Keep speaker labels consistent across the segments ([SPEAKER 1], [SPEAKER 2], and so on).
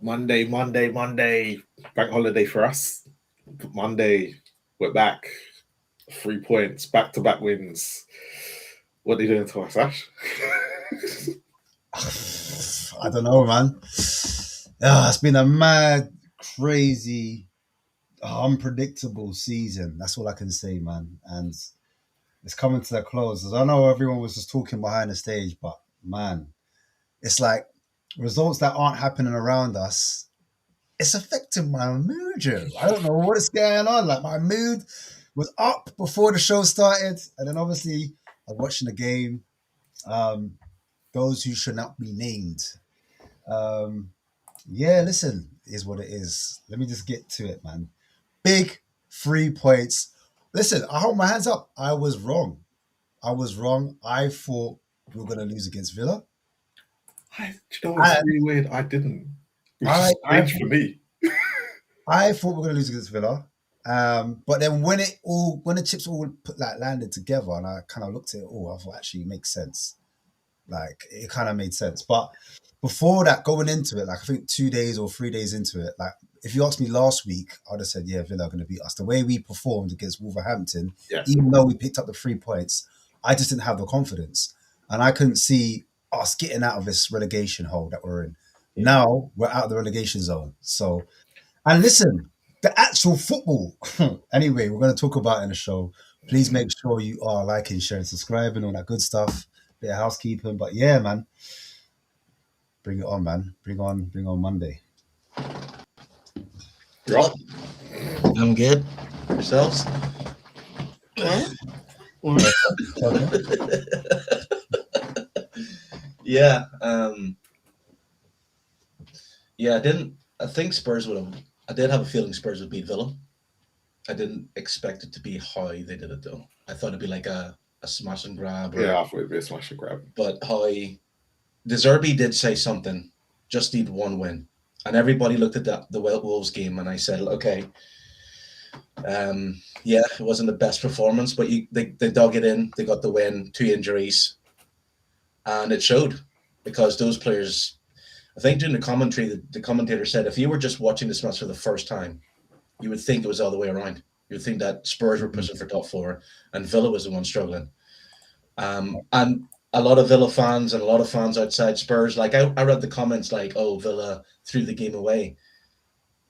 [SPEAKER 1] Monday. Bank holiday for us. Monday, we're back. 3 points, back-to-back wins. What are you doing to us, Ash?
[SPEAKER 2] I don't know, man. It's been a mad, crazy, unpredictable season. That's all I can say, man. And it's coming to a close. I know everyone was just talking behind the stage, but man, it's like results that aren't happening around us. It's affecting my mood, Joe. I don't know what is going on. Like, my mood was up before the show started, and then obviously I was watching the game. Those who should not be named. Yeah, listen, is what it is. Let me just get to it, man. Big 3 points. Listen, I hold my hands up. I was wrong. I thought we were going to lose against Villa.
[SPEAKER 1] Do you know what's really weird? I didn't. It was strange for me.
[SPEAKER 2] I thought we were going to lose against Villa. But then when the chips all landed together, and I kind of looked at it all, I thought actually it makes sense. Like, it kind of made sense. But before that, going into it, like, I think 2 days or 3 days into it, like, if you asked me last week, I'd have said, yeah, Villa are going to beat us. The way we performed against Wolverhampton, even though we picked up the 3 points, I just didn't have the confidence. And I couldn't see us getting out of this relegation hole that we're in. Now we're out of the relegation zone. So, and listen, the actual football. Anyway, we're going to talk about it in the show. Please make sure you are liking, sharing, subscribing, all that good stuff. Bit of housekeeping. But yeah, man, bring it on, man. Bring on Monday.
[SPEAKER 3] Rob, I'm good. Yourselves? Yeah. I think Spurs would have. I did have a feeling Spurs would beat Villa. I didn't expect it to be how they did it, though. I thought it'd be like a smash and grab.
[SPEAKER 1] I thought it'd be a smash and grab.
[SPEAKER 3] But how the Zerbi did say something, just need one win. And everybody looked at the Wolves game, and I said, okay, it wasn't the best performance, but they dug it in. They got the win, 2 injuries. And it showed, because those players, I think during the commentary, the commentator said, if you were just watching this match for the first time, you would think it was all the way around. You would think that Spurs were pushing for top 4 and Villa was the one struggling. And a lot of Villa fans and a lot of fans outside Spurs, like I read the comments like, oh, Villa threw the game away.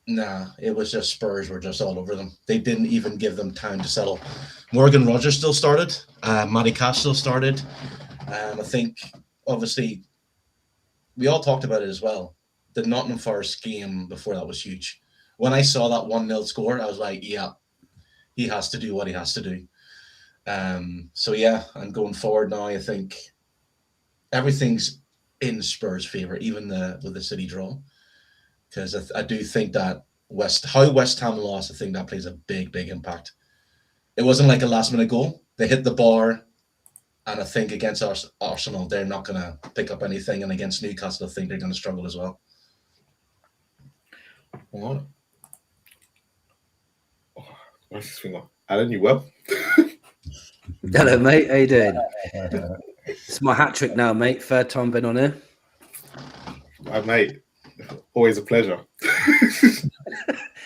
[SPEAKER 3] Nah, it was just Spurs were just all over them. They didn't even give them time to settle. Morgan Rogers still started. Matty Cash still started. I think, obviously, we all talked about it as well. The Nottingham Forest game before that was huge. When I saw that 1-0 score, I was like, yeah, he has to do what he has to do. And going forward now, I think everything's in Spurs' favour, even with the City draw. Because I do think that West Ham lost, I think that plays a big, big impact. It wasn't like a last-minute goal. They hit the bar, and I think against Arsenal, they're not going to pick up anything. And against Newcastle, I think they're going to struggle as well.
[SPEAKER 1] What? Where's this thing on? Alan, you well?
[SPEAKER 4] Hello, mate. How you doing? It's my hat trick now, mate. Third time been on here.
[SPEAKER 1] Mate, always a pleasure.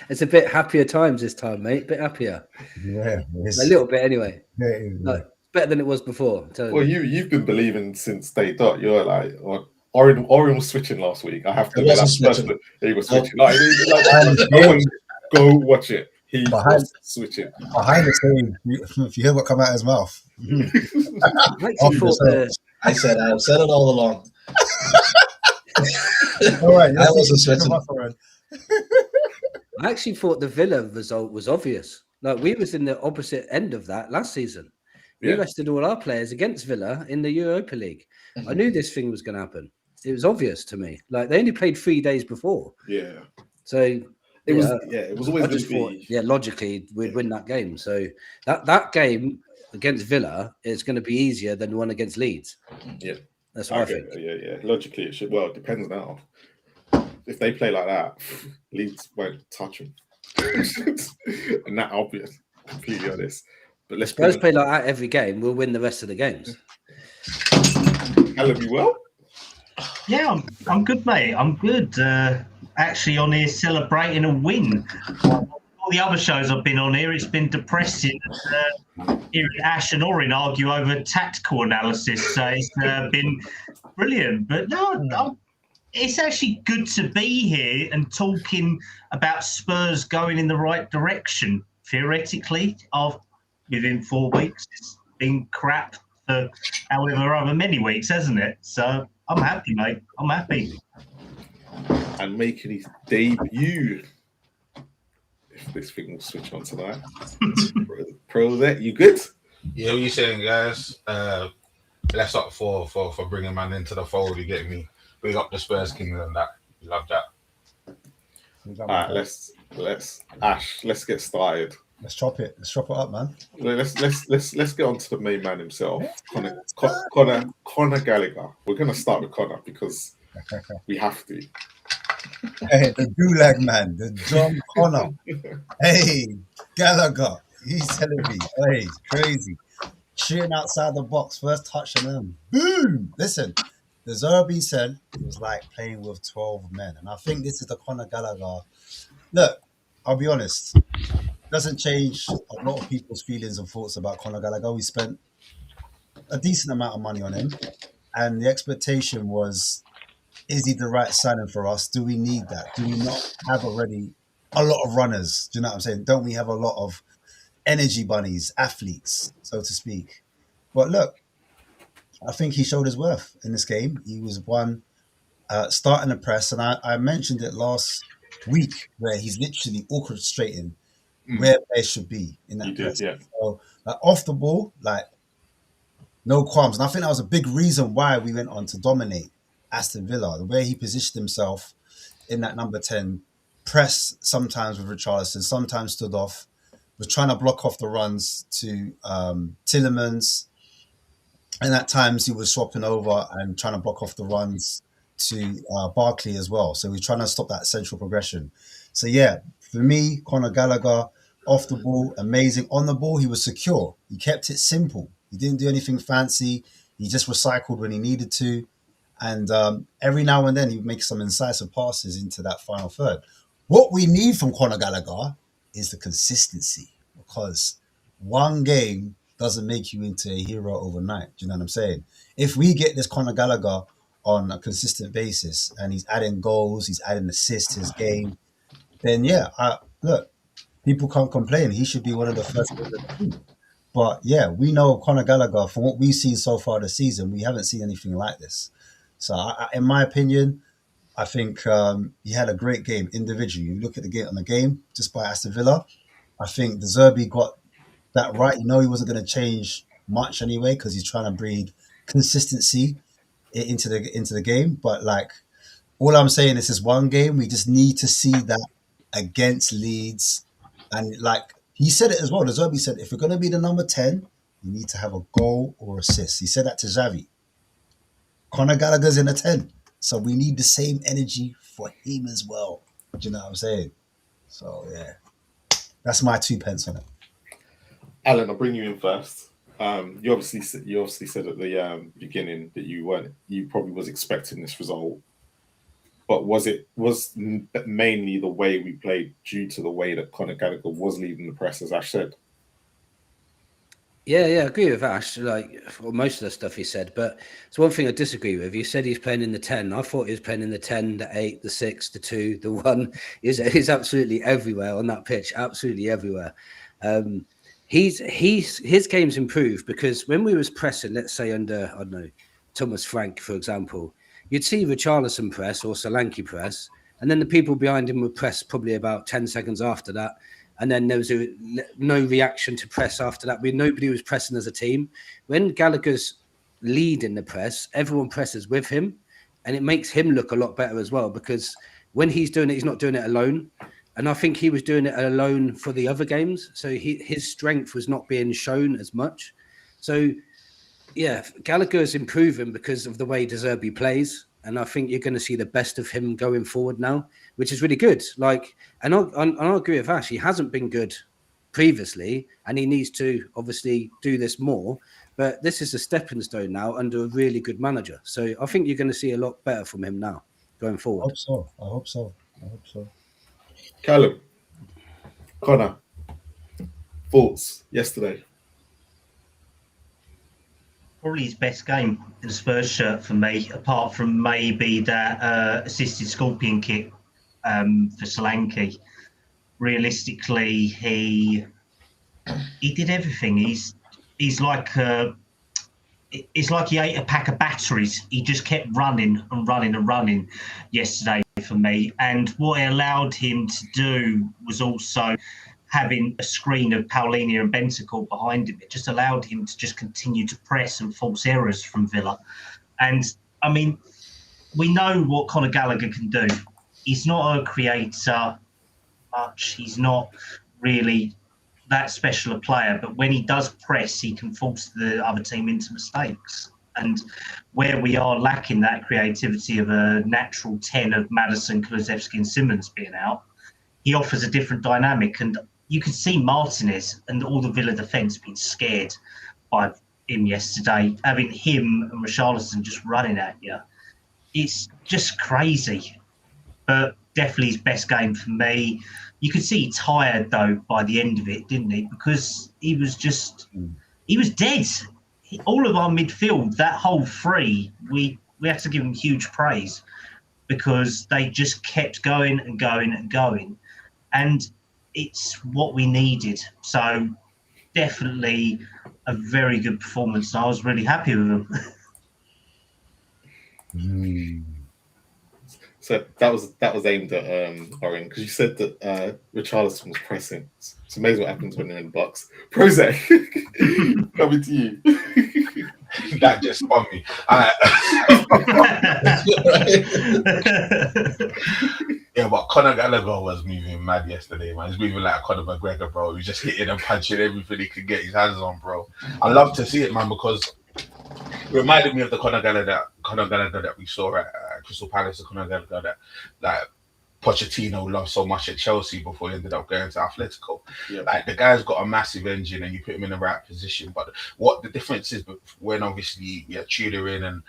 [SPEAKER 4] It's a bit happier times this time, mate. A bit happier.
[SPEAKER 2] Yeah,
[SPEAKER 4] a little bit anyway.
[SPEAKER 2] Yeah.
[SPEAKER 4] Better than it was before.
[SPEAKER 1] Well, you've been believing since day dot. You're like, Oren was switching last week. I have to admit, he was switching. Go watch it. He was switching.
[SPEAKER 2] Behind the scenes, if you hear what come out of his mouth.
[SPEAKER 3] I've said it all along.
[SPEAKER 2] All right,
[SPEAKER 3] I wasn't switching.
[SPEAKER 4] I actually thought the Villa result was obvious. Like, we was in the opposite end of that last season. We rested all our players against Villa in the Europa League. Mm-hmm. I knew this thing was going to happen. It was obvious to me. Like, they only played 3 days before.
[SPEAKER 1] Yeah.
[SPEAKER 4] So
[SPEAKER 1] it was always.
[SPEAKER 4] I just thought, logically we'd win that game. So that game against Villa is going to be easier than the one against Leeds.
[SPEAKER 1] Yeah,
[SPEAKER 4] that's what I think.
[SPEAKER 1] Yeah. Logically, it should. Well, it depends now. If they play like that, Leeds won't touch them. And that obvious. Completely honest. But let's
[SPEAKER 4] Spurs play like that every game. We'll win the rest of the games.
[SPEAKER 1] Alan, you well?
[SPEAKER 5] Yeah, I'm good, mate. I'm good. actually on here celebrating a win. All the other shows I've been on here, it's been depressing. Hearing Ash and Orin argue over tactical analysis, so it's been brilliant. But no, it's actually good to be here and talking about Spurs going in the right direction. Theoretically, within 4 weeks, it's been crap for however many weeks, hasn't it? So I'm happy, mate. I'm happy.
[SPEAKER 1] And making his debut. If this thing will switch on tonight. Pro that, you good?
[SPEAKER 6] Yeah, what you saying, guys? Bless up for bringing man into the fold. You get me? Big up the Spurs Kings and that. Love that.
[SPEAKER 1] All right, let's Ash. Let's get started.
[SPEAKER 2] Let's chop it. Let's chop it up, man.
[SPEAKER 1] Let's get on to the main man himself, Conor Gallagher. We're gonna start with Conor because we have to.
[SPEAKER 2] Hey, the Gulag man, the John Connor. Hey, Gallagher. He's telling me, hey, it's crazy. Shooting outside the box, first touch and then boom. Listen, the Zerbi said it was like playing with 12 men. And I think this is the Conor Gallagher. Look, I'll be honest. It doesn't change a lot of people's feelings and thoughts about Conor Gallagher. We spent a decent amount of money on him. And the expectation was, is he the right signing for us? Do we need that? Do we not have already a lot of runners? Do you know what I'm saying? Don't we have a lot of energy bunnies, athletes, so to speak? But look, I think he showed his worth in this game. He was one starting the press, and I mentioned it last week where he's literally orchestrating where they should be in that press.
[SPEAKER 1] Yeah.
[SPEAKER 2] So off the ball, like no qualms. And I think that was a big reason why we went on to dominate Aston Villa. The way he positioned himself in that number 10 press, sometimes with Richarlison, sometimes stood off, was trying to block off the runs to Tielemans. And at times he was swapping over and trying to block off the runs to Barkley as well. So we're trying to stop that central progression. So yeah, for me, Conor Gallagher, off the ball, amazing. On the ball, he was secure. He kept it simple. He didn't do anything fancy. He just recycled when he needed to. And every now and then he would make some incisive passes into that final third. What we need from Conor Gallagher is the consistency, because one game doesn't make you into a hero overnight. Do you know what I'm saying? If we get this Conor Gallagher on a consistent basis and he's adding goals, he's adding assists to his game, then yeah, look, people can't complain. He should be one of the first players of the team. But yeah, we know Conor Gallagher, from what we've seen so far this season, we haven't seen anything like this. So in my opinion, I think he had a great game individually. You look at the game just by Aston Villa, I think the Zerbi got that right. You know, he wasn't going to change much anyway because he's trying to breed consistency into the game. But like, all I'm saying is this one game, we just need to see that against Leeds. And like he said it as well, the Zerbi said, if you're going to be the number 10, you need to have a goal or assist. He said that to Xavi. Conor Gallagher's in a 10. So we need the same energy for him as well. Do you know what I'm saying? So yeah, that's my 2 pence on it.
[SPEAKER 1] Alan, I'll bring you in first. You obviously said at the beginning that you probably was expecting this result, but was mainly the way we played due to the way that Conor Gallagher was leading the press, as Ash said?
[SPEAKER 4] Yeah, I agree with Ash, most of the stuff he said, but it's one thing I disagree with. He said he's playing in the 10. I thought he was playing in the 10, the 8, the 6, the 2, the 1. He's absolutely everywhere on that pitch, absolutely everywhere. His game's improved because when we was pressing, let's say under, I don't know, Thomas Frank, for example, you'd see Richarlison press or Solanke press, and then the people behind him would press probably about 10 seconds after that. And then there was no reaction to press after that. Nobody was pressing as a team. When Gallagher's leading the press, everyone presses with him, and it makes him look a lot better as well, because when he's doing it, he's not doing it alone. And I think he was doing it alone for the other games. So his strength was not being shown as much. So, yeah, Gallagher's improving because of the way De Zerbi plays. And I think you're going to see the best of him going forward now, which is really good. And I agree with Ash. He hasn't been good previously, and he needs to obviously do this more. But this is a stepping stone now under a really good manager. So I think you're going to see a lot better from him now going forward.
[SPEAKER 2] I hope so. I hope so.
[SPEAKER 1] Callum, Connor, thoughts yesterday?
[SPEAKER 5] Probably his best game in the Spurs shirt for me, apart from maybe that assisted Scorpion kick for Solanke. Realistically, he did everything. He's like it's like he ate a pack of batteries. He just kept running and running and running yesterday for me. And what it allowed him to do was also having a screen of Paulinho and Bentancur behind him. It just allowed him to just continue to press and force errors from Villa. And I mean, we know what Conor Gallagher can do. He's not a creator much. He's not really that special a player, but when he does press, he can force the other team into mistakes. And where we are lacking that creativity of a natural 10 of Maddison, Kulusevski and Simmons being out, he offers a different dynamic. And you could see Martinez and all the Villa defence being scared by him yesterday, having him and Richarlison just running at you. It's just crazy. But definitely his best game for me. You could see he tired though by the end of it, didn't he? Because he was dead. All of our midfield, that whole three, we have to give him huge praise because they just kept going and going and going, and it's what we needed. So definitely a very good performance. I was really happy with him.
[SPEAKER 1] So that was aimed at Oren, because you said that Richarlison was pressing. It's amazing what happens when you're in the box. Prozac, coming to you.
[SPEAKER 6] That just spun me. Yeah, but Conor Gallagher was moving mad yesterday, man. He's moving like Conor McGregor, bro. He's just hitting and punching everything he could get his hands on, bro. I love to see it, man, because it reminded me of the Conor Gallagher that we saw at Crystal Palace, the Conor Gallagher that Pochettino loved so much at Chelsea before he ended up going to Atletico.
[SPEAKER 1] Yeah.
[SPEAKER 6] Like, the guy's got a massive engine and you put him in the right position. But what the difference is, when obviously we had Tudor in, and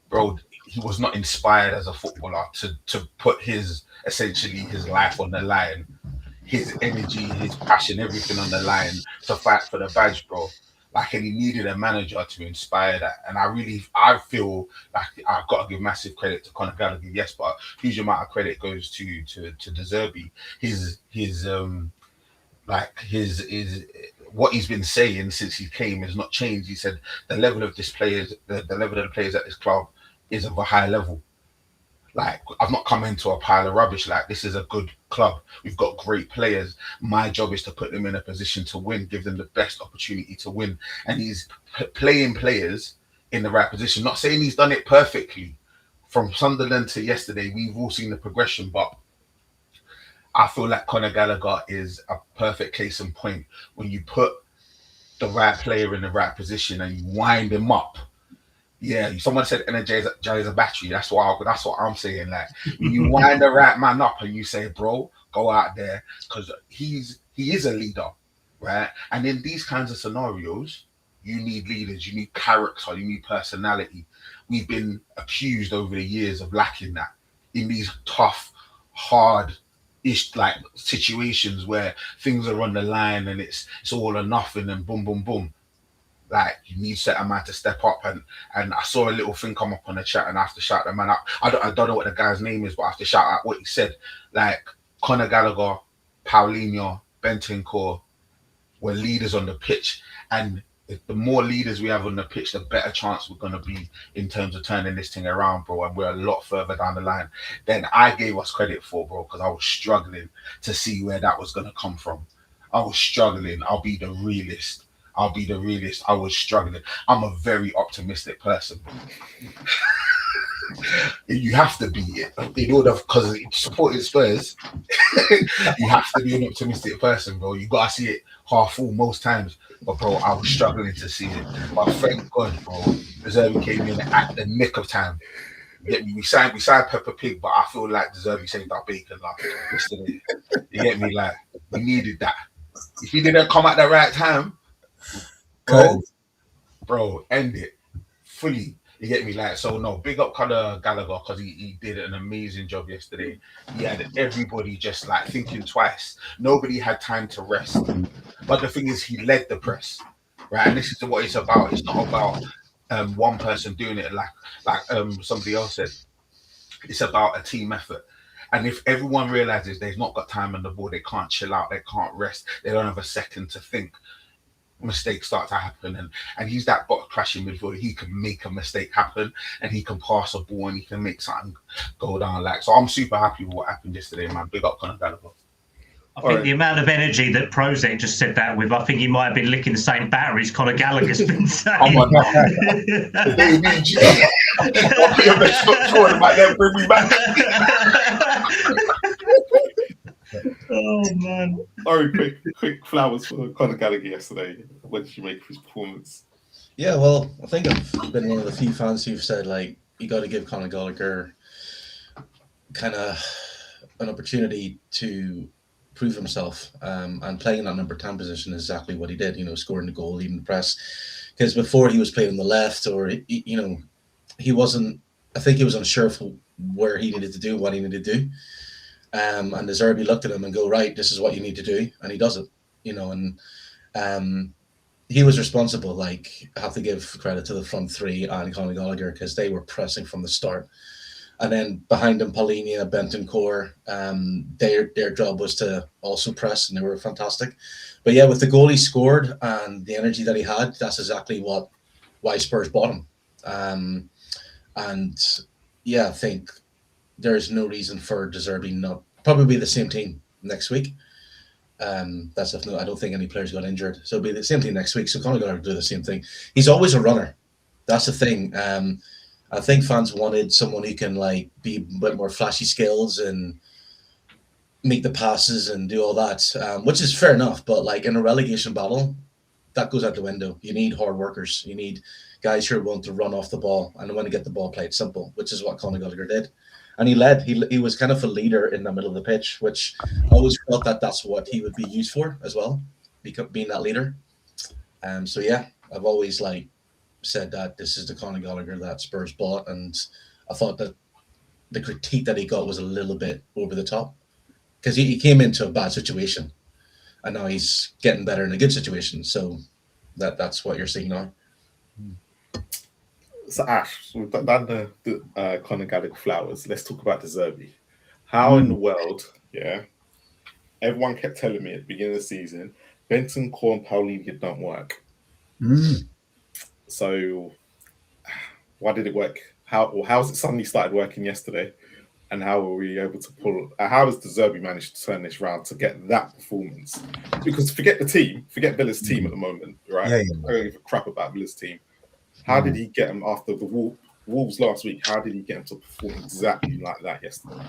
[SPEAKER 6] bro, he was not inspired as a footballer to put his life on the line, his energy, his passion, everything on the line to fight for the badge, bro. Like, and he needed a manager to inspire that. And I feel like I've got to give massive credit to Conor Gallagher, yes, but a huge amount of credit goes to the Zerbi. His what he's been saying since he came has not changed. He said the level of the players at this club is of a high level. Like, I've not come into a pile of rubbish. Like, this is a good club. We've got great players. My job is to put them in a position to win, give them the best opportunity to win. And he's playing players in the right position. Not saying he's done it perfectly. From Sunderland to yesterday, we've all seen the progression, but I feel like Conor Gallagher is a perfect case in point. When you put the right player in the right position and you wind him up. Yeah, someone said energize a battery. That's what I'm saying. Like, when you wind the right man up and you say, bro, go out there, because he is a leader, right? And in these kinds of scenarios, you need leaders, you need character, you need personality. We've been accused over the years of lacking that in these tough, hard-ish like situations where things are on the line and it's all or nothing and boom, boom, boom. Like, you need certain man to step up, and I saw a little thing come up on the chat, and I have to shout the man up. I don't know what the guy's name is, but I have to shout out what he said. Like, Conor Gallagher, Paulinho, Bentancur were leaders on the pitch, and the more leaders we have on the pitch, the better chance we're going to be in terms of turning this thing around, bro. And we're a lot further down the line than I gave us credit for, bro, because I was struggling to see where that was going to come from. I was struggling. I'll be the realist. I was struggling. I'm a very optimistic person. You have to be, in order, because supporting Spurs, you have to be an optimistic person, bro. You gotta see it half full most times. But bro, I was struggling to see it. But thank God, bro, Zerbi came in at the nick of time. We signed Peppa Pig, but I feel like Zerbi saved our bacon yesterday. You get me? Like, we needed that. If he didn't come at the right time, bro, end it fully. You get me? Like, so no, big up Conor Gallagher because he did an amazing job yesterday. He had everybody just like thinking twice. Nobody had time to rest. But the thing is, he led the press, right? And this is what it's about. It's not about one person doing it like somebody else said. It's about a team effort. And if everyone realizes they've not got time on the ball, they can't chill out, they can't rest, they don't have a second to think, mistakes start to happen. And he's that bot crashing midfielder. He can make a mistake happen and he can pass a ball and he can make something go down. Like, so I'm super happy with what happened yesterday, man. Big up Conor Gallagher.
[SPEAKER 5] I think the amount of energy that Prozac just said that with, I think he might have been licking the same batteries Conor Gallagher's been saying.
[SPEAKER 6] I'm on that. Bring me back.
[SPEAKER 5] Oh man!
[SPEAKER 1] Sorry, quick flowers for Conor Gallagher yesterday. What did you make of his performance?
[SPEAKER 3] Yeah, well, I think I've been one of the few fans who've said like you got to give Conor Gallagher kind of an opportunity to prove himself, and playing in that number 10 position is exactly what he did. You know, scoring the goal, leading the press. Because before he was playing on the left, or he wasn't. I think he was unsure of where he needed to do what he needed to do. And the Zerbi looked at him and go, right, this is what you need to do, and he does it. You know, and he was responsible. Like, I have to give credit to the front three and Conor Gallagher because they were pressing from the start. And then behind them, Paulinho, Bentancur, their job was to also press, and they were fantastic. But yeah, with the goal he scored and the energy that he had, that's exactly why Spurs bought him. And yeah, I think there's no reason for De Zerbi not probably the same team next week. That's if no, I don't think any players got injured, so it'll be the same thing next week. So Conor Gallagher do the same thing. He's always a runner. That's the thing. I think fans wanted someone who can like be a bit more flashy skills and make the passes and do all that, which is fair enough. But like in a relegation battle, that goes out the window. You need hard workers. You need guys who are willing to run off the ball and want to get the ball played simple, which is what Conor Gallagher did. And he led. He was kind of a leader in the middle of the pitch, which I always felt that that's what he would be used for as well, being that leader. So yeah, I've always like said that this is the Conor Gallagher that Spurs bought, and I thought that the critique that he got was a little bit over the top because he came into a bad situation, and now he's getting better in a good situation. So that's what you're seeing now.
[SPEAKER 1] So Ash, we've done the Conor Gallagher flowers. Let's talk about De Zerbi. How in the world, yeah, everyone kept telling me at the beginning of the season, Bentancur and Paulinho don't work. So why did it work? How has it suddenly started working yesterday? And how were we able to pull? How has De Zerbi managed to turn this round to get that performance? Because forget Villa's team at the moment, right?
[SPEAKER 2] Yeah.
[SPEAKER 1] I don't give a crap about Villa's team. How did he get him after the Wolves last week? How did he get him to perform exactly like that yesterday?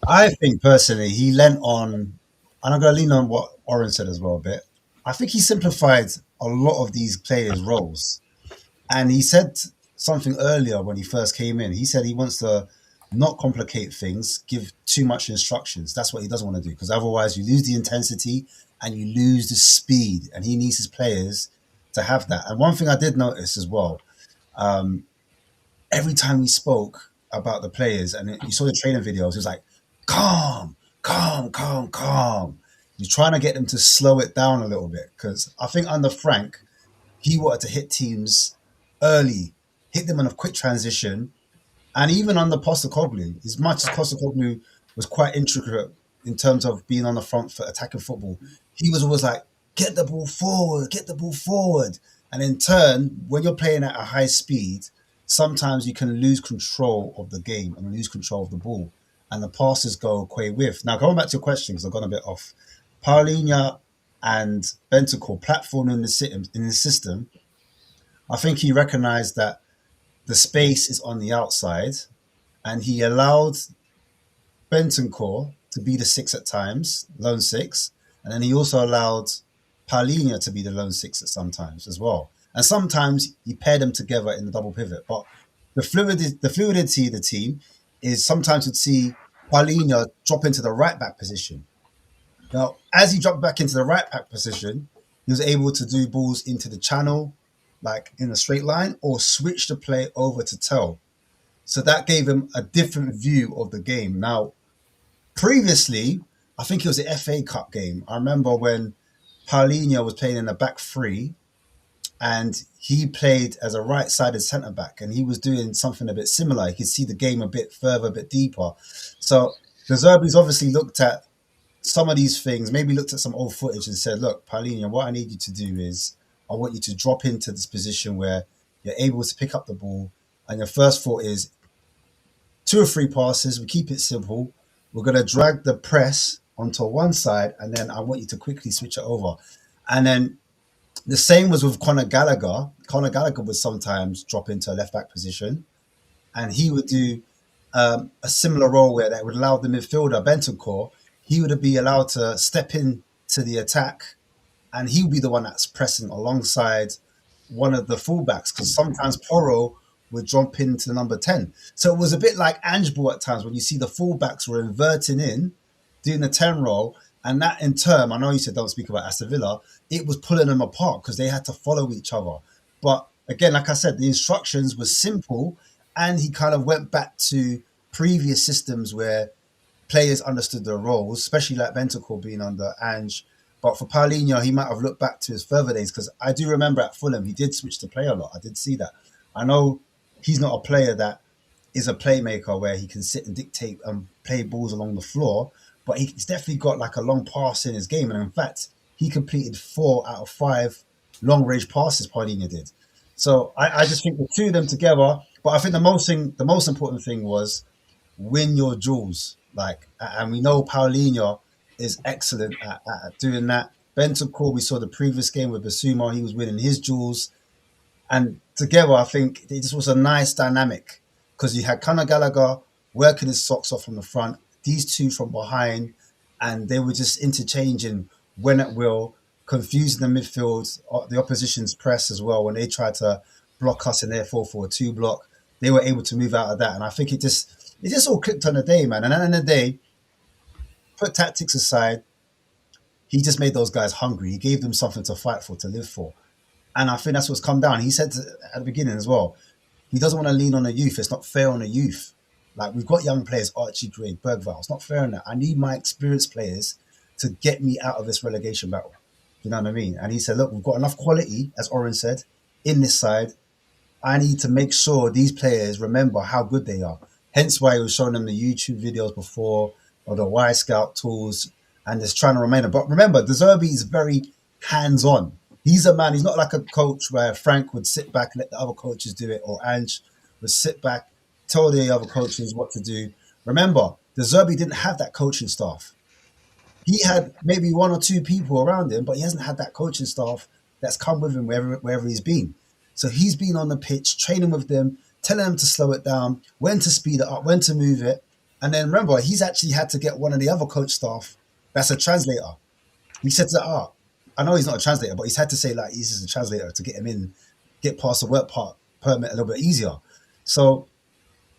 [SPEAKER 2] I think personally he lent on, and I'm going to lean on what Oren said as well a bit. I think he simplified a lot of these players' roles. And he said something earlier when he first came in. He said he wants to not complicate things, give too much instructions. That's what he doesn't want to do, because otherwise you lose the intensity and you lose the speed. And he needs his players to have that. And one thing I did notice as well, every time he spoke about the players, and you saw the training videos, he was like, calm. He's trying to get them to slow it down a little bit, because I think under Frank, he wanted to hit teams early, hit them on a quick transition. And even under Postecoglou, as much as Postecoglou was quite intricate in terms of being on the front for attacking football, he was always like, get the ball forward. And in turn, when you're playing at a high speed, sometimes you can lose control of the game and lose control of the ball. And the passes go quay with. Now, going back to your question, because I've gone a bit off. Paulinho and Bentancur platform in the system, I think he recognised that the space is on the outside, and he allowed Bentancur to be the 6 at times, lone 6, and then he also allowed Paulinho to be the lone 6 at sometimes as well. And sometimes he paired them together in the double pivot. But the fluidity of the team is sometimes you'd see Paulinho drop into the right back position. Now, as he dropped back into the right back position, he was able to do balls into the channel, like in a straight line, or switch the play over to tell. So that gave him a different view of the game. Now, previously, I think it was the FA Cup game. I remember when Paulinho was playing in the back three, and he played as a right-sided centre-back, and he was doing something a bit similar. You could see the game a bit further, a bit deeper. So the Zerbi's obviously looked at some of these things, maybe looked at some old footage and said, look, Paulinho, what I need you to do is I want you to drop into this position where you're able to pick up the ball, and your first thought is 2 or 3 passes. We keep it simple. We're going to drag the press onto one side, and then I want you to quickly switch it over. And then the same was with Conor Gallagher. Conor Gallagher would sometimes drop into a left-back position, and he would do a similar role where that would allow the midfielder, Bentancur, he would be allowed to step in to the attack, and he would be the one that's pressing alongside one of the fullbacks, because sometimes Porro would jump into the number 10. So it was a bit like Angeball at times when you see the fullbacks were inverting in, doing the 10 role, and that in turn, I know you said don't speak about Aston Villa, it was pulling them apart because they had to follow each other. But again, like I said, the instructions were simple, and he kind of went back to previous systems where players understood their roles, especially like Bentancur being under Ange. But for Paulinho, he might have looked back to his further days, because I do remember at Fulham, he did switch to play a lot. I did see that. I know he's not a player that is a playmaker where he can sit and dictate and play balls along the floor, but he's definitely got like a long pass in his game. And in fact, he completed 4 out of 5 long-range passes Paulinho did. So I just think the two of them together, but I think the most important thing was win your duels. Like, and we know Paulinho is excellent at doing that. Bentancur, we saw the previous game with Basuma, he was winning his duels. And together, I think it just was a nice dynamic, because you had Conor Gallagher working his socks off from the front, these two from behind, and they were just interchanging when at will, confusing the midfield, the opposition's press as well. When they tried to block us in their 4-4-2 block, they were able to move out of that. And I think it just all clicked on the day, man. And at the end of the day, put tactics aside, he just made those guys hungry. He gave them something to fight for, to live for. And I think that's what's come down. He said at the beginning as well, he doesn't want to lean on the youth. It's not fair on the youth. Like, we've got young players, Archie Gray, Bergvall. It's not fair on that. I need my experienced players to get me out of this relegation battle. You know what I mean? And he said, look, we've got enough quality, as Oren said, in this side. I need to make sure these players remember how good they are. Hence why he was showing them the YouTube videos before, or the Y Scout tools, and just trying to remain. But remember, De Zerbi is very hands-on. He's a man, he's not like a coach where Frank would sit back and let the other coaches do it, or Ange would sit back, tell the other coaches what to do. Remember, De Zerbi didn't have that coaching staff. He had maybe 1 or 2 people around him, but he hasn't had that coaching staff that's come with him wherever he's been. So he's been on the pitch, training with them, telling them to slow it down, when to speed it up, when to move it. And then remember, he's actually had to get one of the other coach staff that's a translator. He said to I know he's not a translator, but he's had to say, like, he's just a translator to get him in, get past the work permit a little bit easier. So,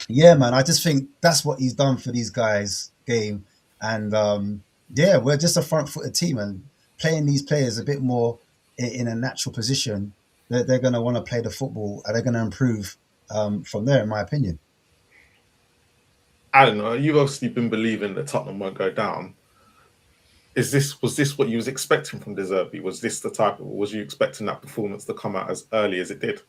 [SPEAKER 2] yeah, man, I just think that's what he's done for these guys' game. And, yeah, we're just a front-footed team, and playing these players a bit more in a natural position, they're going to want to play the football, and they're going to improve from there, in my opinion.
[SPEAKER 1] I don't know. You've obviously been believing that Tottenham won't go down. Was this what you was expecting from De Zerbi? Was this the type of, was you expecting that performance to come out as early as it did?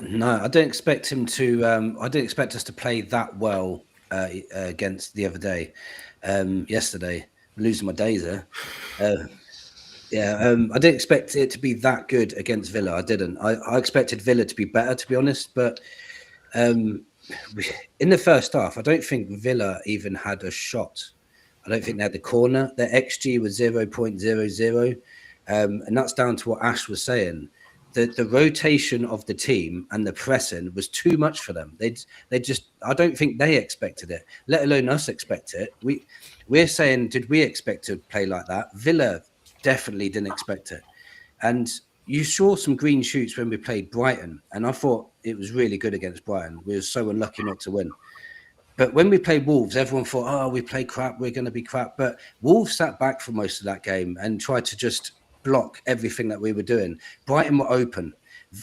[SPEAKER 4] No, I don't expect him to. I didn't expect us to play that well against the other day. Yesterday, I'm losing my days there. I didn't expect it to be that good against Villa. I didn't. I expected Villa to be better, to be honest. But in the first half, I don't think Villa even had a shot. I don't think they had the corner. Their XG was 0.00. And that's down to what Ash was saying. The rotation of the team and the pressing was too much for them. They just, I don't think they expected it, let alone us expect it. We're saying, did we expect to play like that? Villa definitely didn't expect it. And you saw some green shoots when we played Brighton. And I thought it was really good against Brighton. We were so unlucky not to win. But when we played Wolves, everyone thought, oh, we play crap, we're going to be crap. But Wolves sat back for most of that game and tried to just block everything that we were doing. Brighton were open.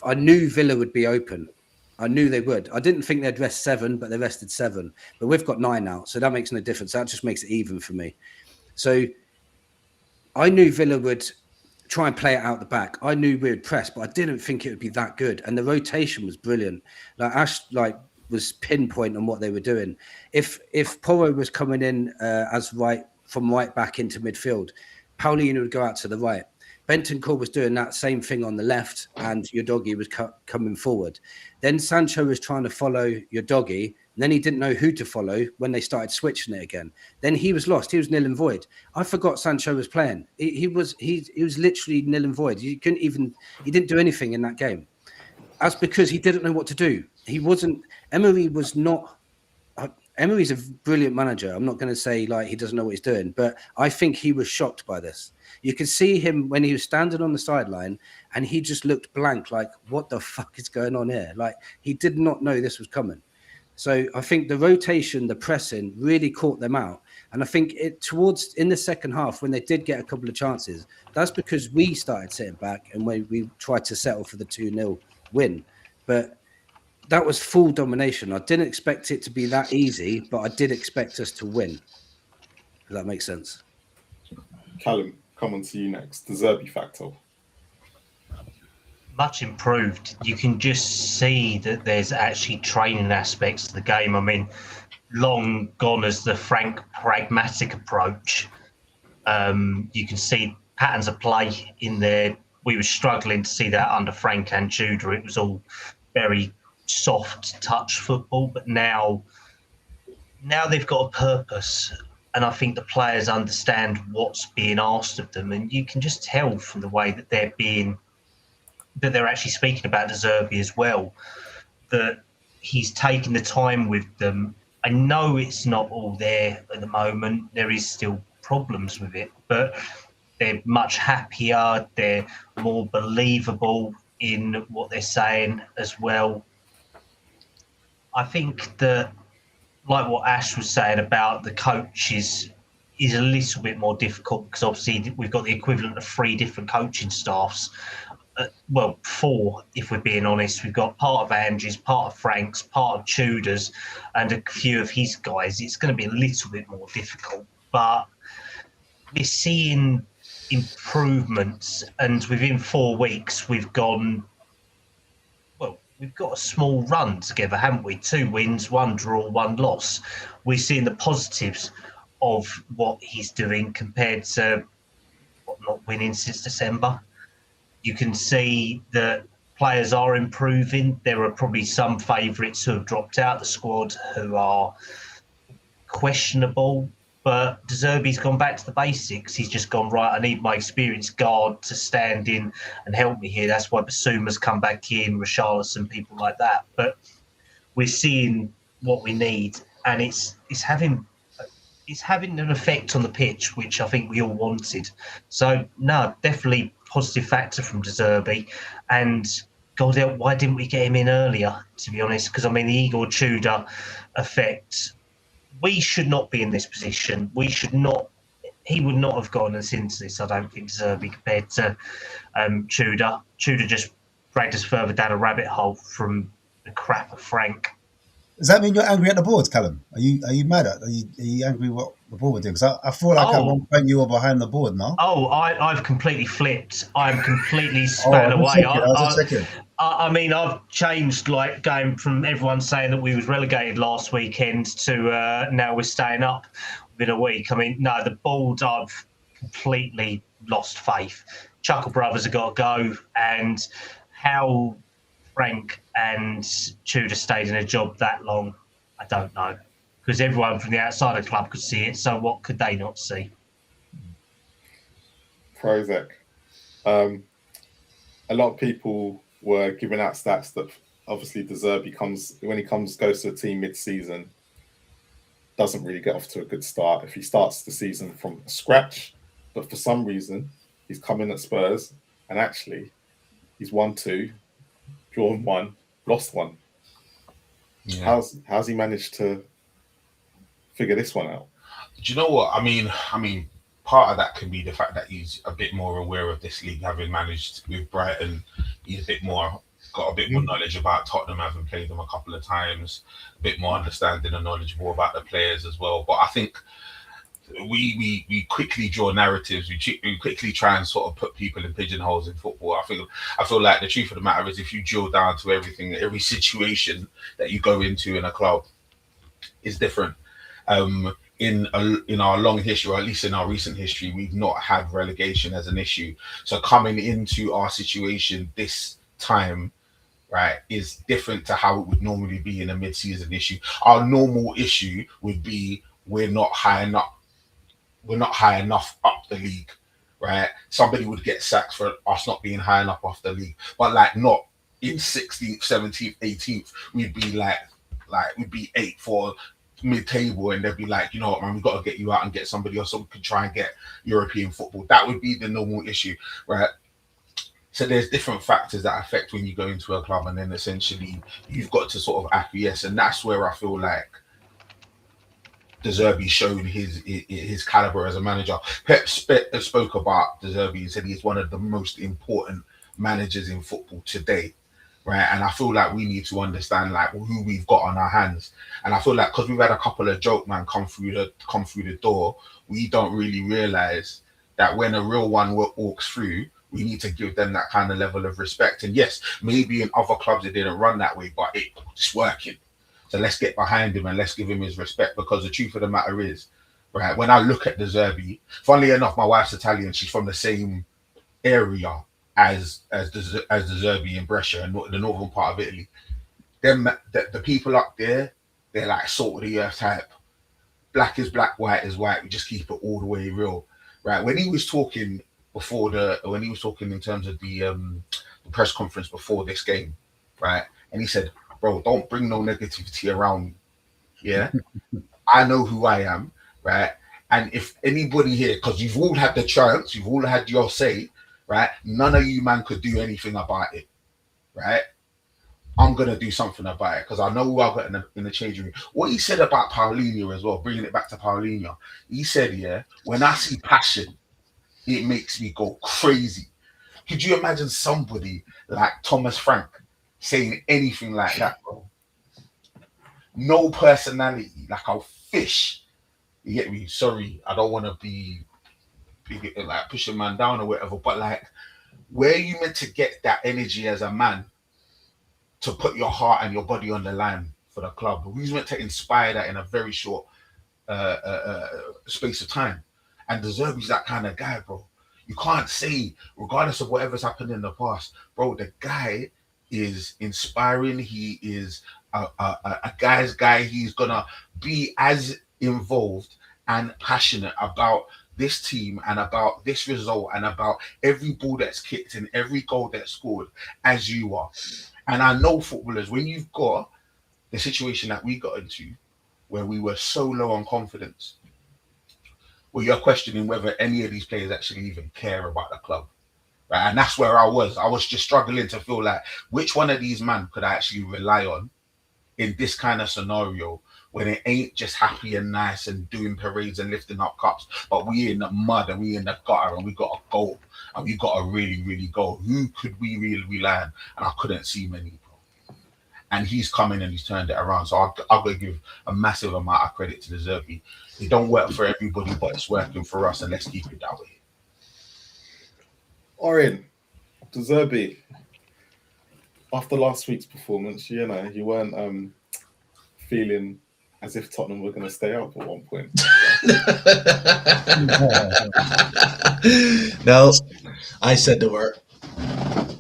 [SPEAKER 4] I knew Villa would be open. I knew they would. I didn't think they'd rest 7, but they rested 7. But we've got 9 out, so that makes no difference. That just makes it even for me. So I knew Villa would try and play it out the back. I knew we would press, but I didn't think it would be that good. And the rotation was brilliant. Like Ash, was pinpoint on what they were doing. If Porro was coming in as from right back into midfield, Paulinho would go out to the right. Bentancur was doing that same thing on the left, and Udogie was coming forward. Then Sancho was trying to follow Udogie, and then he didn't know who to follow when they started switching it again. Then he was lost. He was nil and void. I forgot Sancho was playing. He was literally nil and void. He didn't do anything in that game. That's because he didn't know what to do. Emery's a brilliant manager. I'm not going to say he doesn't know what he's doing, but I think he was shocked by this. You could see him when he was standing on the sideline and he just looked blank, like, what the fuck is going on here? Like, he did not know this was coming. So I think the rotation, the pressing really caught them out. And I think in the second half, when they did get a couple of chances, that's because we started sitting back and when we tried to settle for the 2-0 win. But that was full domination. I didn't expect it to be that easy, but I did expect us to win. If that makes sense.
[SPEAKER 1] Callum, come on to you next. The Zerbi factor.
[SPEAKER 5] Much improved. You can just see that there's actually training aspects to the game. I mean, long gone as the frank, pragmatic approach. You can see patterns of play in there. We were struggling to see that under Frank and Tudor. It was all very soft touch football, but now they've got a purpose, and I think the players understand what's being asked of them, and you can just tell from the way that they're actually speaking about De Zerbi as well, that he's taking the time with them. I know it's not all there at the moment. There is still problems with it, but they're much happier. They're more believable in what they're saying as well. I think that, like what Ash was saying about the coaches, is a little bit more difficult because obviously we've got the equivalent of 3 different coaching staffs. 4, if we're being honest. We've got part of Andrew's, part of Frank's, part of Tudor's, and a few of his guys. It's going to be a little bit more difficult, but we're seeing improvements, and within 4 weeks we've got a small run together, haven't we? 2 wins, 1 draw, 1 loss. We're seeing the positives of what he's doing compared to not winning since December. You can see that players are improving. There are probably some favourites who have dropped out the squad who are questionable, but De Zerbi's gone back to the basics. He's just gone, right, I need my experienced guard to stand in and help me here. That's why Basuma's come back in, Richarlison, people like that. But we're seeing what we need, and it's having an effect on the pitch, which I think we all wanted. So, no, definitely positive factor from De Zerbi. And, God, why didn't we get him in earlier, to be honest? Because, I mean, the Igor Tudor effect, we should not be in this position. He would not have gotten us into this, I don't think, De Zerbi, compared to Tudor. Tudor just dragged us further down a rabbit hole from the crap of Frank.
[SPEAKER 2] Does that mean you're angry at the board, Callum? Are you mad at? Are you angry what the board were doing? Because I feel like at one point you were behind the board now.
[SPEAKER 5] Oh, I've completely flipped. I'm completely spat away. I mean, I've changed, like, going from everyone saying that we was relegated last weekend to now we're staying up within a week. I mean, no, the board, I've completely lost faith. Chuckle Brothers have got to go, and how Frank and Tudor stayed in a job that long, I don't know. Because everyone from the outside of the club could see it, so what could they not see?
[SPEAKER 1] Prozac. A lot of people were giving out stats that obviously De Zerbi goes to a team mid-season, doesn't really get off to a good start. If he starts the season from scratch, but for some reason he's come in at Spurs and actually he's won 2, drawn 1, lost 1. Yeah. How's he managed to figure this one out?
[SPEAKER 6] Do you know what? I mean, part of that can be the fact that he's a bit more aware of this league, having managed with Brighton. He's a bit more got a bit more knowledge about Tottenham, having played them a couple of times, a bit more understanding and knowledgeable about the players as well. But I think we quickly draw narratives. We quickly try and sort of put people in pigeonholes in football. I feel like the truth of the matter is, if you drill down to everything, every situation that you go into in a club is different. In our long history, or at least in our recent history, we've not had relegation as an issue. So coming into our situation this time, right, is different to how it would normally be in a mid-season issue. Our normal issue would be we're not high enough up the league, right? Somebody would get sacked for us not being high enough off the league, but like not in 16th, 17th, 18th. We'd be like we'd be 8th for mid-table, and they'd be like, you know what, man, we got to get you out and get somebody else so we can try and get European football. That would be the normal issue, right? So there's different factors that affect when you go into a club, and then essentially you've got to sort of acquiesce, and that's where I feel like Zerbi shown his caliber as a manager. Pep spoke about Zerbi and said he's one of the most important managers in football today, right? And I feel like we need to understand like who we've got on our hands. And I feel like because we've had a couple of joke man come through the door, we don't really realize that when a real one walks through, we need to give them that kind of level of respect. And yes, maybe in other clubs it didn't run that way, but it's working. So let's get behind him and let's give him his respect, because the truth of the matter is, right, when I look at the Zerbi, funnily enough, my wife's Italian. She's from the same area as the Zerbi in Brescia, and the northern part of Italy. The people up there, they're like salt of the earth type. Black is black, white is white. We just keep it all the way real, right? When he was talking in terms of the press conference before this game, right, and he said, bro, don't bring no negativity around me. Yeah. I know who I am, right? And if anybody here, because you've all had the chance, you've all had your say, right? None of you man could do anything about it, right? I'm gonna do something about it because I know who I've got in the changing room. What he said about Paulinho as well, bringing it back to Paulinho, he said, yeah, when I see passion, it makes me go crazy. Could you imagine somebody like Thomas Frank saying anything like that, bro? No personality, like a fish. You get me? Sorry, I don't want to be like pushing man down or whatever, but like, where are you meant to get that energy as a man to put your heart and your body on the line for the club? Who's meant to inspire that in a very short space of time? And Zerbi's that kind of guy, bro. You can't say, regardless of whatever's happened in the past, bro, the guy is inspiring. He is a guy's guy. He's gonna be as involved and passionate about this team and about this result and about every ball that's kicked and every goal that's scored as you are. And I know footballers, when you've got the situation that we got into, where we were so low on confidence, where you're questioning whether any of these players actually even care about the club. Right? And that's where I was. I was just struggling to feel like, which one of these men could I actually rely on in this kind of scenario when it ain't just happy and nice and doing parades and lifting up cups, but we in the mud and we in the gutter and we got to go and we got to really, really go. Who could we really rely on? And I couldn't see many, bro. And he's coming and he's turned it around. So I've got to give a massive amount of credit to the Zerbi. It don't work for everybody, but it's working for us, and let's keep it that way.
[SPEAKER 1] Orin, to Zerbi, after last week's performance, you know, you weren't feeling as if Tottenham were going to stay up at one point.
[SPEAKER 3] No, I said the word.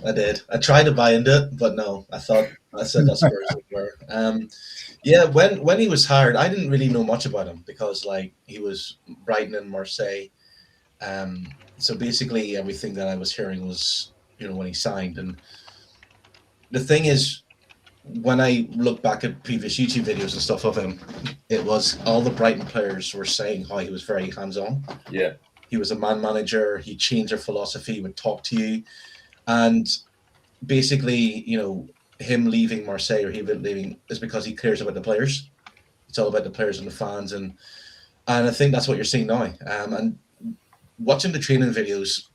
[SPEAKER 3] I did. I tried to buy into it, but no, I said that's Spurs were. Yeah, when he was hired, I didn't really know much about him because like he was Brighton and Marseille. So basically everything that I was hearing was, you know, when he signed. And the thing is, when I look back at previous YouTube videos and stuff of him, it was all the Brighton players were saying how he was very hands-on.
[SPEAKER 1] Yeah.
[SPEAKER 3] He was a man manager. He changed their philosophy, would talk to you. And basically, you know, him leaving Marseille or him leaving is because he cares about the players. It's all about the players and the fans. And I think that's what you're seeing now. And watching the training videos,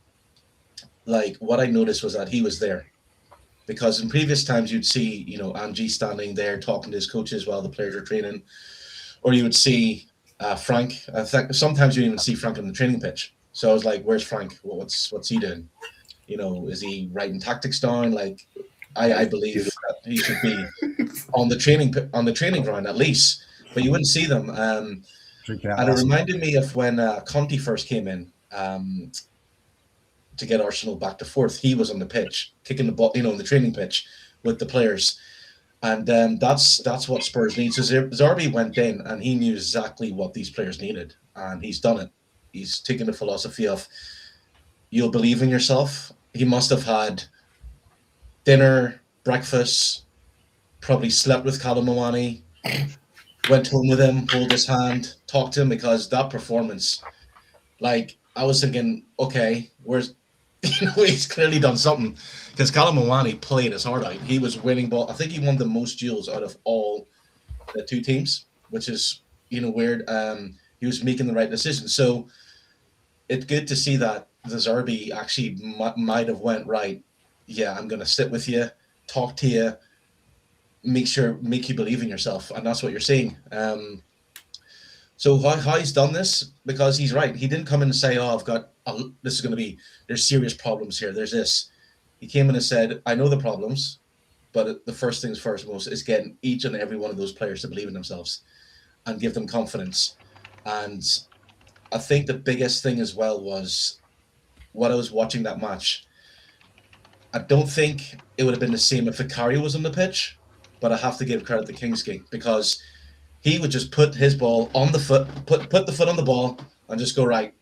[SPEAKER 3] like what I noticed was that he was there. Because in previous times you'd see, Angie standing there talking to his coaches while the players are training, or you would see Frank. I think sometimes you even see Frank on the training pitch. So I was like, "Where's Frank? What's he doing? Is he writing tactics down?" Like, I believe that he should be on the training ground at least, but you wouldn't see them. And it reminded me of when Conte first came in to get Arsenal back to fourth. He was on the pitch, kicking the ball, in the training pitch with the players. And that's what Spurs need. So Zerbi went in and he knew exactly what these players needed, and he's done it. He's taken the philosophy of you'll believe in yourself. He must have had dinner, breakfast, probably slept with Callum Mawani, went home with him, hold his hand, talked to him, because that performance, like, I was thinking, okay, he's clearly done something, because Callum Mawani played his heart out. He was winning ball. I think he won the most duels out of all the two teams, which is, weird. He was making the right decision. So it's good to see that the Zerbi actually might have went, right, yeah, I'm going to sit with you, talk to you, make you believe in yourself. And that's what you're saying. So how he's done this, because he's right. He didn't come in and say, there's serious problems here. There's this. He came in and said, I know the problems, but the first things first most is getting each and every one of those players to believe in themselves and give them confidence. And I think the biggest thing as well was when I was watching that match, I don't think it would have been the same if Vicario was on the pitch, but I have to give credit to Kingsgate, because he would just put his ball on the foot, put the foot on the ball, and just go, right,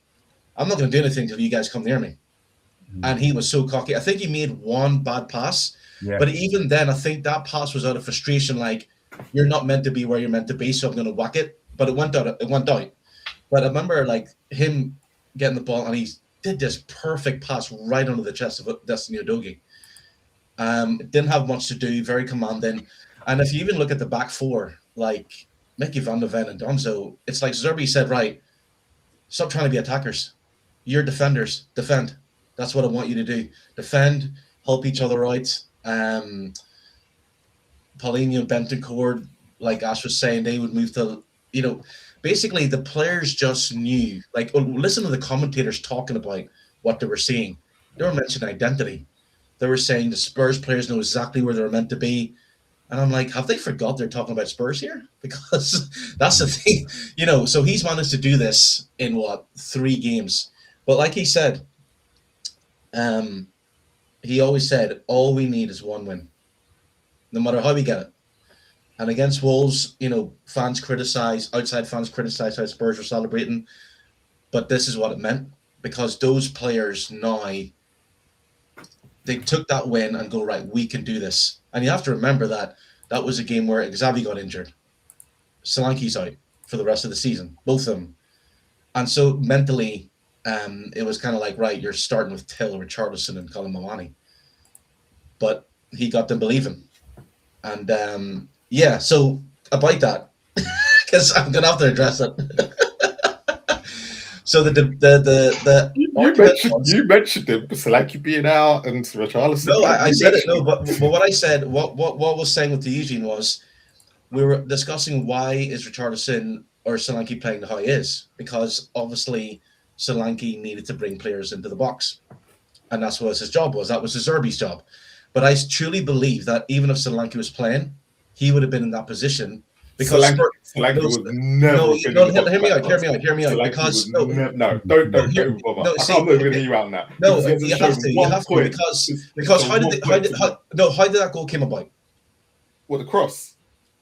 [SPEAKER 3] I'm not going to do anything until you guys come near me. And he was so cocky. I think he made one bad pass, but even then, I think that pass was out of frustration. Like, you're not meant to be where you're meant to be, so I'm going to whack it. But it went out. But I remember, like, him getting the ball, and he did this perfect pass right under the chest of Destiny Udogie. Didn't have much to do, very commanding. And if you even look at the back four, like Mickey van de Ven and Donzo, it's like Zerbi said, right, stop trying to be attackers. You're defenders. Defend. That's what I want you to do. Defend, help each other out. Paulinho and Bentancur, like Ash was saying, they would move to, basically the players just knew. Like, listen to the commentators talking about what they were seeing. They were mentioning identity. They were saying the Spurs players know exactly where they're meant to be. And I'm like, have they forgot they're talking about Spurs here? Because that's the thing, so he's managed to do this in 3 games. But like he said, he always said, all we need is one win, no matter how we get it. And against Wolves, outside fans criticize how Spurs were celebrating. But this is what it meant, because those players now, they took that win and go, right, we can do this. And you have to remember that was a game where Xavi got injured. Solanke's out for the rest of the season, both of them. And so mentally, it was kind of like, right, you're starting with Till, Richarlison, and Callum Mawani. But he got them believing. And so about that, because I'm going to have to address it. So
[SPEAKER 1] you mentioned him, Solanke being out and Richarlison.
[SPEAKER 3] No, I said it. No, but what I said, what was saying with the Eugene was, we were discussing why is Richarlison or Solanke playing how he is, because obviously Solanke needed to bring players into the box, and that's what his job was. That was Zerbi's job. But I truly believe that even if Solanke was playing, he would have been in that position. Because
[SPEAKER 1] Solanke was never.
[SPEAKER 3] Hear me out. Because don't
[SPEAKER 1] I'm not even going to hear you out now.
[SPEAKER 3] No, you have to. Because how did that goal came about?
[SPEAKER 1] What, the cross?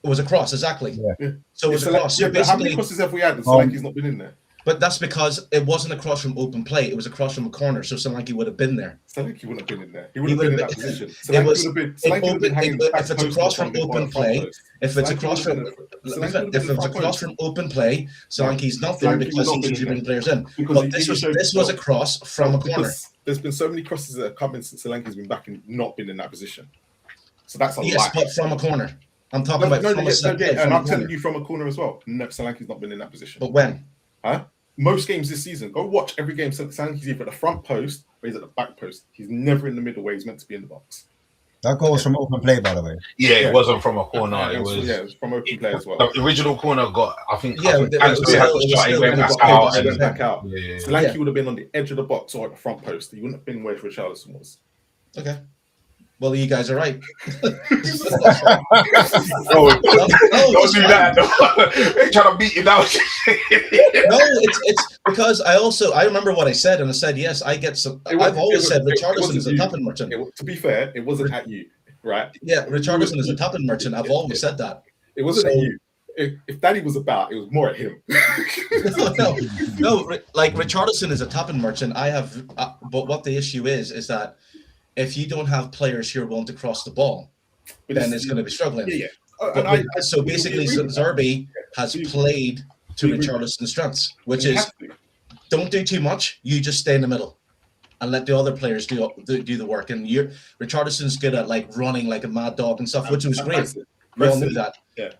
[SPEAKER 3] It was a cross, exactly.
[SPEAKER 2] Yeah.
[SPEAKER 3] So it was a cross.
[SPEAKER 1] Yeah, but how many crosses have we had? Solanke's not been in there.
[SPEAKER 3] But that's because it wasn't a cross from open play. It was a cross from a corner. So Solanke would have been there.
[SPEAKER 1] Solanke wouldn't have been in there. He would have been in that position.
[SPEAKER 3] If it's a cross from open play, if it's a cross from open play, Solanke's not there because he usually brings players in. But this was a cross from a corner.
[SPEAKER 1] There's been so many crosses that have come in since Solanke's been back and not been in that position. So that's a lie.
[SPEAKER 3] Yes, but from a corner. I'm talking about from a set play.
[SPEAKER 1] And I'm telling you from a corner as well. No, Solanke's not been in that position.
[SPEAKER 3] But when?
[SPEAKER 1] Huh? Most games this season, go watch every game. Solanke's either at the front post or he's at the back post. He's never in the middle where he's meant to be in the box.
[SPEAKER 2] That goal was from open play, by the way.
[SPEAKER 6] Yeah, it wasn't from a corner.
[SPEAKER 1] Yeah,
[SPEAKER 6] It was
[SPEAKER 1] from open play as well.
[SPEAKER 6] The original corner got, I think,
[SPEAKER 3] Yeah,
[SPEAKER 6] I think
[SPEAKER 3] it was
[SPEAKER 6] Anthony had the shot. He went back out.
[SPEAKER 1] He went back out.
[SPEAKER 6] Yeah.
[SPEAKER 1] Solanke would have been on the edge of the box or at the front post. He wouldn't have been where Richarlison was.
[SPEAKER 3] Okay. Well, you guys are right.
[SPEAKER 6] Don't do that. They're trying to beat you down.
[SPEAKER 3] No, it's because I remember what I said, and I said yes. I get some. I've always said Richarlison is a topping merchant.
[SPEAKER 1] To be fair, it wasn't at you, right?
[SPEAKER 3] Yeah, Richarlison is a topping merchant. I've always said that.
[SPEAKER 1] It wasn't at you. If Danny was about, it was more at him.
[SPEAKER 3] No. Like Richarlison is a topping merchant. I have, but what the issue is that if you don't have players who are willing to cross the ball, then it's going to be struggling.
[SPEAKER 1] Yeah.
[SPEAKER 3] So basically, Zerbi has played to Richarlison's strengths, which is don't do too much. You just stay in the middle and let the other players do the work. And Richarlison's good at like running like a mad dog and stuff, which was great. We all knew that.
[SPEAKER 1] Yeah.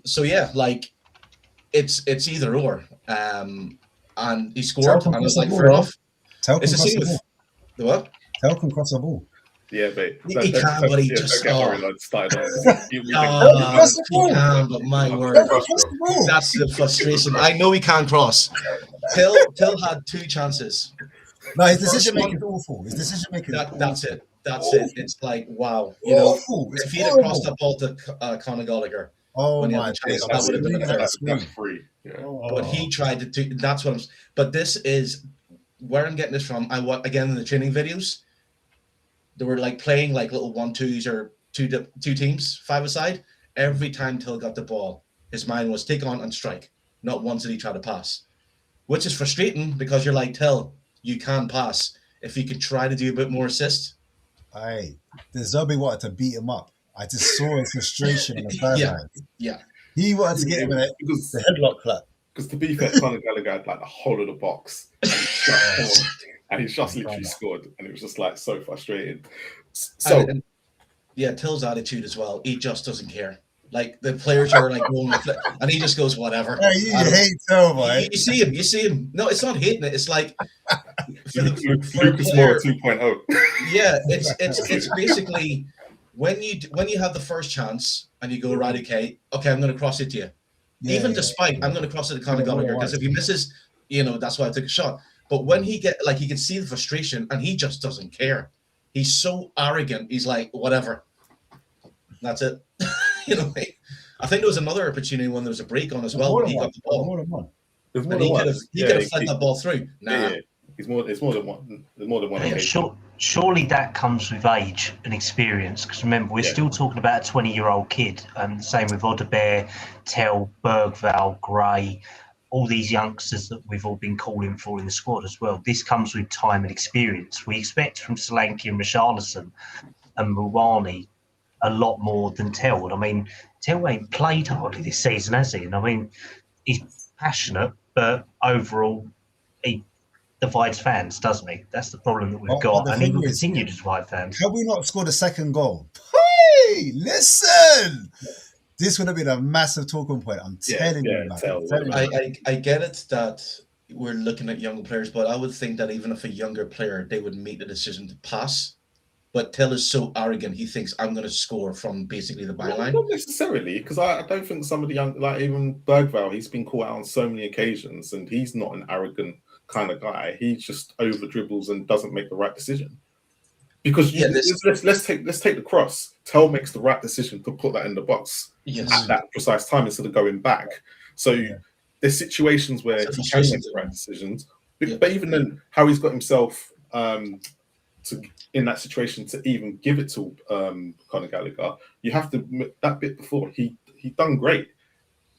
[SPEAKER 3] So yeah, like it's either or. And he scored, and I was like, fair enough. It's the same with the what?
[SPEAKER 2] Tell can cross the ball.
[SPEAKER 1] Yeah, mate.
[SPEAKER 3] He can, but he just
[SPEAKER 1] he
[SPEAKER 3] can, but my word, that's the frustration. I know he can cross. Till had 2 chances.
[SPEAKER 2] No, his decision making is awful. His decision making.
[SPEAKER 3] That's it. It's like wow. You know, if he'd have crossed that ball to Conor Gallagher,
[SPEAKER 2] oh my,
[SPEAKER 3] that would have been
[SPEAKER 1] that's free. Yeah.
[SPEAKER 3] But he tried to do. That's what I'm. But this is where I'm getting this from. Again in the training videos. They were like playing like little 1-2s or two teams 5-a-side. Every time Till got the ball, his mind was take on and strike. Not once did he try to pass, which is frustrating because you're like, Till, you can pass. If you could try to do a bit more assist.
[SPEAKER 2] The Zerbi wanted to beat him up. I just saw his frustration on the sideline.
[SPEAKER 3] Yeah.
[SPEAKER 2] He wanted to get him in the headlock clap.
[SPEAKER 1] Because to be fair, Conor Gallagher had like the whole of the box. And he just literally scored, and it was just like so frustrating. So,
[SPEAKER 3] Till's attitude as well. He just doesn't care. Like the players are like rolling with it, and he just goes whatever.
[SPEAKER 2] Yeah, you hate Till, boy.
[SPEAKER 3] You see him. No, it's not hating it. It's like
[SPEAKER 1] Lucas Moura 2.0.
[SPEAKER 3] Yeah, it's basically when you have the first chance and you go right, okay, I'm going to cross it to you. I'm going to cross it to Conor Gallagher because if he misses, that's why I took a shot. But when he can see the frustration and he just doesn't care. He's so arrogant. He's like, whatever. That's it. I think there was another opportunity when there was a break on as well. He got the ball. And he could have fed that ball through. Nah.
[SPEAKER 1] Yeah. It's more than one. There's more than one occasion.
[SPEAKER 5] Surely that comes with age and experience. Because remember, we're still talking about a 20-year-old kid. Same with Odebear, Tell, Bergvall, Gray. All these youngsters that we've all been calling for in the squad as well. This comes with time and experience. We expect from Solanke and Richarlison and Mawani a lot more than Tell. I mean, Tell ain't played hardly this season, has he? And I mean, he's passionate, but overall, he divides fans, doesn't he? That's the problem that we've got, and he will continue to divide fans.
[SPEAKER 2] Have we not scored a second goal? Hey, listen! This would have been a massive talking point. I'm telling you.
[SPEAKER 3] I get it that we're looking at younger players, but I would think that even if a younger player, they would make the decision to pass. But Till is so arrogant, he thinks I'm going to score from basically the byline.
[SPEAKER 1] Not necessarily, because I don't think some of the young, like even Bergvall, he's been caught out on so many occasions, and he's not an arrogant kind of guy. He just over dribbles and doesn't make the right decision. Because let's take the cross. Tell makes the right decision to put that in the box at that precise time instead of going back. So there's situations where he can make the right decisions, but even then, how he's got himself in that situation to even give it to Conor Gallagher, you have to that bit before he done great,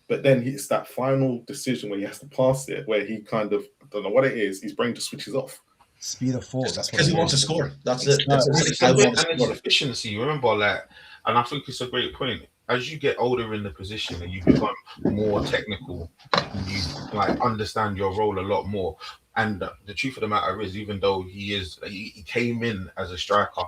[SPEAKER 1] but then it's that final decision where he has to pass it, where he kind of I don't know what it is. His brain just switches off.
[SPEAKER 2] Speed of force. That's
[SPEAKER 3] because he wants to score. That's it.
[SPEAKER 6] And it's efficiency. Remember, and I think it's a great point. As you get older in the position and you become more technical, you understand your role a lot more. And the truth of the matter is, even though he came in as a striker,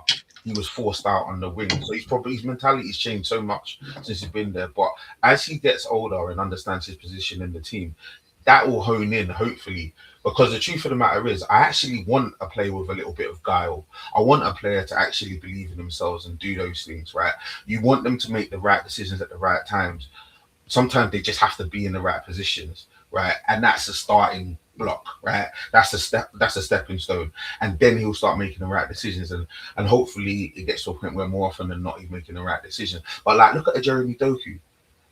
[SPEAKER 6] he was forced out on the wing. So his mentality's changed so much since he's been there. But as he gets older and understands his position in the team, that will hone in, hopefully, because the truth of the matter is, I actually want a player with a little bit of guile. I want a player to actually believe in themselves and do those things, right? You want them to make the right decisions at the right times. Sometimes they just have to be in the right positions, right? And that's a starting block, right? That's a stepping stone. And then he'll start making the right decisions, and hopefully it gets to a point where more often than not he's making the right decision. But like, look at a Jeremy Doku.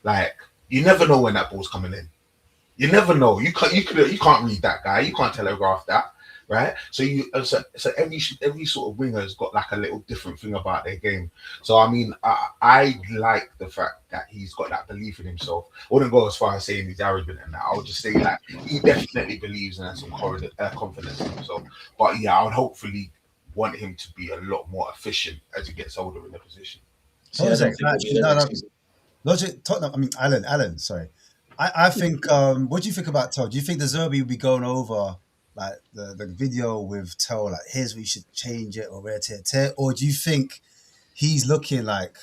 [SPEAKER 6] Like, you never know when that ball's coming in. You never know. You can't read that guy. You can't telegraph that, right? So every sort of winger has got like a little different thing about their game. So I mean, I like the fact that he's got that belief in himself. I wouldn't go as far as saying he's arrogant and that. I would just say like he definitely believes and has some confidence in himself. But yeah, I would hopefully want him to be a lot more efficient as he gets older in the position.
[SPEAKER 3] So I don't think he'll be there next season.
[SPEAKER 2] Logic, Tottenham. I mean, Alan. Sorry. I think. What do you think about Tell? Do you think the Zerbi will be going over like the video with Tell? Like, here's where you should change it or where to, or do you think he's looking like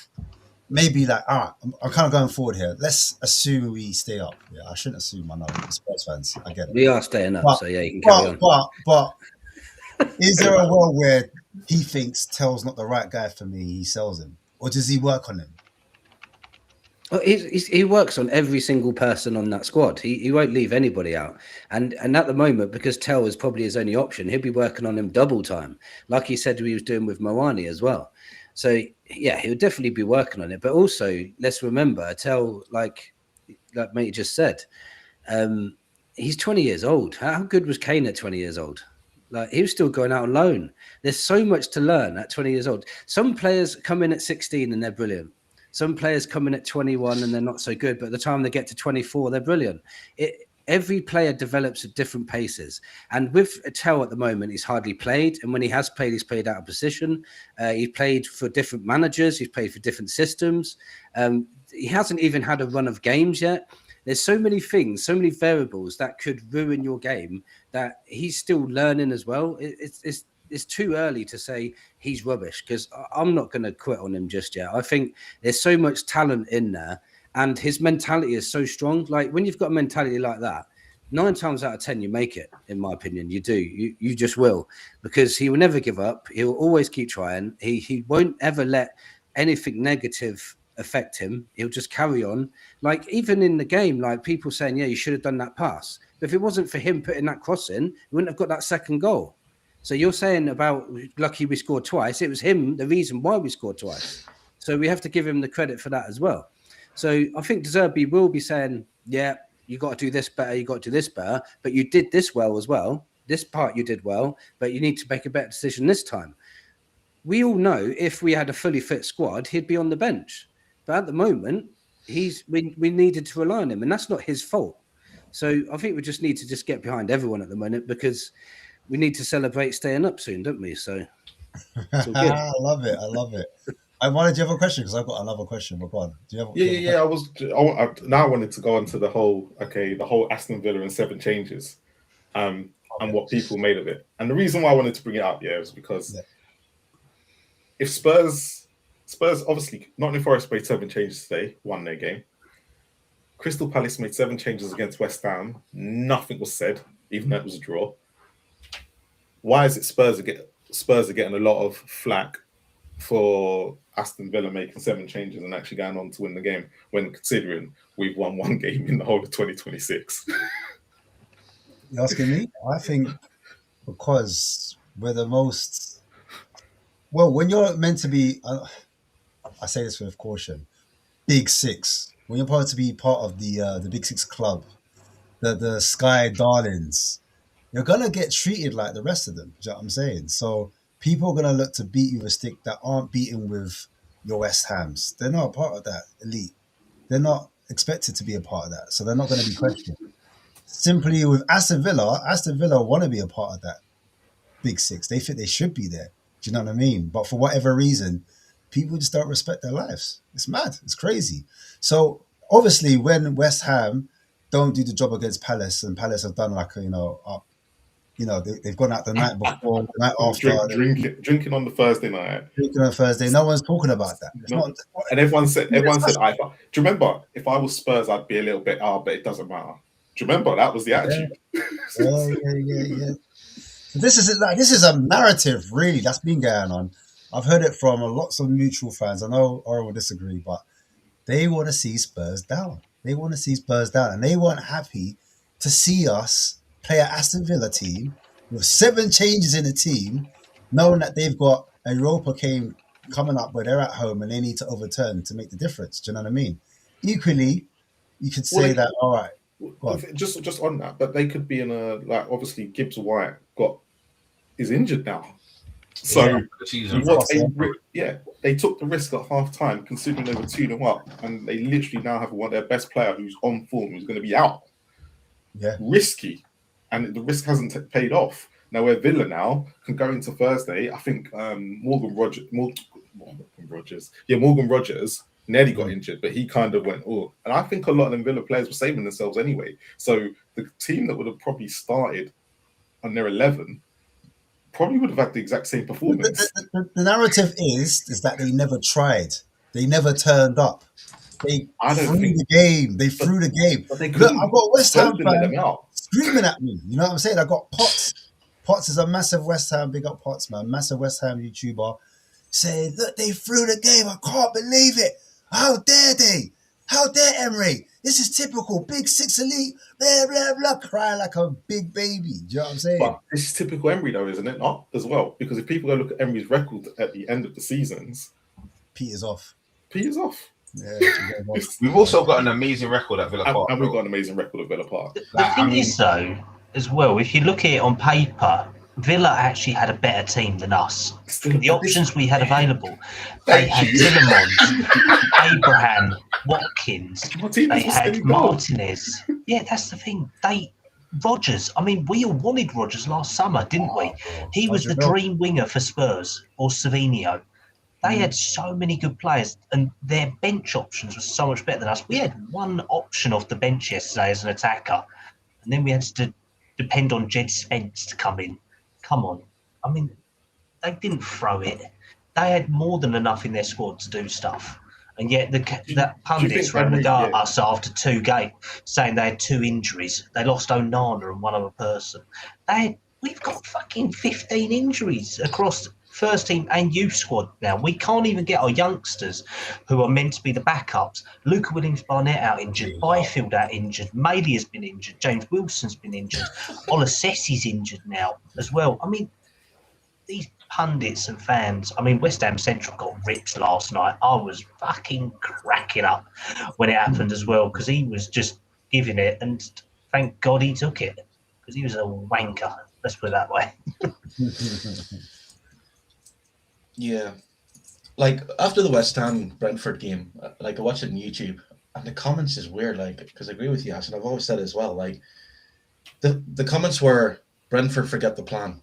[SPEAKER 2] maybe like, all right, I'm kind of going forward here. Let's assume we stay up. Yeah, I shouldn't assume. I know Spurs fans. I get it.
[SPEAKER 4] We are staying up, so yeah, you can carry on.
[SPEAKER 2] But is there a world where he thinks Tell's not the right guy for me? He sells him, or does he work on him?
[SPEAKER 4] Well, he works on every single person on that squad. He won't leave anybody out. And at the moment, because Tell is probably his only option, he'll be working on him double time, like he said he was doing with Moani as well. So yeah, he'll definitely be working on it. But also, let's remember, Tell, like mate just said, he's 20 years old. How good was Kane at 20 years old? Like, he was still going out on loan. There's so much to learn at 20 years old. Some players come in at 16 and they're brilliant. Some players come in at 21 and they're not so good, but at the time they get to 24, they're brilliant. Every player develops at different paces. And with Tell at the moment, he's hardly played. And when he has played, he's played out of position. He's played for different managers. He's played for different systems. He hasn't even had a run of games yet. There's so many things, so many variables that could ruin your game that he's still learning as well. It's too early to say he's rubbish, because I'm not going to quit on him just yet. I think there's so much talent in there, and his mentality is so strong. Like, when you've got a mentality like that, 9 times out of 10 you make it. In my opinion, you do. You just will, because he will never give up. He will always keep trying. He won't ever let anything negative affect him. He'll just carry on. Like, even in the game, like, people saying, yeah, you should have done that pass. But if it wasn't for him putting that cross in, he wouldn't have got that second goal. So you're saying about lucky we scored twice. It was him, the reason why we scored twice. So we have to give him the credit for that as well. So I think Zerbi will be saying, yeah, you got to do this better, you got to do this better, but you did this well as well. This part you did well, but you need to make a better decision this time. We all know if we had a fully fit squad, he'd be on the bench. But at the moment, we needed to rely on him, and that's not his fault. So I think we just need to just get behind everyone at the moment, because we need to celebrate staying up soon, don't we? So it's all good.
[SPEAKER 2] I love it. I wanted, do you have a question? Because I've got another question. But go on. Do you have
[SPEAKER 1] Now I wanted to go on to the whole Aston Villa and 7 changes, and what people made of it. And the reason why I wanted to bring it up, is because if Spurs obviously, Nottingham Forest made 7 changes today, won their game. Crystal Palace made 7 changes against West Ham. Nothing was said, even though it was a draw. Why is it Spurs are getting a lot of flack for Aston Villa making 7 changes and actually going on to win the game, when considering we've won 1 game in the whole of 2026?
[SPEAKER 2] You asking me? I think because we're the most... Well, when you're meant to be... I say this with caution. Big 6. When you're supposed to be part of the Big 6 club, the Sky Darlings, you're going to get treated like the rest of them. Do you know what I'm saying? So people are going to look to beat you with a stick that aren't beaten with your West Hams. They're not a part of that elite. They're not expected to be a part of that. So they're not going to be questioned. Simply with Aston Villa want to be a part of that Big 6. They think they should be there. Do you know what I mean? But for whatever reason, people just don't respect their lives. It's mad. It's crazy. So obviously when West Ham don't do the job against Palace, and Palace have done they've gone out the night before, the night after.
[SPEAKER 1] Drinking on the Thursday night.
[SPEAKER 2] Drinking on Thursday. No one's talking about that.
[SPEAKER 1] And everyone said, do you remember, if I was Spurs, I'd be a little bit, but it doesn't matter. you remember? That was the attitude.
[SPEAKER 2] Yeah. This is a narrative, really, that's been going on. I've heard it from lots of neutral fans. I know Oral will disagree, but they want to see Spurs down. They want to see Spurs down, and they weren't happy to see us play an Aston Villa team with 7 changes in the team, knowing that they've got a Europa game coming up where they're at home and they need to overturn to make the difference. Do you know what I mean? Equally, you could say that, all right, go on.
[SPEAKER 1] Just on that, but they could be in a, like, obviously Gibbs White is injured now. So they took the risk at half time, considering they were 2-0 up, and they literally now have their best player who's on form, who's going to be out. Yeah, risky, and the risk hasn't paid off. Now where Villa now can go into Thursday, I think Morgan Rogers nearly got injured, but he kind of went, oh, and I think a lot of them Villa players were saving themselves anyway. So the team that would have probably started on their 11 probably would have had the exact same performance.
[SPEAKER 2] The narrative is that they never tried. They never turned up. They threw the game. But Look, I've got West Ham fans screaming at me. You know what I'm saying? I got Potts. Potts is a massive West Ham, big up Potts, man. Massive West Ham YouTuber. Saying, look, they threw the game. I can't believe it. How dare they? How dare Emery? This is typical. Big 6 elite, blah, blah, blah, crying like a big baby. Do you know what I'm saying?
[SPEAKER 1] But this is typical Emery, though, isn't it? Not as well. Because if people go look at Emery's record at the end of the seasons,
[SPEAKER 2] Peter's off.
[SPEAKER 1] Yeah,
[SPEAKER 6] we've also got an amazing record at Villa Park.
[SPEAKER 1] And we've got an amazing record at Villa Park.
[SPEAKER 5] The thing is, though, as well, if you look at it on paper, Villa actually had a better team than us. The options we had available, they had Tillemans, Abraham, Watkins, they had Martinez. Yeah, that's the thing. Rodgers. I mean, we all wanted Rodgers last summer, didn't we? He was the dream winger for Spurs, or Savinho. They had so many good players, and their bench options were so much better than us. We had one option off the bench yesterday as an attacker, and then we had to depend on Jed Spence to come in. Come on. I mean, they didn't throw it. They had more than enough in their squad to do stuff. And yet the pundits ran at us after 2 games, saying they had 2 injuries. They lost Onana and one other person. We've got fucking 15 injuries across first team and youth squad now. We can't even get our youngsters who are meant to be the backups. Luca Williams-Barnett out injured, Byfield out injured, Maley has been injured, James Wilson's been injured, Olasessi's injured now as well. I mean, these pundits and fans, I mean, West Ham Central got ripped last night. I was fucking cracking up when it happened as well, because he was just giving it, and thank God he took it, because he was a wanker, let's put it that way.
[SPEAKER 3] Yeah, like after the West Ham Brentford game, like I watched it on YouTube, and the comments is weird. Like, because I agree with you, Ash, and I've always said it as well. Like, the comments were Brentford forgot the plan.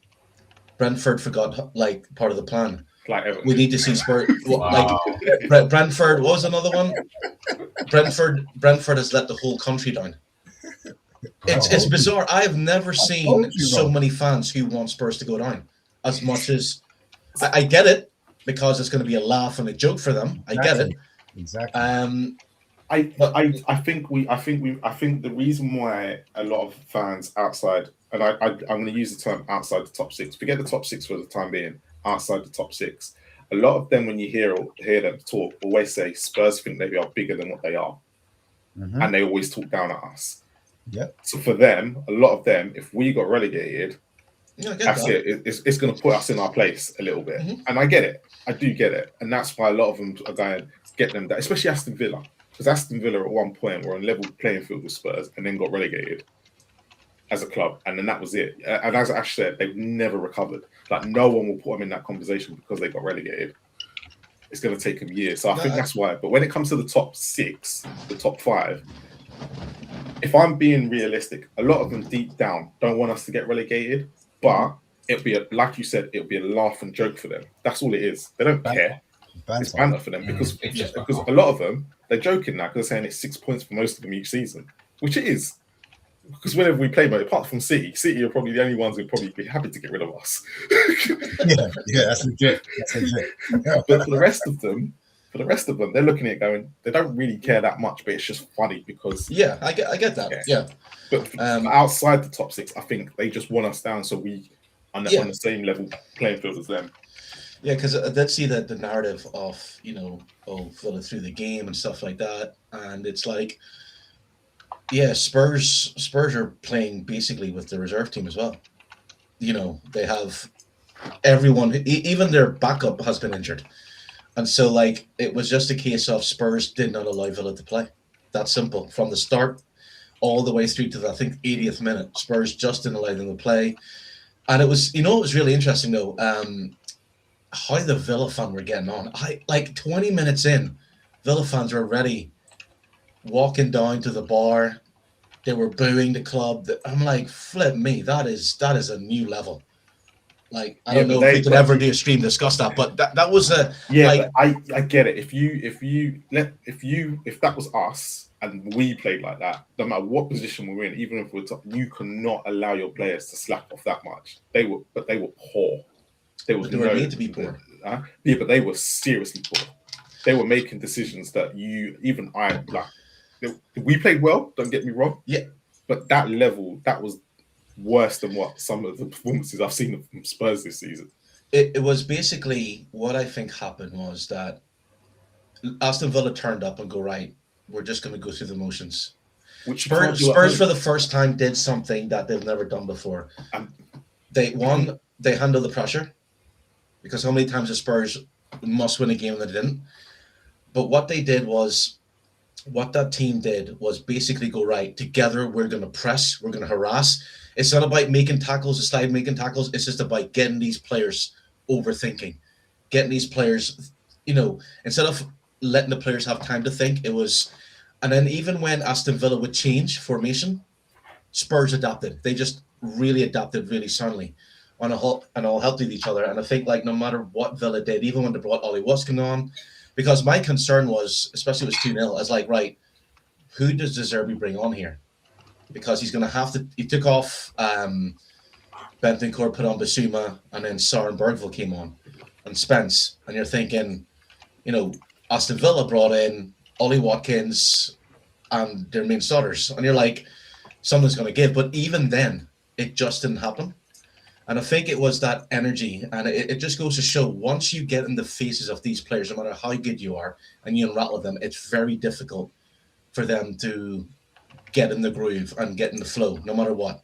[SPEAKER 3] Brentford forgot like part of the plan.
[SPEAKER 1] Like
[SPEAKER 3] we need to see Spurs. Like Brentford. What was another one? Brentford has let the whole country down. It's bizarre. I have never seen so many fans who want Spurs to go down as much as. I get it, because it's going to be a laugh and a joke for them. I get it.
[SPEAKER 2] Exactly.
[SPEAKER 1] I think the reason why a lot of fans outside, and I'm going to use the term outside the top 6. Forget the top 6 for the time being. Outside the top 6, a lot of them, when you hear them talk, always say Spurs think they are bigger than what they are, and they always talk down at us.
[SPEAKER 2] Yeah.
[SPEAKER 1] So for them, a lot of them, if we got relegated.
[SPEAKER 3] Yeah,
[SPEAKER 1] that's it. It's going to put us in our place a little bit, and I get it. I do get it, and that's why a lot of them are going to get them that, especially Aston Villa, because Aston Villa at one point were on level playing field with Spurs, and then got relegated as a club, and then that was it. And as Ash said, they've never recovered. Like, no one will put them in that conversation because they got relegated. It's going to take them years, so I think that's why. But when it comes to the top 6, the top 5. If I'm being realistic, a lot of them deep down don't want us to get relegated. But it'll be like you said, it'll be a laugh and joke for them. That's all it is. They don't care. It's banter for them because a lot of them, they're joking now because they're saying it's 6 points for most of them each season, which it is. Because whenever we play, apart from City are probably the only ones who'd probably be happy to get rid of us.
[SPEAKER 2] yeah, that's legit.
[SPEAKER 1] But for the rest of them, they're looking at it going, they don't really care that much, but it's just funny because
[SPEAKER 3] I get that. Yeah.
[SPEAKER 1] But outside the top 6, I think they just want us down, so we on the same level playing field as them.
[SPEAKER 3] Yeah, because I did see the narrative of Villa through the game and stuff like that, and it's like, yeah, Spurs are playing basically with the reserve team as well. They have everyone, even their backup has been injured, and so like it was just a case of Spurs did not allow Villa to play. That's simple from the start all the way through to the, I think, 80th minute. Spurs just didn't allow them to play, and it was it was really interesting though. How the Villa fan were getting on. Like 20 minutes in, Villa fans were already walking down to the bar. They were booing the club. I'm like, flip me, that is a new level. Like, I don't know if we could ever do a stream discuss that, but that was a
[SPEAKER 1] but I get it. If that was us and we played like that, no matter what position we're in, even if we're top, you cannot allow your players to slack off that much. They were poor. They were
[SPEAKER 3] made to be poor.
[SPEAKER 1] Yeah, but they were seriously poor. They were making decisions that we played well, don't get me wrong.
[SPEAKER 3] Yeah.
[SPEAKER 1] But that level, that was worse than what some of the performances I've seen from Spurs this season.
[SPEAKER 3] It was basically what I think happened was that Aston Villa turned up and go, right, we're just going to go through the motions. Which Spurs for the first time did something that they've never done before. They handled the pressure, because how many times the Spurs must win a game that they didn't. But what that team did was basically go, right, together we're going to press, we're going to harass. It's not about making tackles, it's just about getting these players overthinking, getting these players, instead of letting the players have time to think, it was, and then even when Aston Villa would change formation, Spurs adapted. They just really adapted really soundly. And all helped with each other. And I think, like, no matter what Villa did, even when they brought Ollie Watkins on, because my concern was, especially it was 2-0, I was like, right, who does Zerbi bring on here? Because he's going to have to. He took off Bentancur, put on Basuma, and then Sarr and Bergville came on, and Spence. And you're thinking, Aston Villa brought in Ollie Watkins and their main starters. And you're like, something's going to give. But even then, it just didn't happen. And I think it was that energy, and it just goes to show, once you get in the faces of these players, no matter how good you are, and you unrattle them, it's very difficult for them to get in the groove and get in the flow, no matter what.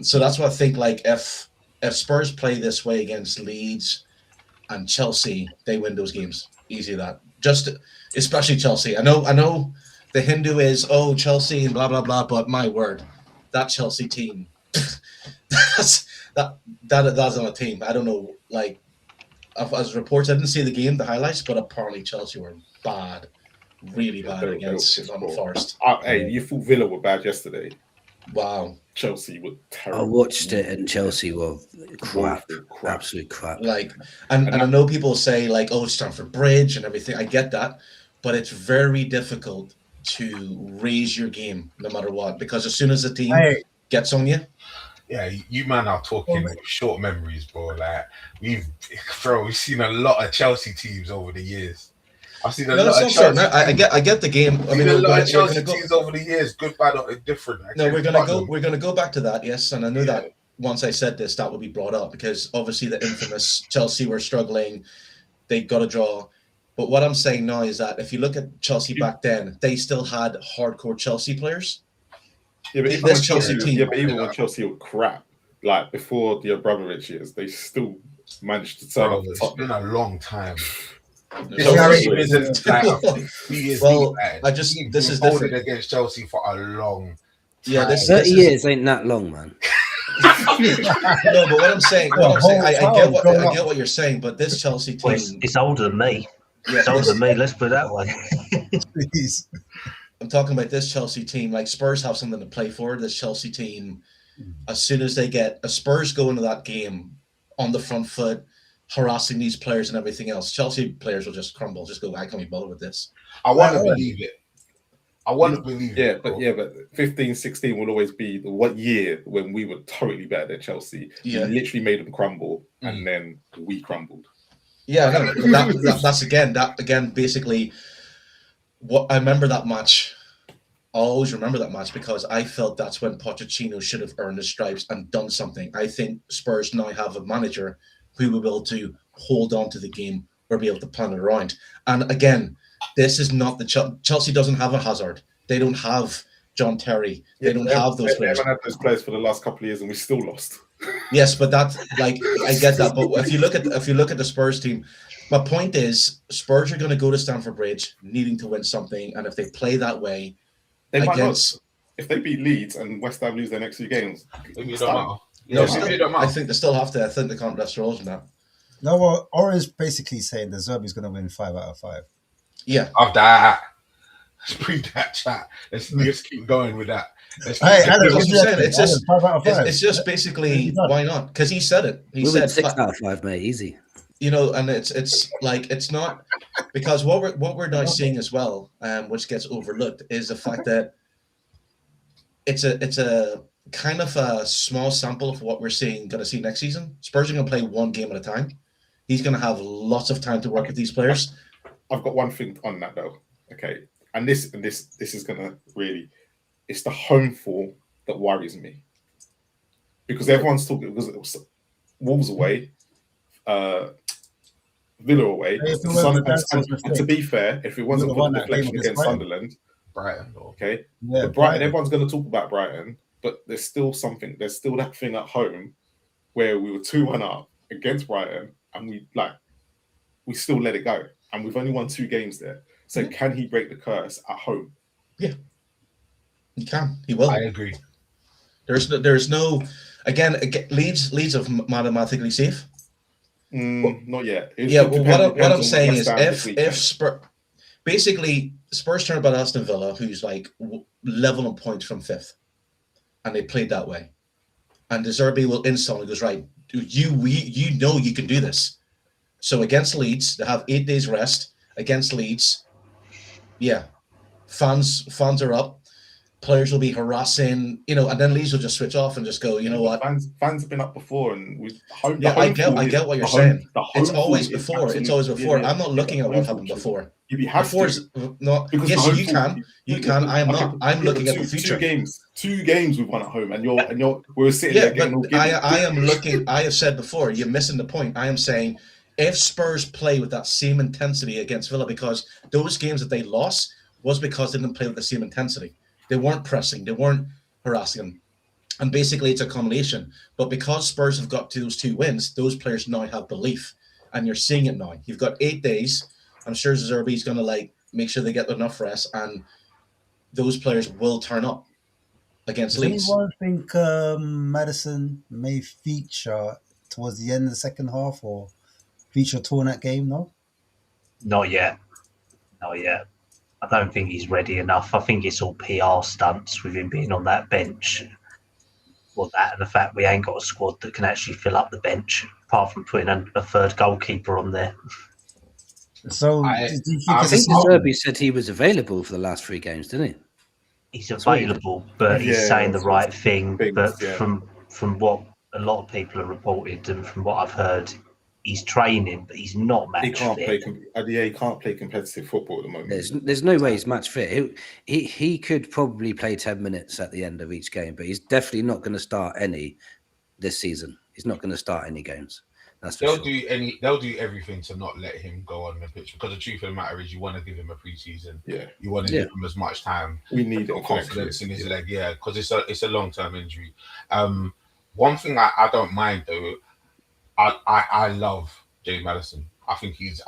[SPEAKER 3] So that's what I think, like, if Spurs play this way against Leeds and Chelsea, they win those games. Easy that. Just, especially Chelsea. I know the Hindu is, Chelsea and blah, blah, blah, but my word, that Chelsea team, that's on a team. I don't know, like, as reports, I didn't see the game, the highlights, but apparently Chelsea were bad, really bad against Forest.
[SPEAKER 1] You thought Villa were bad yesterday.
[SPEAKER 3] Wow.
[SPEAKER 1] Chelsea were terrible.
[SPEAKER 4] I watched it and Chelsea were crap. Absolute crap.
[SPEAKER 3] Like, and I know people say, like, it's Stamford Bridge and everything. I get that, but it's very difficult to raise your game no matter what, because as soon as the team gets on you.
[SPEAKER 6] Yeah, you man are talking short memories, bro. Like, we've seen a lot of Chelsea teams over the years. I've seen a lot of Chelsea.
[SPEAKER 3] I get the game. I mean,
[SPEAKER 6] a lot of Chelsea teams over the years, good, bad, or different.
[SPEAKER 3] No, we're gonna go back to that. Yes, and I knew that once I said this, that would be brought up, because obviously the infamous Chelsea were struggling. They got a draw. But what I'm saying now is that if you look at Chelsea back then, they still had hardcore Chelsea players.
[SPEAKER 1] Yeah, but even when Chelsea were crap, like before the Abramovich years, they still managed to turn up the top.
[SPEAKER 6] It's been a long time.
[SPEAKER 3] This is different
[SPEAKER 6] against Chelsea for a long time.
[SPEAKER 3] Yeah,
[SPEAKER 4] 30 years ain't that long, man.
[SPEAKER 3] No, but what I'm saying, I get what you're saying, but this Chelsea team,
[SPEAKER 5] it's older than me. Yeah, it's older than me. Let's put it that way.
[SPEAKER 2] Please.
[SPEAKER 3] I'm talking about this Chelsea team. Like, Spurs have something to play for. This Chelsea team, as soon as they get Spurs go into that game on the front foot, harassing these players and everything else, Chelsea players will just crumble. Just go, I can't be bothered with this.
[SPEAKER 6] I want to believe it.
[SPEAKER 1] Yeah, but 15, 16 will always be the one year when we were totally better than Chelsea.
[SPEAKER 3] Yeah.
[SPEAKER 1] We literally made them crumble, and then we crumbled.
[SPEAKER 3] Yeah, that's again basically what I remember that match I'll always remember that match because I felt that's when Pochettino should have earned his stripes and done something. I think Spurs now have a manager who will be able to hold on to the game or be able to plan it around. And again, this is not the Chelsea doesn't have a Hazard. They don't have John Terry. They don't have those players.
[SPEAKER 1] They haven't had those players for the last couple of years, and we still lost.
[SPEAKER 3] Yes, but that's like I get that. But if you look at the Spurs team, my point is Spurs are going to go to Stamford Bridge needing to win something, and if they play that way,
[SPEAKER 1] they might not. If they beat Leeds and West Ham lose their next 2 games,
[SPEAKER 6] it don't matter.
[SPEAKER 3] I think they still have to. I think they can't rest roles in that.
[SPEAKER 2] No, well, Orange basically saying that Zerbi's going to win 5 out of 5.
[SPEAKER 3] Yeah,
[SPEAKER 6] of that. Let's bring that chat. Let's keep going with that.
[SPEAKER 3] It's just basically why not? Because he said it. He said
[SPEAKER 4] 6 out of 5, mate. Easy.
[SPEAKER 3] You know, and it's like it's not because what we're now seeing as well, which gets overlooked, is the fact that it's a kind of a small sample of what we're going to see next season. Spurs are going to play 1 game at a time. He's going to have lots of time to work with these players.
[SPEAKER 1] I've got one thing on that though. Okay, and this is going to really, it's the home form that worries me because everyone's talking because it was Wolves away, Villa away. And to be fair, if it wasn't for the deflection against Sunderland,
[SPEAKER 6] Brighton,
[SPEAKER 1] okay, yeah, Brighton. Everyone's going to talk about Brighton, but there's still something. There's still that thing at home where we were 2-1 up against Brighton, and we still let it go, and we've only won 2 games there. So can he break the curse at home?
[SPEAKER 3] Yeah, he can. He will.
[SPEAKER 6] I agree.
[SPEAKER 3] There's no. Again, Leeds are mathematically safe.
[SPEAKER 1] Not yet.
[SPEAKER 3] What I'm saying is, if Spurs, basically Spurs turn about Aston Villa, who's like level on points from 5th, and they played that way, and the Zerbi will instantly goes right. You know you can do this. So against Leeds, they have 8 days rest. Against Leeds, fans are up. Players will be harassing, and then Leeds will just switch off and just go, you know what?
[SPEAKER 1] Fans have been up before, and we.
[SPEAKER 3] I get what you're saying. It's always before. I'm not looking at what happened before.
[SPEAKER 1] You have
[SPEAKER 3] before is not. Yes, you can. You can. I'm not. I'm looking at the future.
[SPEAKER 1] 2 games we've won at home, and we're sitting there getting all giddy.
[SPEAKER 3] I am looking. I have said before. You're missing the point. I am saying if Spurs play with that same intensity against Villa, because those games that they lost was because they didn't play with the same intensity. They weren't pressing. They weren't harassing them. And basically, it's a combination. But because Spurs have got to those 2 wins, those players now have belief. And you're seeing it now. You've got 8 days. I'm sure Zerbi's going to make sure they get enough rest. And those players will turn up against Leeds.
[SPEAKER 2] Does anyone think Maddison may feature towards the end of the second half or feature at all in that game, no?
[SPEAKER 5] Not yet. I don't think he's ready enough. I think it's all PR stunts with him being on that bench. Well, that and the fact we ain't got a squad that can actually fill up the bench, apart from putting a 3rd goalkeeper on there.
[SPEAKER 2] So,
[SPEAKER 4] I think Zerbi said he was available for the last 3 games, didn't he?
[SPEAKER 5] He's available, but he's saying the right thing. But from what a lot of people have reported and from what I've heard, he's training, but he's not match fit.
[SPEAKER 1] He can't play competitive football at the moment.
[SPEAKER 4] There's no way he's match fit. He could probably play 10 minutes at the end of each game, but he's definitely not going to start any this season. He's not going to start any games. That's for
[SPEAKER 6] They'll
[SPEAKER 4] sure.
[SPEAKER 6] They'll do everything to not let him go on the pitch because the truth of the matter is you want to give him a preseason.
[SPEAKER 1] Yeah,
[SPEAKER 6] you want to give him as much time.
[SPEAKER 1] We need
[SPEAKER 6] confidence in his leg. Yeah, because it's a long-term injury. One thing I don't mind though. I love Jay Madison. I think he's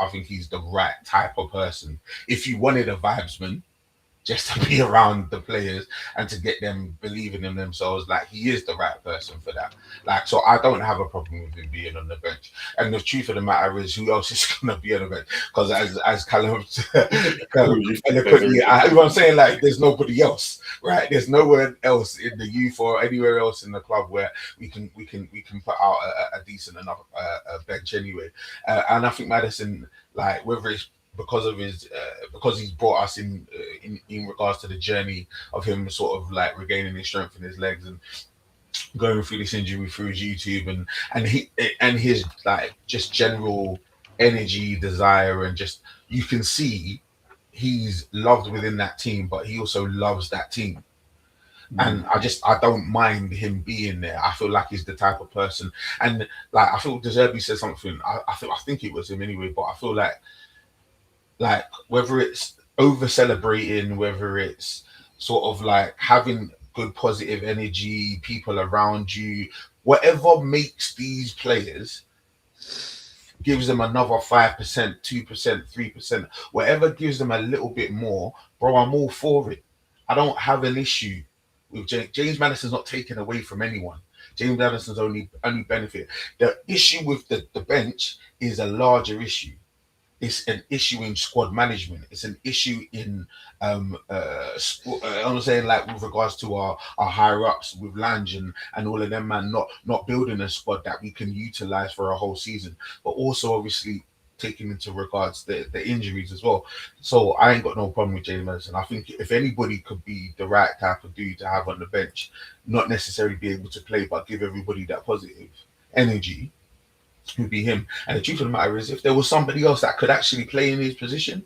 [SPEAKER 6] the right type of person. If you wanted a vibesman, just to be around the players and to get them believing in themselves, like he is the right person for that. Like, so I don't have a problem with him being on the bench. And the truth of the matter is, who else is going to be on the bench? Because as Callum eloquently, I'm saying, like, there's nobody else, right? There's nowhere else in the youth or anywhere else in the club where we can put out a decent enough bench anyway. And I think Madison, like, whether it's because of his because he's brought us in regards to the journey of him sort of like regaining his strength in his legs and going through this injury through his YouTube and his like just general energy, desire, and just you can see he's loved within that team, but he also loves that team. And I don't mind him being there. I feel like he's the type of person, and like I feel Zerbi said something. I think it was him anyway, but I feel like whether it's over celebrating, whether it's sort of like having good positive energy, people around you, whatever makes these players, gives them another 5%, 2%, 3%, whatever gives them a little bit more, bro, I'm all for it. I don't have an issue with James Madison's not taken away from anyone. James Madison's only benefit. The issue with the bench is a larger issue. It's an issue in squad management. It's an issue in I'm saying, like, with regards to our higher ups with Lange and all of them, man, not building a squad that we can utilize for a whole season, but also obviously taking into regards the injuries as well. So I ain't got no problem with James Madison. I think if anybody could be the right type of dude to have on the bench, not necessarily be able to play, but give everybody that positive energy, would be him. And the truth of the matter is, if there was somebody else that could actually play in his position,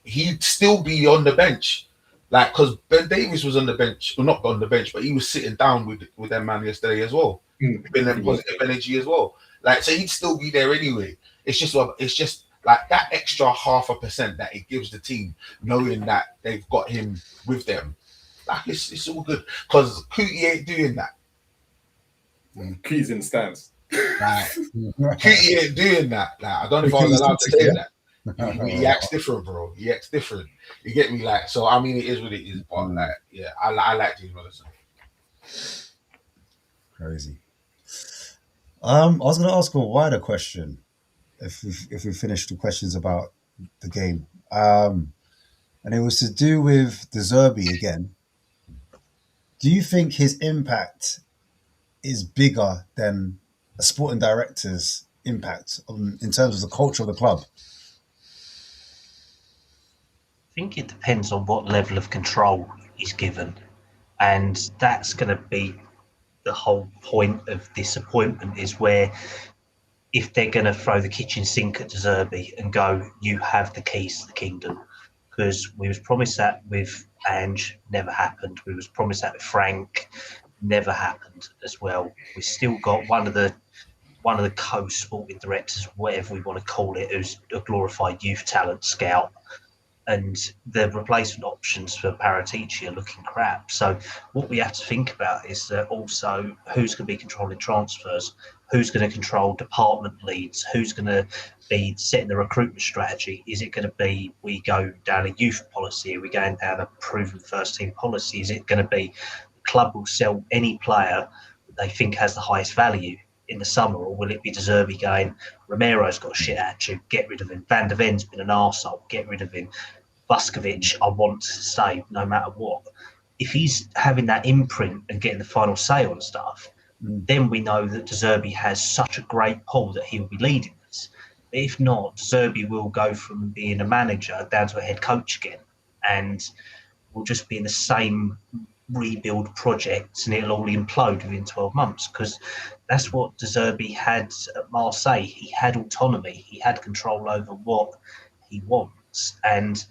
[SPEAKER 6] he'd still be on the bench. Like, because Ben Davies was on the bench, well, not on the bench, but he was sitting down with that man yesterday as well, been in positive energy as well. Like, so he'd still be there anyway. It's just like that extra 0.5% that it gives the team, knowing that they've got him with them. Like, it's all good, because Cootie ain't doing that.
[SPEAKER 1] Cootie's in the stands.
[SPEAKER 6] Like, Cootie ain't doing that. Like, I don't know if I was allowed to say that. He acts different, bro. He acts different. You get me? Like, so I mean, it is what it is. But like, yeah, I like James Madison.
[SPEAKER 2] Crazy. I was going to ask a wider question if we finished the questions about the game, and it was to do with the Zerbi again. Do you think his impact is bigger than a sporting director's impact in terms of the culture of the club?
[SPEAKER 5] I think it depends on what level of control he's given, and that's going to be the whole point of this appointment, is where if they're going to throw the kitchen sink at De Zerbi and go, you have the keys to the kingdom, because we was promised that with Ange, never happened. We was promised that with Frank, never happened as well. We still got one of the co-sporting directors, whatever we want to call it, who's a glorified youth talent scout, and the replacement options for Paratici are looking crap. So what we have to think about is that also who's going to be controlling transfers, who's going to control department leads, who's going to be setting the recruitment strategy. Is it going to be we go down a youth policy? Are we going down a proven first team policy? Is it going to be the club will sell any player that they think has the highest value in the summer, or will it be De Zerbi going, Romero's got a shit attitude, get rid of him. Van der Ven's been an arsehole, get rid of him. Vuskovic, I want to stay no matter what. If he's having that imprint and getting the final say on stuff, then we know that De Zerbi has such a great pull that he'll be leading us. But if not, De Zerbi will go from being a manager down to a head coach again, and we'll just be in the same rebuild projects, and it'll all implode within 12 months, because that's what De Zerbi had at Marseille. He had autonomy, he had control over what he wants, and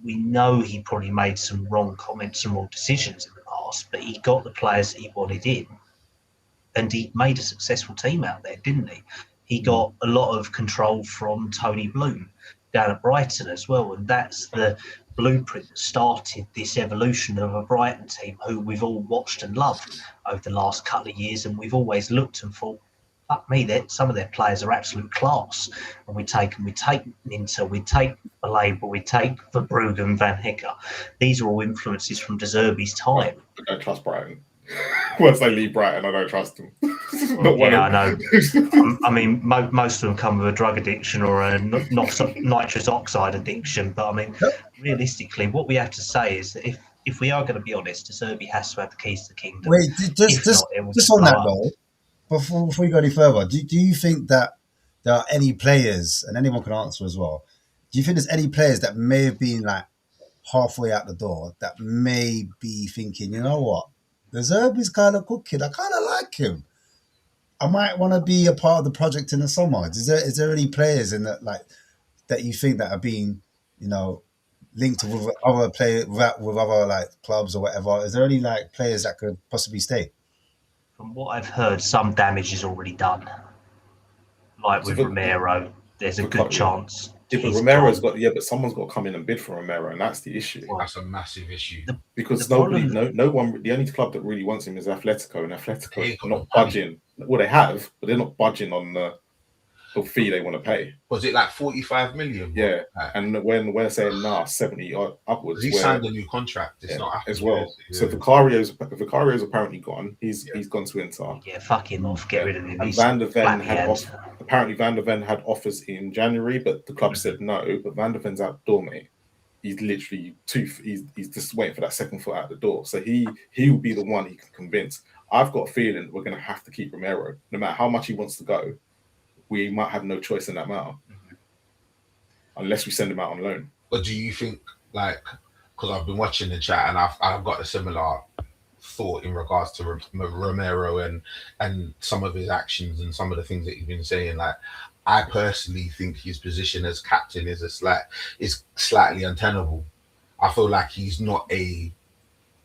[SPEAKER 5] we know he probably made some wrong comments and wrong decisions in the past, but he got the players that he wanted in, and he made a successful team out there, didn't he? He got a lot of control from Tony Bloom down at Brighton as well, and that's the blueprint that started this evolution of a Brighton team who we've all watched and loved over the last couple of years, and we've always looked and thought, fuck me, some of their players are absolute class. And we take Minter, we take Baleba, we take Verbruggen, Van Hecker. These are all influences from De Zerbi's time.
[SPEAKER 1] I don't trust Brighton. Once they leave Brighton, I don't trust them.
[SPEAKER 5] I know. I mean, most of them come with a drug addiction or a nitrous oxide addiction. But I mean, realistically, what we have to say is that if we are going to be honest, De Zerbi has to have the keys to the kingdom.
[SPEAKER 2] Wait, just on that though, before we go any further, do you think that there are any players, and anyone can answer as well, do you think there's any players that may have been like halfway out the door that may be thinking, you know what, the Zerbi's kind of cooking, I kind of like him, I might want to be a part of the project in the summer? Is there any players in that, like, that you think that are being, you know, linked with other with other like clubs or whatever? Is there any like players that could possibly stay?
[SPEAKER 5] From what I've heard, some damage is already done. Like
[SPEAKER 1] So
[SPEAKER 5] with
[SPEAKER 1] for-
[SPEAKER 5] Romero, there's a
[SPEAKER 1] for
[SPEAKER 5] good
[SPEAKER 1] Cutler,
[SPEAKER 5] chance.
[SPEAKER 1] Yeah, but
[SPEAKER 5] he's
[SPEAKER 1] Romero's
[SPEAKER 5] gone.
[SPEAKER 1] got but someone's got to come in and bid for Romero, and that's the issue.
[SPEAKER 5] Well,
[SPEAKER 6] That's a massive issue.
[SPEAKER 1] Because
[SPEAKER 5] the problem-
[SPEAKER 1] no one, the only club that really wants him is Atletico, and
[SPEAKER 6] They
[SPEAKER 1] Atletico
[SPEAKER 6] ain't got
[SPEAKER 1] not
[SPEAKER 6] no money.
[SPEAKER 1] budging. Well, they have, but they're not budging on the fee they want to pay.
[SPEAKER 6] Was it like 45 million?
[SPEAKER 1] Yeah,
[SPEAKER 6] Like,
[SPEAKER 1] and when we're saying 70 or upwards,
[SPEAKER 6] he
[SPEAKER 1] where-
[SPEAKER 6] signed a new contract. It's
[SPEAKER 1] yeah,
[SPEAKER 6] not happening
[SPEAKER 1] as well.
[SPEAKER 6] Yeah.
[SPEAKER 1] So Vicario's apparently gone. He's gone to Inter.
[SPEAKER 5] Yeah, fuck him off. Get rid of him.
[SPEAKER 1] And
[SPEAKER 5] He's
[SPEAKER 1] Van der Ven
[SPEAKER 5] flappy
[SPEAKER 1] had
[SPEAKER 5] hands.
[SPEAKER 1] apparently Van der Ven had offers in January, but the club said no. But Van der Ven's out the door, mate. He's literally he's just waiting for that second foot out the door. So he will be the one he can convince. I've got a feeling we're going to have to keep Romero, no matter how much he wants to go. We might have no choice in that matter, unless we send him out on loan.
[SPEAKER 6] But do you think, like, because I've been watching the chat and I've got a similar thought in regards to Romero and some of his actions and some of the things that he's been saying. Like, I personally think his position as captain is slightly untenable. I feel like he's not the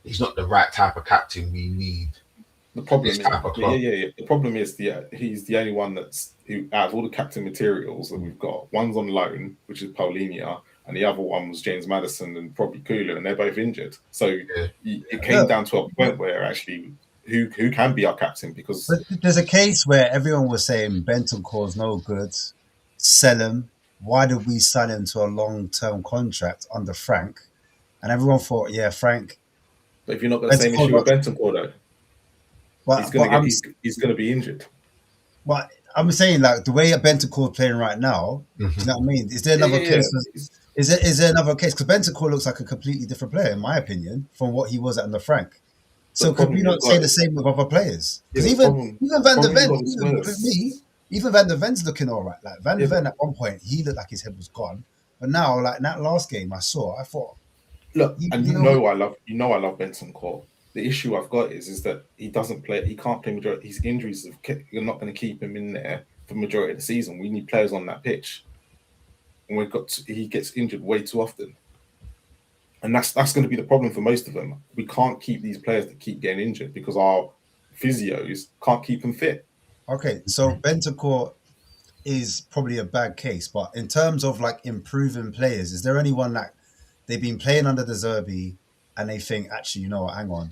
[SPEAKER 6] right type of captain we need.
[SPEAKER 1] The problem is,
[SPEAKER 6] This type of club.
[SPEAKER 1] yeah. The problem is, he's the only one who out of all the captain materials that we've got, one's on loan, which is Paulinho, and the other one was James Maddison and probably Kulu, and they're both injured. So it came down to a point where actually who can be our captain, because
[SPEAKER 2] But there's a case where everyone was saying Bentancur's no good, sell him. Why did we sign him to a long-term contract under Frank? And everyone thought, yeah, Frank.
[SPEAKER 1] but if you're not got the same issue with Bentancur though,
[SPEAKER 2] But
[SPEAKER 1] he's going to be injured.
[SPEAKER 2] But I'm saying, like, the way Bentancur is playing right now, do you know what I mean? Is there another case? Is there another case? Because Bentancur looks like a completely different player, in my opinion, from what he was under Frank. So could we not say the same with other players? Because even Van der Ven, even Van der Ven's looking all right. Like Van der Ven at one point, he looked like his head was gone. But now, like in that last game I thought,
[SPEAKER 1] look, and I love Bentancur. The issue I've got is that he doesn't play. He can't play majority. His injuries you're not going to keep him in there for the majority of the season. We need players on that pitch, and he gets injured way too often, and that's going to be the problem for most of them. We can't keep these players that keep getting injured because our physios can't keep them fit.
[SPEAKER 2] Okay, so Bentancur is probably a bad case, but in terms of like improving players, is there anyone that they've been playing under the Zerbi and they think, actually, you know what, hang on,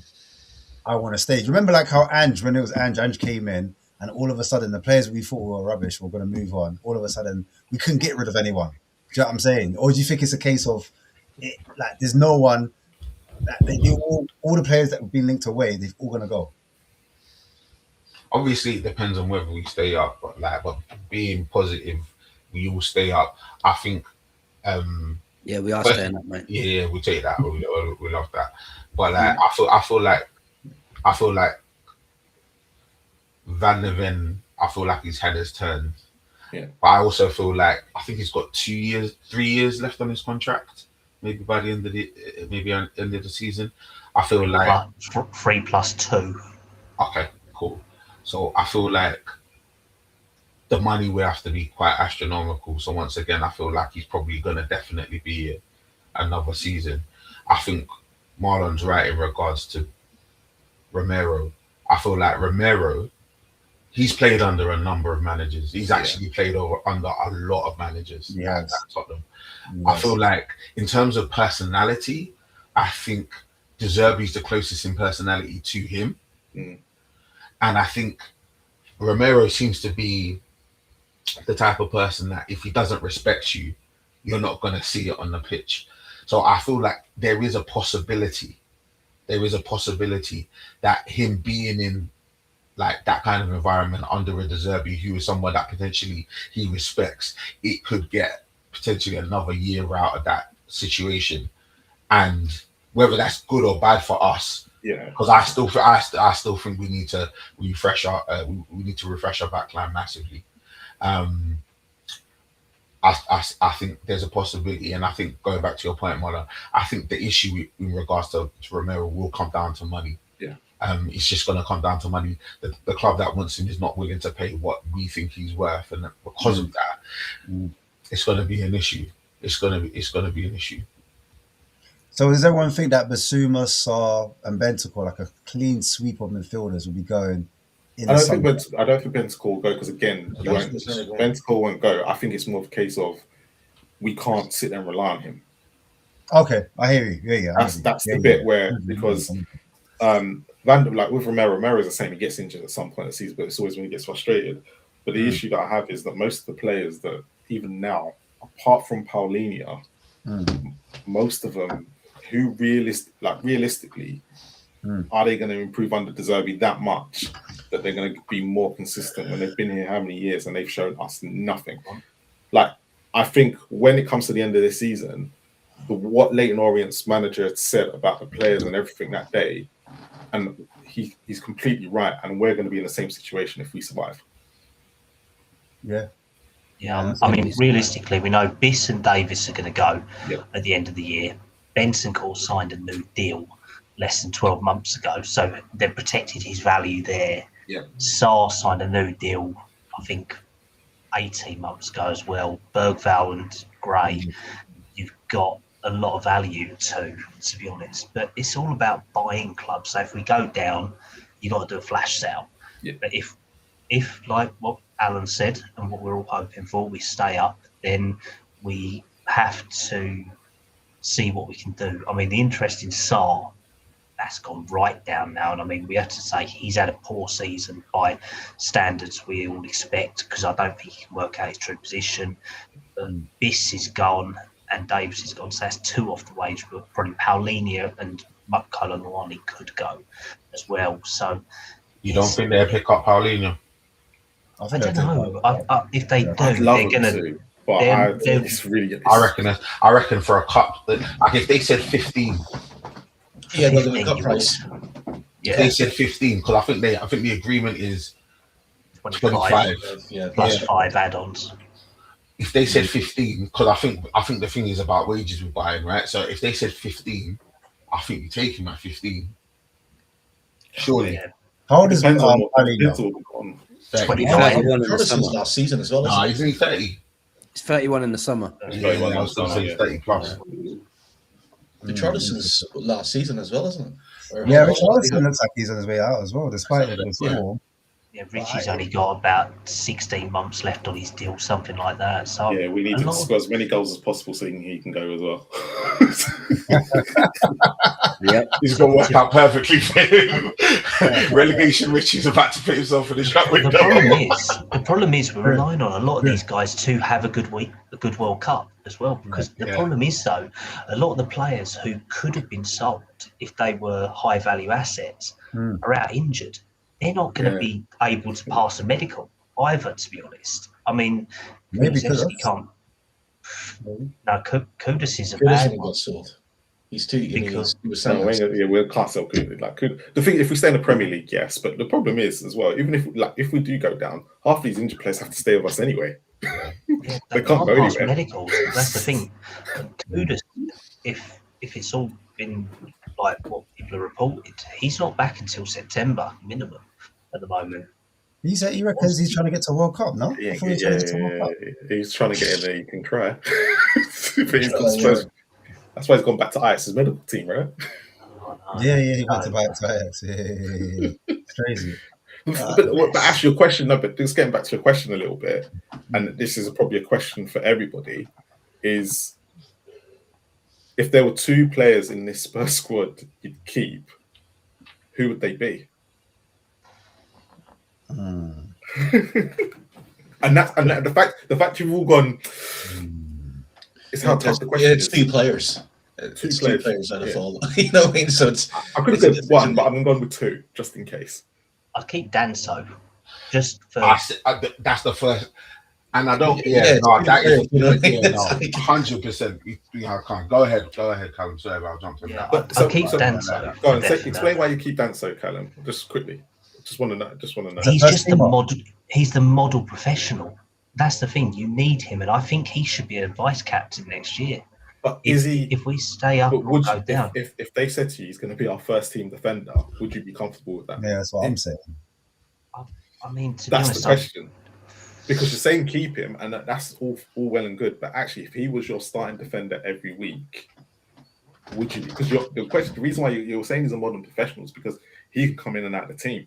[SPEAKER 2] I want to stay? Do you remember like how when it was Ange came in and all of a sudden the players we thought were rubbish were going to move on. All of a sudden we couldn't get rid of anyone. Do you know what I'm saying? Or do you think it's a case of like there's no one, that all the players that have been linked away, they're all going to go?
[SPEAKER 6] Obviously, it depends on whether we stay up, but being positive, we all stay up. I think.
[SPEAKER 4] Yeah, we are staying up, mate.
[SPEAKER 6] Yeah, we take that. We love that. But like, I feel like Van der Ven, I feel like his head has turned.
[SPEAKER 1] Yeah.
[SPEAKER 6] But I also feel like I think he's got 3 years left on his contract. Maybe by the end of the season. I feel like
[SPEAKER 5] 3 + 2.
[SPEAKER 6] Okay, cool. So I feel like the money will have to be quite astronomical. So once again, I feel like he's probably going to definitely be here another season. I think Marlon's right in regards to Romero. I feel like Romero, he's played under a number of managers. He's actually played under a lot of managers at Tottenham. Yes. I feel like in terms of personality, I think De Zerbi's the closest in personality to him. And I think Romero seems to be the type of person that if he doesn't respect you, you're not going to see it on the pitch. So I feel like there is a possibility that him being in like that kind of environment under a De Zerbi, who is someone that potentially he respects, it could get potentially another year out of that situation. And whether that's good or bad for us, because I still think we need to refresh our backline massively. I think there's a possibility, and I think going back to your point, Mola, I think the issue in regards to Romero will come down to money. It's just going to come down to money. The club that wants him is not willing to pay what we think he's worth, and because of that, it's going to be an issue. It's going to be an issue.
[SPEAKER 2] So does everyone think that Basuma, Sarr, and Bentancur, like a clean sweep of midfielders, will be going in the summer?
[SPEAKER 1] I don't think Bentancur will go because again, Bentancur won't go. I think it's more of a case of we can't sit there and rely on him.
[SPEAKER 2] Okay, I hear you. Yeah.
[SPEAKER 1] That's the bit where because like with Romero's the same. He gets injured at some point of the season, but it's always when he gets frustrated. But the issue that I have is that most of the players that even now, apart from Paulinho, most of them who realistically, are they going to improve under Zerbi that much that they're going to be more consistent when they've been here how many years and they've shown us nothing? Like I think when it comes to the end of this season, what Leyton Orient's manager had said about the players and everything that day, and he's completely right, and we're going to be in the same situation if we survive.
[SPEAKER 2] Yeah.
[SPEAKER 5] I mean, realistically, we know Biss and Davis are going to go at the end of the year. Bentancur signed a new deal less than 12 months ago, so they've protected his value there.
[SPEAKER 1] Yeah.
[SPEAKER 5] Sarr signed a new deal, I think, 18 months ago as well. Bergvall and Gray, you've got a lot of value to be honest. But it's all about buying clubs. So if we go down, you got to do a flash sale.
[SPEAKER 1] Yeah.
[SPEAKER 5] But if like what Alan said and what we're all hoping for, we stay up, then we have to see what we can do. I mean, the interest in Sarr, that's gone right down now. And I mean, we have to say he's had a poor season by standards we all expect, because I don't think he can work out his true position. Biss is gone and Davis is gone. So that's two off the wage, but probably Paulinho and Mukulonwani could go as well. So
[SPEAKER 6] you don't think they'll pick up Paulinho?
[SPEAKER 5] I don't know. If they do,
[SPEAKER 1] I'd love them to. But it's really.
[SPEAKER 6] I reckon for a cup, like if they said 15.
[SPEAKER 3] Yeah, they'll do a cup price.
[SPEAKER 6] Yeah. They said 15 because I think the agreement is 25
[SPEAKER 5] plus 5 add-ons.
[SPEAKER 6] If they said 15, because I think the thing is about wages we're buying, right? So if they said 15, I think you take him at 15. Surely.
[SPEAKER 5] Yeah.
[SPEAKER 2] How old is
[SPEAKER 1] Paulinho?
[SPEAKER 5] 29.
[SPEAKER 3] Richarlison's last season as well.
[SPEAKER 6] No, he's only 30.
[SPEAKER 4] It's 31 in the summer.
[SPEAKER 6] Yeah, I was going to say 30 plus.
[SPEAKER 3] Richarlison's last season as well, isn't it?
[SPEAKER 2] Yeah, Richarlison looks like he's on his way out as well, despite the form.
[SPEAKER 5] Yeah, Richie's only got about 16 months left on his deal, something like that. So
[SPEAKER 1] yeah, we need to score as many goals as possible so he can go as well.
[SPEAKER 6] Yeah, he's going to work out perfectly for him. Relegation Richie's about to put himself in the shut window.
[SPEAKER 5] The problem is we're relying on a lot of these guys to have a good World Cup as well. Because the problem is, though, a lot of the players who could have been sold if they were high value assets are out injured. They're not going to be able to pass a medical either, to be honest. I mean,
[SPEAKER 2] maybe
[SPEAKER 5] he can't. No, Kudus is a bad one.
[SPEAKER 3] Got sold. He's too. He was
[SPEAKER 1] we can't sell Kudus. Like, the thing, if we stay in the Premier League, yes, but the problem is as well. Even if we do go down, half of these injured players have to stay with us anyway.
[SPEAKER 5] Yeah,
[SPEAKER 1] they can't go
[SPEAKER 5] pass
[SPEAKER 1] anywhere.
[SPEAKER 5] Medicals. That's the thing. Kudus, if it's all been like what people have reported, he's not back until September minimum at the moment.
[SPEAKER 2] He reckons he's trying to get to World Cup, no?
[SPEAKER 1] Yeah, he's trying to get in there. You can cry. That's why he's gone back to Ajax's medical team, right?
[SPEAKER 2] Yeah, he went to Ajax. Yeah. It's crazy.
[SPEAKER 1] But ask your question, but just getting back to your question a little bit, and this is probably a question for everybody, is if there were two players in this Spurs squad you'd keep, who would they be? And the fact you've all gone, it's how tough the question is.
[SPEAKER 3] It's two players. Two players out of all. You know what I mean? So
[SPEAKER 1] I could have said one, but I'm going with two just in case.
[SPEAKER 5] I'd keep Danso just for.
[SPEAKER 6] That's the first. And I don't.
[SPEAKER 3] That is
[SPEAKER 6] 100%. I can't. Go ahead, Callum. Sorry, I'll jump in.
[SPEAKER 5] I'll keep Danso.
[SPEAKER 1] Go on, explain why you keep Danso, Callum. Just quickly. Just want to know.
[SPEAKER 5] He's just the model. He's the model professional. That's the thing. You need him, and I think he should be a vice captain next year.
[SPEAKER 1] But is he?
[SPEAKER 5] If we stay up, or go down.
[SPEAKER 1] If they said to you he's going to be our first team defender, would you be comfortable with that?
[SPEAKER 2] Yeah, that's what I'm saying.
[SPEAKER 5] I mean,
[SPEAKER 1] that's the question. Because you're saying keep him, and that's all well and good. But actually, if he was your starting defender every week, would you? Because the reason why you're saying he's a modern professional is because he can come in and out of the team.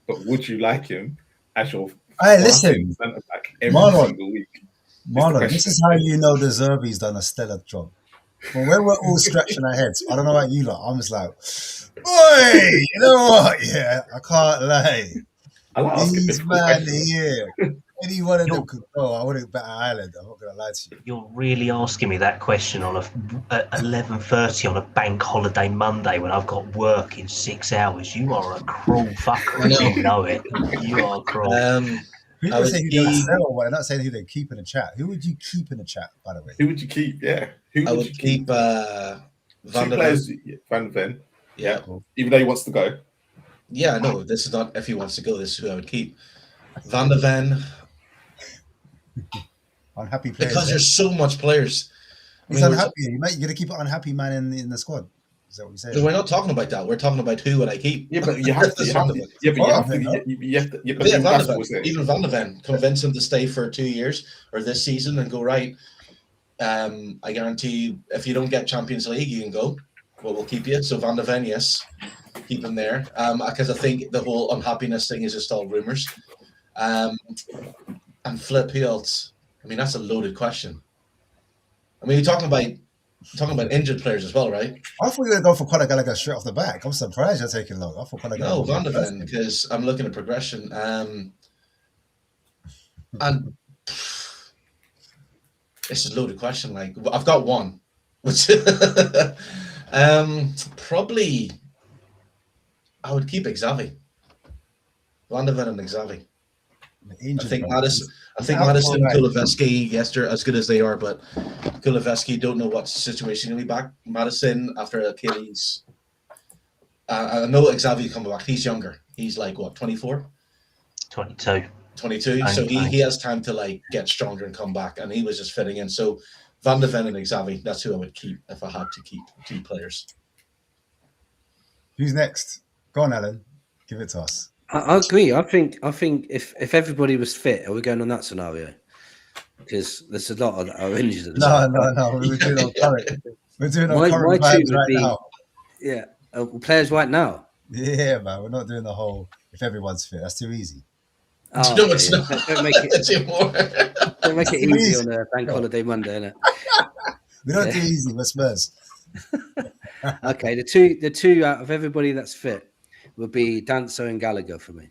[SPEAKER 1] But would you like him as your
[SPEAKER 2] listen,
[SPEAKER 1] centre back every
[SPEAKER 2] Marlon,
[SPEAKER 1] single week?
[SPEAKER 2] Marlon, this is how you know the Zerbi's done a stellar job. Well, when we're all scratching our heads, I don't know about you lot, I'm just like, oi, you know what? Yeah, I can't lie.
[SPEAKER 1] I like asking
[SPEAKER 2] These
[SPEAKER 1] difficult
[SPEAKER 2] man
[SPEAKER 1] questions.
[SPEAKER 2] here, any one of them could go. I wouldn't bet Ireland. I'm not gonna lie to you.
[SPEAKER 5] You're really asking me that question on at 11:30 on a bank holiday Monday when I've got work in 6 hours. You are a cruel fucker.
[SPEAKER 3] I know.
[SPEAKER 5] You know it. You are cruel.
[SPEAKER 2] People say who they're sell, but they're not saying who they keep in the chat. Who would you keep in the chat, by the way?
[SPEAKER 1] Who would you keep? Yeah,
[SPEAKER 3] I would keep Van
[SPEAKER 1] Two
[SPEAKER 3] der
[SPEAKER 1] players,
[SPEAKER 3] Ven.
[SPEAKER 1] Van der Ven.
[SPEAKER 3] Yeah.
[SPEAKER 1] Even though he wants to go.
[SPEAKER 3] Yeah, no, this is not if he wants to go. This is who I would keep. Van der Ven.
[SPEAKER 2] Unhappy players.
[SPEAKER 3] Because there's so much players.
[SPEAKER 2] He's unhappy. You're going to keep an unhappy man in the squad. Is that what you're saying?
[SPEAKER 3] No, we're not talking about that. We're talking about who would I keep.
[SPEAKER 1] Yeah, but you have to.
[SPEAKER 3] Even Van der Ven, convince him to stay for 2 years or this season and go, right, I guarantee you, if you don't get Champions League, you can go. Well, we'll keep you. So Van der Ven, yes, keep him there. Because I think the whole unhappiness thing is just all rumours. And Flip, who else? I mean, that's a loaded question. I mean, you're talking about injured players as well, right?
[SPEAKER 2] I thought you were going to go for Conor Gallagher straight off the back. I'm surprised you're taking long. I thought Conor Gallagher.
[SPEAKER 3] No, Van der Ven, because I'm looking at progression. And this is a loaded question. Like, I've got one, which probably I would keep Xavi. Van der Ven and Xavi. I think Madison and Kuleveski, yes, they're as good as they are, but Kuleveski don't know what situation he'll be back. Madison after Achilles. I know Xavi coming back. He's younger. He's like what, 24?
[SPEAKER 5] 22.
[SPEAKER 3] 22. So he has time to like get stronger and come back, and he was just fitting in. So Van der Ven and Xavi, that's who I would keep if I had to keep two players.
[SPEAKER 2] Who's next? Go on, Alan. Give it to us.
[SPEAKER 4] I agree. I think if everybody was fit, are we going on that scenario? Because there's a lot that are injured.
[SPEAKER 2] No. We're doing on current. We're doing on current vibes right now.
[SPEAKER 4] Yeah, players right now.
[SPEAKER 2] Yeah, man. We're not doing the whole if everyone's fit. That's too easy.
[SPEAKER 3] Oh, no, it's not.
[SPEAKER 4] Don't make it. Don't make it easy on a bank holiday Monday, innit?
[SPEAKER 2] We don't do easy. We're Spurs.
[SPEAKER 4] Okay, the two out of everybody that's fit would be Danso and Gallagher for me.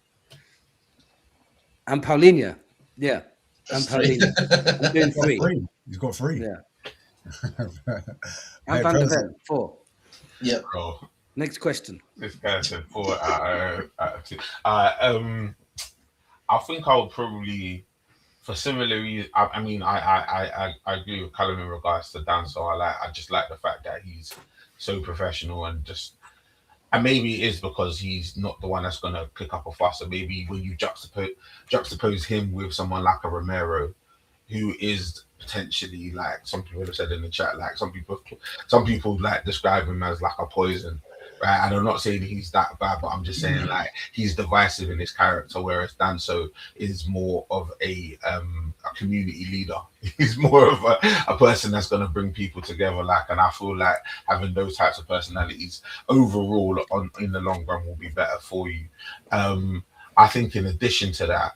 [SPEAKER 4] And Paulinho. Yeah. And Paulinho. I'm doing three.
[SPEAKER 2] You've got three.
[SPEAKER 4] Yeah. And Van der Ven, 4.
[SPEAKER 3] Yeah.
[SPEAKER 6] Bro,
[SPEAKER 4] next question.
[SPEAKER 6] This guy said 4 out of 2. I think I would probably, for similar reasons, I agree with Callum in regards to Danso. I just like the fact that he's so professional and maybe it is because he's not the one that's going to pick up a fuss. Or maybe when you juxtapose him with someone like a Romero, who is potentially, like some people have said in the chat, like some people like describe him as like a poison, right? And I'm not saying he's that bad, but I'm just saying like he's divisive in his character, whereas Danso is more of a community leader. He's more of a person that's going to bring people together. And I feel like having those types of personalities overall in the long run will be better for you. I think in addition to that,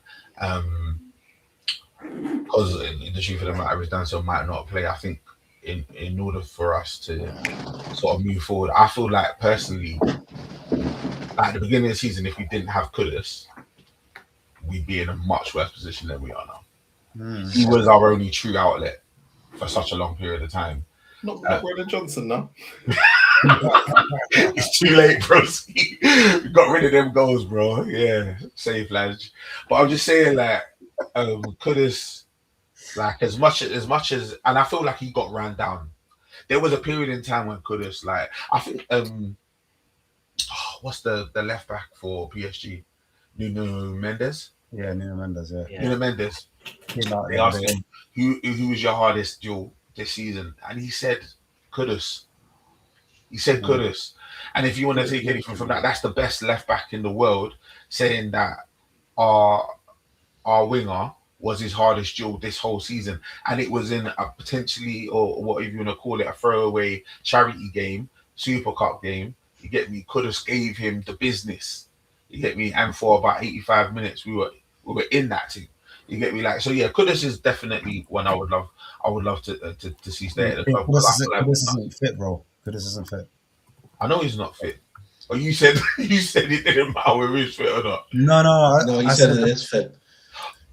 [SPEAKER 6] because the truth of the matter is Danso might not play, I think in order for us to sort of move forward, I feel like personally, at the beginning of the season, if we didn't have Kudus, we'd be in a much worse position than we are now. He was our only true outlet for such a long period of time.
[SPEAKER 1] Not Brendan Johnson, no.
[SPEAKER 6] It's too late, bro. We got rid of them goals, bro. Yeah, safe lads. But I'm just saying, like, Kudus, like as much as, and I feel like he got ran down. There was a period in time when Kudus, like, I think, what's the left back for PSG? Nuno Mendes.
[SPEAKER 2] Yeah, Nuno Mendes. Yeah.
[SPEAKER 6] Nuno Mendes. They asked him who was your hardest duel this season, and he said Kudus. He said Kudus. And if you want to take anything from that, that's the best left back in the world, saying that our winger was his hardest duel this whole season, and it was in a potentially, or whatever you want to call it, a throwaway charity game, Super Cup game. You get me? Could have gave him the business. You get me? And for about 85 minutes, we were in that team. You get me? Like, so yeah, Kudus is definitely one I would love to see stay at the club.
[SPEAKER 2] Kudus isn't fit, bro. Kudus isn't fit.
[SPEAKER 6] I know he's not fit. But you said it didn't matter whether he's fit or not.
[SPEAKER 3] No, he said it is fit.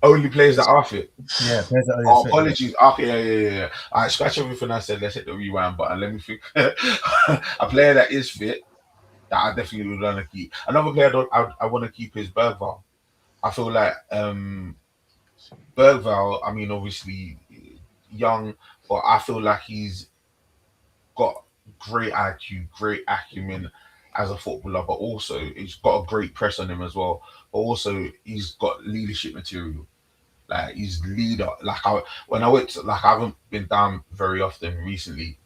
[SPEAKER 6] Only players that are fit.
[SPEAKER 2] Yeah, players that are fit.
[SPEAKER 6] Apologies. Okay, yeah. All right, scratch everything I said. Let's hit the rewind button. Let me think. A player that is fit that I definitely would want to keep. Another player I want to keep is Bergvall. I feel like Bergvall, I mean, obviously young, but I feel like he's got great IQ, great acumen as a footballer, but also he's got a great press on him as well. But also he's got leadership material. Like he's leader. Like I haven't been down very often recently.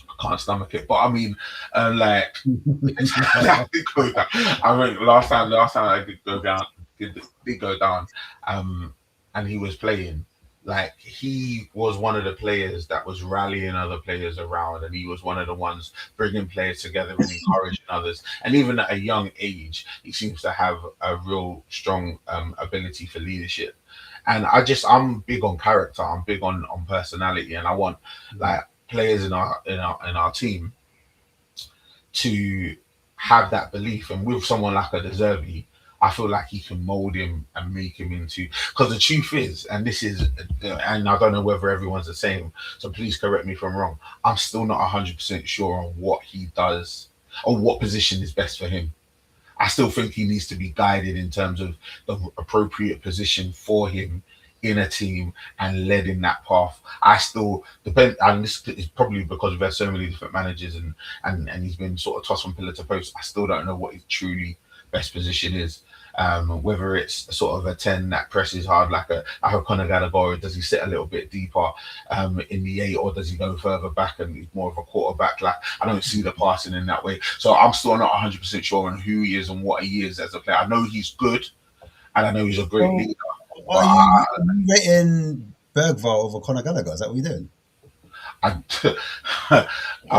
[SPEAKER 6] I can't stomach it, but I mean, like I did go down. I mean, last time I did go down, did go down, and he was playing. Like he was one of the players that was rallying other players around, and he was one of the ones bringing players together and encouraging others. And even at a young age, he seems to have a real strong ability for leadership. And I'm big on character. I'm big on personality, and I want like players in our team to have that belief. And with someone like a Zerbi, I feel like he can mold him and make him into. Because the truth is, and this is, and I don't know whether everyone's the same, so please correct me if I'm wrong. I'm still not 100% sure on what he does or what position is best for him. I still think he needs to be guided in terms of the appropriate position for him in a team and led in that path. I still depend, and this is probably because we've had so many different managers and he's been sort of tossed from pillar to post. I still don't know what his truly best position is. Whether it's sort of a 10 that presses hard like a Conor Gallagher, or does he sit a little bit deeper in the 8, or does he go further back and he's more of a quarterback? Like I don't see the passing in that way. So I'm still not 100% sure on who he is and what he is as a player. I know he's good and I know he's a great leader.
[SPEAKER 2] Are you rating Bergvall over Conor Gallagher? Is that what you're doing?
[SPEAKER 6] I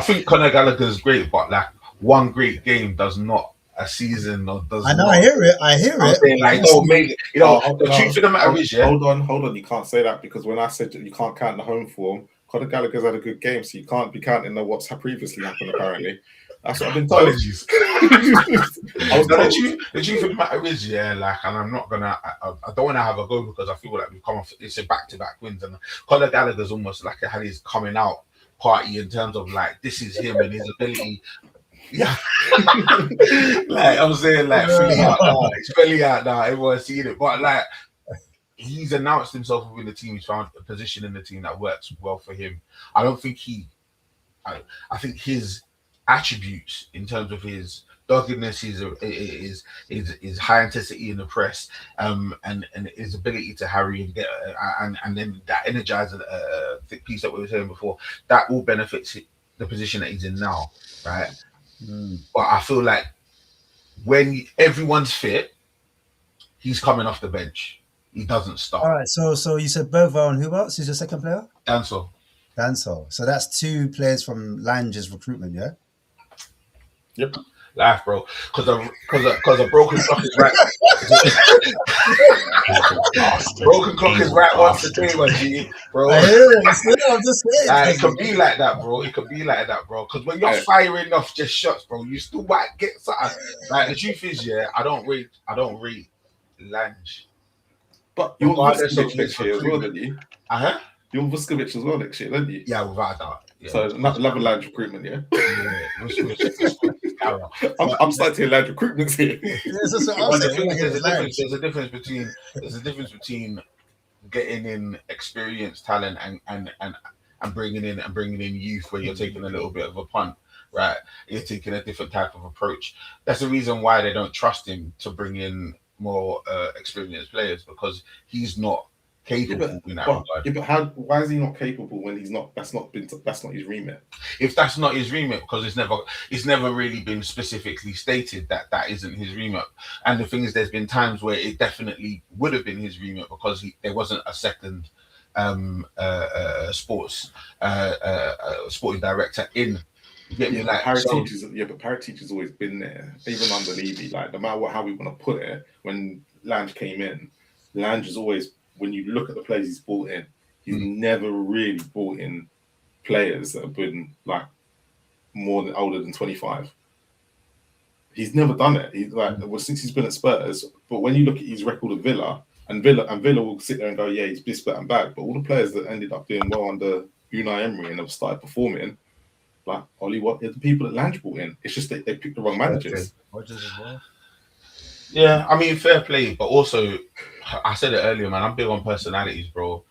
[SPEAKER 6] think Conor Gallagher is great, but like one great game does not a season or does.
[SPEAKER 2] I know. Not. I hear it. I'm
[SPEAKER 6] saying, like, oh, maybe the truth of the matter is, yeah.
[SPEAKER 1] Hold on. You can't say that because when I said you can't count the home form, Conor Gallagher's had a good game, so you can't be counting the what's previously happened. Apparently, that's what I've been told.
[SPEAKER 6] Apologies. The truth of the matter is, yeah, like, and I'm not gonna. I don't want to have a go because I feel like we've come off. It's a back-to-back wins, and Conor Gallagher's almost like had his coming out party in terms of like this is him and his ability. Yeah, like I'm saying, like it's fully out now. Everyone's seeing it, but like he's announced himself within the team. He's found a position in the team that works well for him. I don't think I think his attributes in terms of his doggedness, his high intensity in the press, and his ability to harry and get and then that energizer piece that we were saying before, that all benefits the position that he's in now, right? But I feel like when everyone's fit, he's coming off the bench. He doesn't start.
[SPEAKER 2] All right. So you said Bergvall and who else? Who's your second player?
[SPEAKER 6] Danso.
[SPEAKER 2] So that's 2 players from Lange's recruitment, yeah?
[SPEAKER 6] Yep. Laugh, bro. Because a broken clock is right. Broken clock is right once a day, my G, bro.
[SPEAKER 2] I hear it. I'm just saying.
[SPEAKER 6] It could be like that, bro. Because when you're firing off just shots, bro, you still might get something. Like the truth is, yeah, I don't rate Lange.
[SPEAKER 1] But you're Vuskovic next year as well, didn't you? You're Vuskovic as well next year, didn't you?
[SPEAKER 6] Yeah, without a doubt. Yeah.
[SPEAKER 1] So another Lange recruitment, yeah. I'm starting to hear Lange recruitments here.
[SPEAKER 6] There's a difference between getting in experienced talent and bringing in youth where you're taking a little bit of a punt, right? You're taking a different type of approach. That's the reason why they don't trust him to bring in more experienced players, because he's not capable in that regard.
[SPEAKER 1] But why is he not capable when he's not? That's not his remit.
[SPEAKER 6] If that's not his remit, because it's never really been specifically stated that isn't his remit. And the thing is, there's been times where it definitely would have been his remit because there wasn't a second sporting director in. You get me? Like,
[SPEAKER 1] but Paratici's always been there, even under Levy. Like, no matter how we want to put it, when Lange came in, Lange is always, when you look at the players he's brought in, he's never really brought in players that have been like older than 25. He's never done it. He's like, since he's been at Spurs. But when you look at his record at Villa will sit there and go, yeah, he's this, that, and back. But all the players that ended up doing well under Unai Emery and have started performing, like Ollie, what the people that Lange brought in? It's just they picked the wrong managers.
[SPEAKER 6] Yeah, I mean, fair play, but also, I said it earlier, man. I'm big on personalities, bro.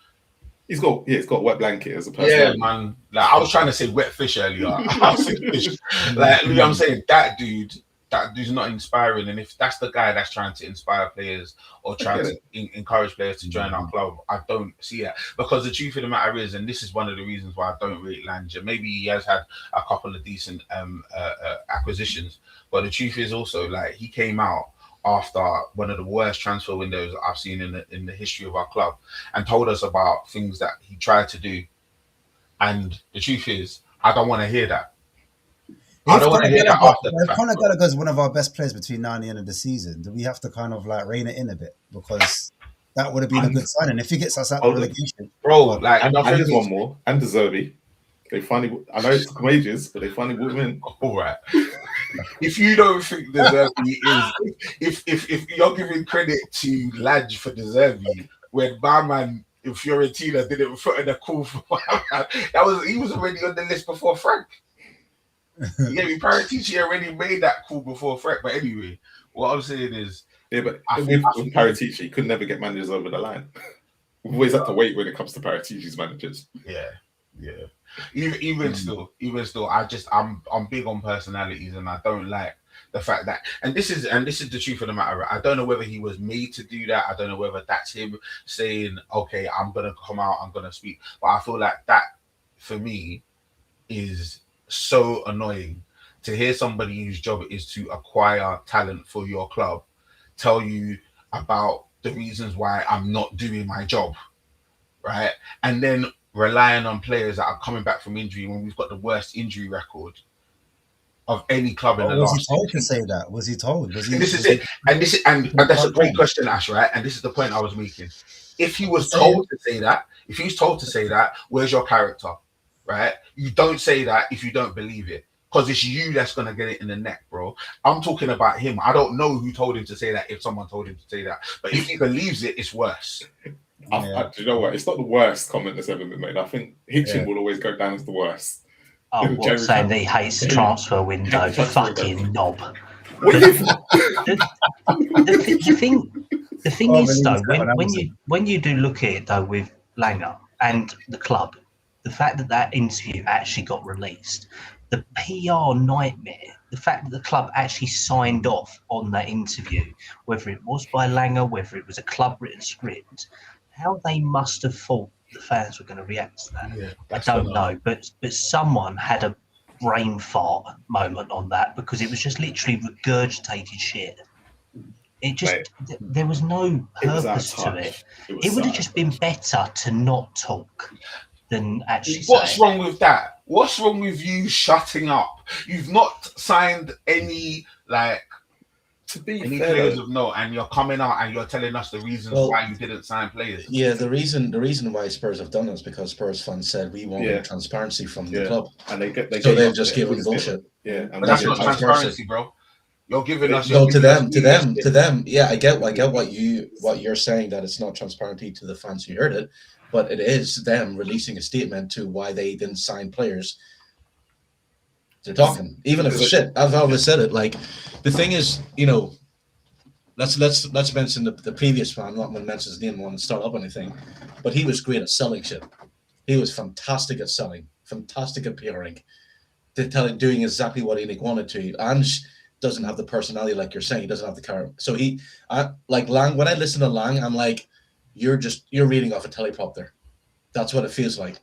[SPEAKER 1] He's got wet blanket as a person.
[SPEAKER 6] Yeah, man. Like, I was trying to say wet fish earlier. I was fish. Like, you know what I'm saying? That dude's not inspiring. And if that's the guy that's trying to inspire players or trying to encourage players to join our club, I don't see it. Because the truth of the matter is, and this is one of the reasons why I don't rate Lange, maybe he has had a couple of decent acquisitions, but the truth is also, like, he came out after one of the worst transfer windows I've seen in the history of our club, and told us about things that he tried to do. And the truth is, I don't want to hear that. I don't want to hear that after the fact.
[SPEAKER 2] Conor Gallagher is one of our best players between now and the end of the season. Do we have to kind of like rein it in a bit? Because that would have been a good signing if he gets us out of relegation.
[SPEAKER 6] Bro, like,
[SPEAKER 1] and there's one more. And the Zerbi. They finally, I know it took ages, but they finally brought him in.
[SPEAKER 6] All right. If you don't think the Zerbi is, if you're giving credit to Lange for the Zerbi, when Barman in Fiorentina didn't put in a call for Barman, he was already on the list before Frank. Yeah, Paratici already made that call before Frank. But anyway, what I'm saying is,
[SPEAKER 1] with Paratici, you could never get managers over the line. We always have to wait when it comes to Paratici's managers.
[SPEAKER 6] Yeah. Even still, I'm big on personalities, and I don't like the fact that, and this is the truth of the matter. I don't know whether he was made to do that. I don't know whether that's him saying, okay, I'm gonna come out, I'm gonna speak. But I feel like that, for me, is so annoying to hear somebody whose job is to acquire talent for your club tell you about the reasons why I'm not doing my job, right? And then relying on players that are coming back from injury when we've got the worst injury record of any club in the last.
[SPEAKER 2] Was he told to say that? Was he told?
[SPEAKER 6] This is it, and that's a great question, Ash. Right, and this is the point I was making. If he was told to say that, where's your character? Right, you don't say that if you don't believe it, because it's you that's gonna get it in the neck, bro. I'm talking about him. I don't know who told him to say that. If someone told him to say that, but if he believes it, it's worse.
[SPEAKER 1] Do you know what? It's not the worst comment that's ever been made. I think Hitchin will always go down as the worst.
[SPEAKER 5] Oh, what, saying that he hates the transfer window? Fucking knob. The thing is, though, when you do look at it, though, with Langer and the club, the fact that interview actually got released, the PR nightmare, the fact that the club actually signed off on that interview, whether it was by Langer, whether it was a club-written script, how they must have thought the fans were going to react to that. Yeah, I don't know, but someone had a brain fart moment on that, because it was just literally regurgitated shit. It just, there was no purpose to it. It would have just been better to not talk than actually say.
[SPEAKER 6] What's wrong with that? What's wrong with you shutting up? You've not signed any, like, any players of note, and you're coming out and you're telling us the reasons why you didn't sign players.
[SPEAKER 3] Yeah, the reason why Spurs have done it is because Spurs fans said we want transparency from the club, and they've just given bullshit.
[SPEAKER 1] Yeah,
[SPEAKER 6] but that's not transparency, bro. You're giving us
[SPEAKER 3] to them. Yeah, I get what you're saying, that it's not transparency to the fans who heard it, but it is them releasing a statement to why they didn't sign players. They're talking, even if it's shit. I've always said it. Like, the thing is, you know, let's mention the previous one. I'm not going to mention his name. I want to start up anything, but he was great at selling shit. He was fantastic at selling, fantastic at PRing, doing exactly what he wanted to. Ange doesn't have the personality, like you're saying. He doesn't have the character. So like Lang. When I listen to Lang, I'm like, you're reading off a teleprompter. That's what it feels like.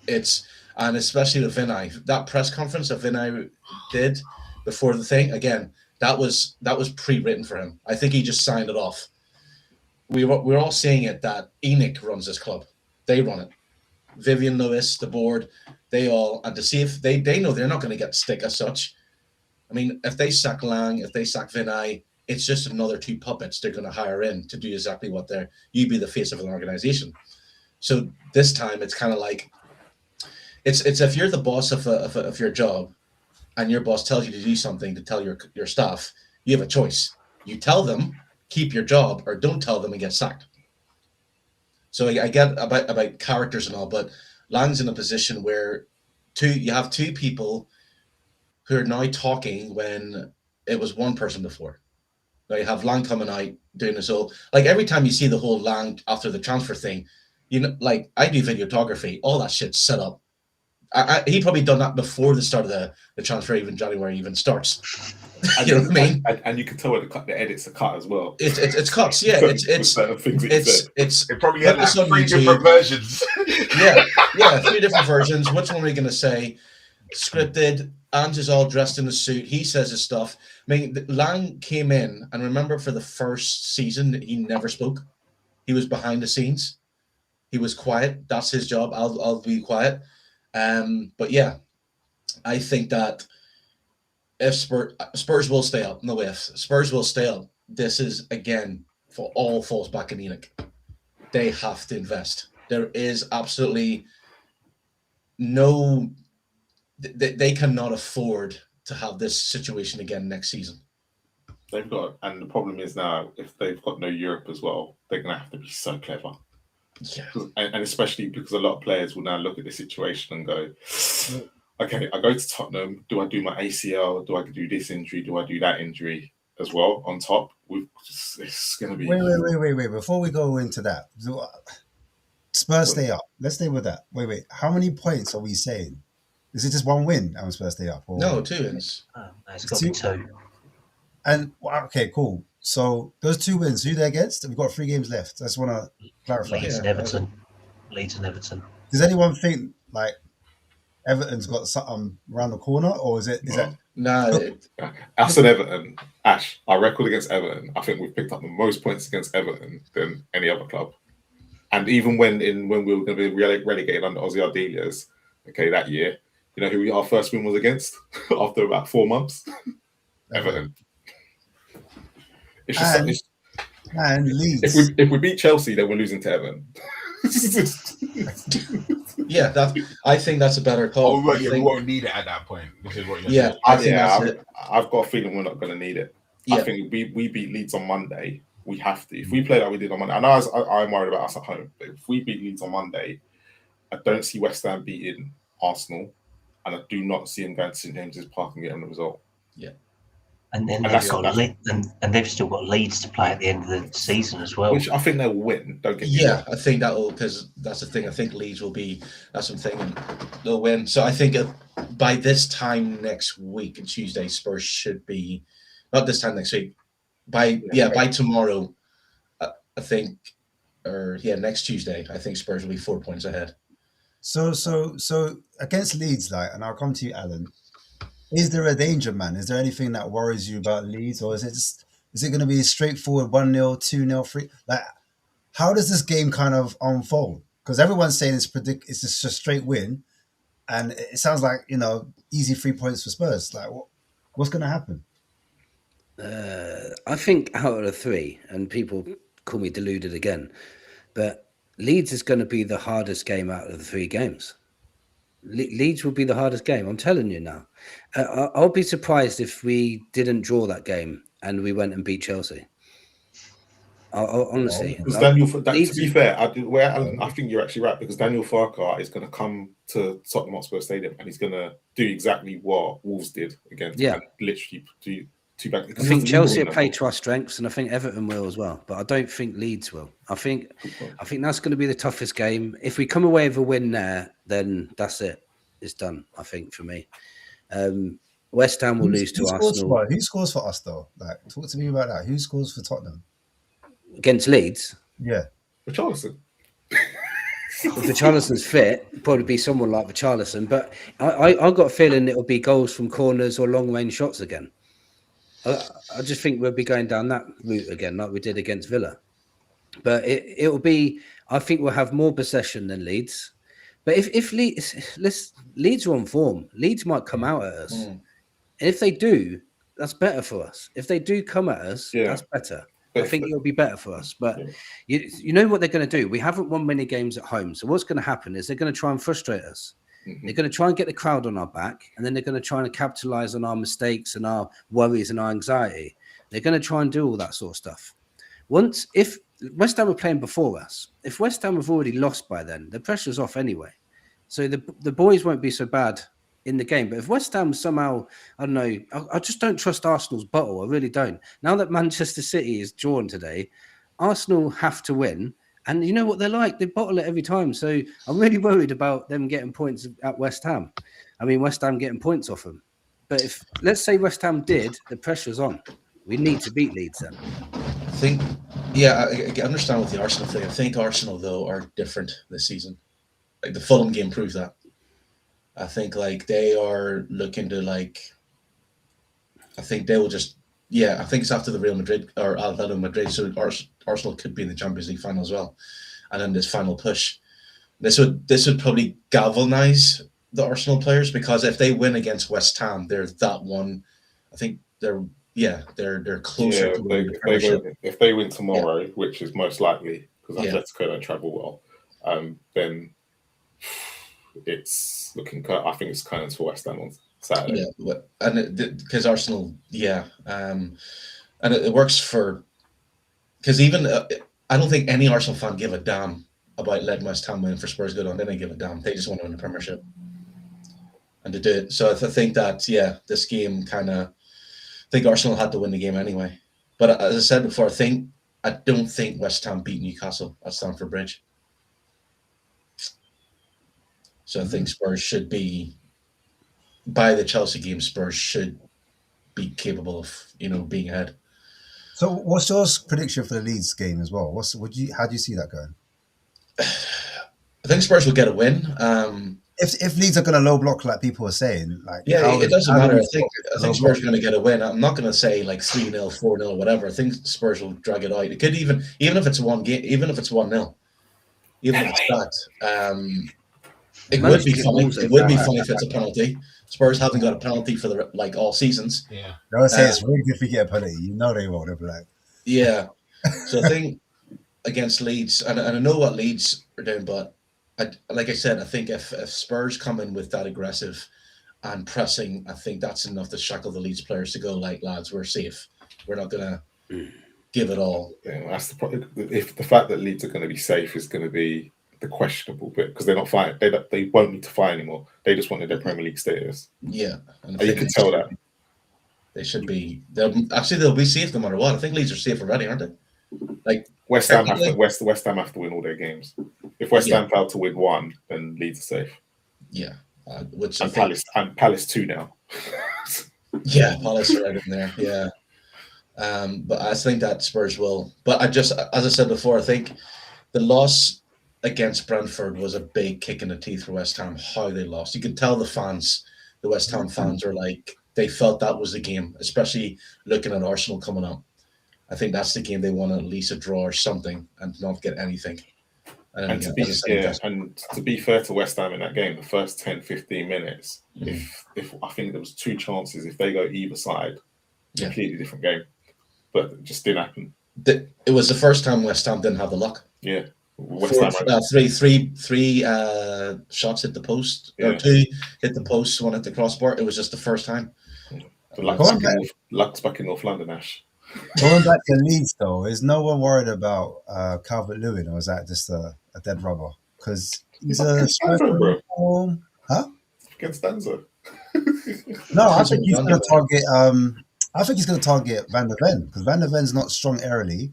[SPEAKER 3] And especially with Vinay, that press conference that Vinay did before the thing, again, that was pre-written for him. I think he just signed it off. We're all seeing it that Enoch runs this club. They run it. Vivian Lewis, the board, they all, and to see if they know they're not going to get stick as such. I mean, if they sack Lang, if they sack Vinay, it's just another 2 puppets they're going to hire in to do exactly what you be the face of an organization. So this time it's kind of like, it's if you're the boss of your job and your boss tells you to do something to tell your staff, you have a choice. You tell them, keep your job, or don't tell them and get sacked. So I get about characters and all, but Lang's in a position where you have 2 people who are now talking when it was 1 person before. Now you have Lang coming out doing this all. Like every time you see the whole Lang after the transfer thing, you know, like I do videography, all that shit's set up. He probably done that before the start of the transfer, even January even starts. You know what I mean?
[SPEAKER 1] And you can tell where the edits are cut as well.
[SPEAKER 3] It's cuts, yeah. It's
[SPEAKER 6] it probably had like 3 different versions.
[SPEAKER 3] yeah, 3 different versions. Which one are we gonna say? Scripted. Ange is all dressed in a suit. He says his stuff. I mean, Lang came in, and remember for the first season, he never spoke. He was behind the scenes. He was quiet. That's his job. I'll be quiet. But yeah, I think that if Spurs will stay up, no ifs, Spurs will stay up. This is again for all falls back in Enoch. They have to invest. There is absolutely no. They cannot afford to have this situation again next season.
[SPEAKER 1] They've got, and the problem is now if they've got no Europe as well, they're gonna have to be so clever.
[SPEAKER 3] Yeah,
[SPEAKER 1] and especially because a lot of players will now look at the situation and go, okay, I go to Tottenham. Do I do my ACL? Do I do this injury? Do I do that injury as well on top? It's going to be.
[SPEAKER 2] Wait. Before we go into that, Spurs stay up. Let's stay with that. Wait. How many points are we saying? Is it just 1 win and Spurs stay up? Or...
[SPEAKER 3] No, 2 wins.
[SPEAKER 5] It's got to be 2.
[SPEAKER 2] And okay, cool. So those 2 wins, who they're against? We've got 3 games left. I just want to clarify.
[SPEAKER 5] Leeds and Everton. Leeds and Everton.
[SPEAKER 2] Does anyone think like Everton's got something around the corner, or is that?
[SPEAKER 3] No,
[SPEAKER 1] Us and Everton, Ash, our record against Everton, I think we've picked up the most points against Everton than any other club. And even when we were going to be relegated under Ozzy Ardelias, okay, that year, you know who our first win was against after about 4 months? Everton. It's just
[SPEAKER 2] and Leeds.
[SPEAKER 1] If we beat Chelsea, then we're losing to Everton.
[SPEAKER 3] Yeah, I think that's a better call.
[SPEAKER 6] Oh, you won't need it at that point. This is what you're
[SPEAKER 3] saying.
[SPEAKER 1] I've got a feeling we're not going to need it. Yeah. I think we beat Leeds on Monday. We have to. If we play like we did on Monday, I know I'm worried about us at home, but if we beat Leeds on Monday, I don't see West Ham beating Arsenal, and I do not see them going to St James's Park and getting the result.
[SPEAKER 3] Yeah.
[SPEAKER 5] And then they've still got Leeds to play at the end of the season as well.
[SPEAKER 1] Which I think they'll win. Don't get me wrong.
[SPEAKER 3] I think that will, because that's the thing. I think Leeds will be, that's something, and they'll win. So I think by this time next week, Tuesday, Spurs should be, not this time next week, by tomorrow, I think, next Tuesday, I think Spurs will be 4 points ahead.
[SPEAKER 2] So against Leeds, like, and I'll come to you, Alan. Is there a danger, man? Is there anything that worries you about Leeds, or is it going to be a straightforward 1-0, 2-0, 3? Like, how does this game kind of unfold? Because everyone's saying it's just a straight win, and it sounds like easy 3 points for Spurs. Like, what's going to happen?
[SPEAKER 4] I think out of the 3, and people call me deluded again, but Leeds is going to be the hardest game out of the 3 games. Leeds will be the hardest game. I'm telling you now. I'll be surprised if we didn't draw that game and we went and beat Chelsea. Honestly,
[SPEAKER 1] to be fair, I think you're actually right, because Daniel Farkear is going to come to Tottenham Hotspur Stadium and he's going to do exactly what Wolves did against. And literally do 2 back.
[SPEAKER 4] I think Chelsea will play to our strengths, and I think Everton will as well. But I don't think Leeds will. I think that's going to be the toughest game. If we come away with a win there, then that's it. It's done, I think, for me. West Ham will lose to Arsenal.
[SPEAKER 2] Who scores for us, though? Like, talk to me about that. Who scores for Tottenham?
[SPEAKER 4] Against Leeds?
[SPEAKER 2] Yeah.
[SPEAKER 1] Richarlison.
[SPEAKER 4] If Richarlison's fit, it'd probably be someone like Richarlison. But I got a feeling it'll be goals from corners or long range shots again. I just think we'll be going down that route again, like we did against Villa. But it'll be. I think we'll have more possession than Leeds. But if Leeds are on form, Leeds might come out at us. And if they do, that's better for us. If they do come at us, that's better. I think it'll be better for us. But you know what they're going to do? We haven't won many games at home. So what's going to happen is they're going to try and frustrate us. They're going to try and get the crowd on our back. And then they're going to try and capitalize on our mistakes and our worries and our anxiety. They're going to try and do all that sort of stuff. If West Ham are playing before us, if West Ham have already lost by then, the pressure's off anyway. So the boys won't be so bad in the game. But if West Ham somehow, I don't know, I just don't trust Arsenal's bottle. I really don't. Now that Manchester City is drawn today, Arsenal have to win. And you know what they're like? They bottle it every time. So I'm really worried about them getting points at West Ham. I mean, West Ham getting points off them. But if, let's say West Ham did, the pressure's on. We need to beat Leeds then.
[SPEAKER 3] I think, I understand with the Arsenal thing. I think Arsenal, though, are different this season. Like the Fulham game proves that. I think like they are looking to like. I think they will just. I think it's after the Real Madrid or Atletico Madrid, so Arsenal could be in the Champions League final as well, and then this final push. This would probably galvanize the Arsenal players, because if they win against West Ham, they're that one. I think they're closer to winning the Premiership.
[SPEAKER 1] If they win tomorrow, which is most likely because Atletico don't travel well, then it's looking. I think it's kind of to West Ham on Saturday.
[SPEAKER 3] Yeah, and because Arsenal, and it works for, because even I don't think any Arsenal fan give a damn about letting West Ham win for Spurs good on. They don't give a damn. They just want to win the Premiership, and to do it. So I think that this game kind of. I think Arsenal had to win the game anyway. But as I said before, I don't think West Ham beat Newcastle at Stamford Bridge. So I think Spurs should be, by the Chelsea game, Spurs should be capable of, being ahead.
[SPEAKER 2] So what's your prediction for the Leeds game as well? How do you see that going?
[SPEAKER 3] I think Spurs will get a win.
[SPEAKER 2] If Leeds are going to low block like people are saying,
[SPEAKER 3] it doesn't matter. I think Spurs are going to get a win. I'm not going to say like 3-0, 4-0, whatever. I think Spurs will drag it out. It could even if it's one game, even if it's 1-0, even if it's that, it would be funny. It would be funny if it's a penalty. Spurs haven't got a penalty for all seasons.
[SPEAKER 2] Yeah, they would say it's really good if we get a penalty. They won't. They'll be like,
[SPEAKER 3] So I think against Leeds, and I know what Leeds are doing, but. Like I said, I think if Spurs come in with that aggressive and pressing, I think that's enough to shackle the Leeds players to go like, lads, we're safe. We're not going to give it all.
[SPEAKER 1] Yeah, that's the problem. If the fact that Leeds are going to be safe is going to be the questionable bit, because they're not fighting. They won't need to fight anymore. They just wanted their Premier League status.
[SPEAKER 3] Yeah,
[SPEAKER 1] and you can tell that
[SPEAKER 3] they should be. They'll be safe no matter what. I think Leeds are safe already, aren't they? Like
[SPEAKER 1] West Ham have to win all their games. If West Ham fail to win one, then Leeds are safe.
[SPEAKER 3] Yeah,
[SPEAKER 1] Palace 2 now.
[SPEAKER 3] Palace are right in there. Yeah, but I think that Spurs will. But as I said before, I think the loss against Brentford was a big kick in the teeth for West Ham. How they lost, you could tell the West Ham fans are like they felt that was the game, especially looking at Arsenal coming up. I think that's the game they want at least a draw or something and not get anything.
[SPEAKER 1] And to be fair to West Ham in that game, the first 10-15 minutes, if I think there was 2 chances, if they go either side, completely different game. But it just didn't happen.
[SPEAKER 3] It was the first time West Ham didn't have the luck.
[SPEAKER 1] Yeah.
[SPEAKER 3] Three shots hit the post, or 2 hit the post, 1 hit the crossbar. It was just the first time.
[SPEAKER 1] Luck's back in North London, Ash.
[SPEAKER 2] Going back to Leeds, though, is no one worried about Calvert-Lewin, or is that just a dead rubber? Because he's a
[SPEAKER 1] against Danzo.
[SPEAKER 2] No, I think he's going to target. I think he's going to target Van der Ven, because Van der Ven's not strong aerially,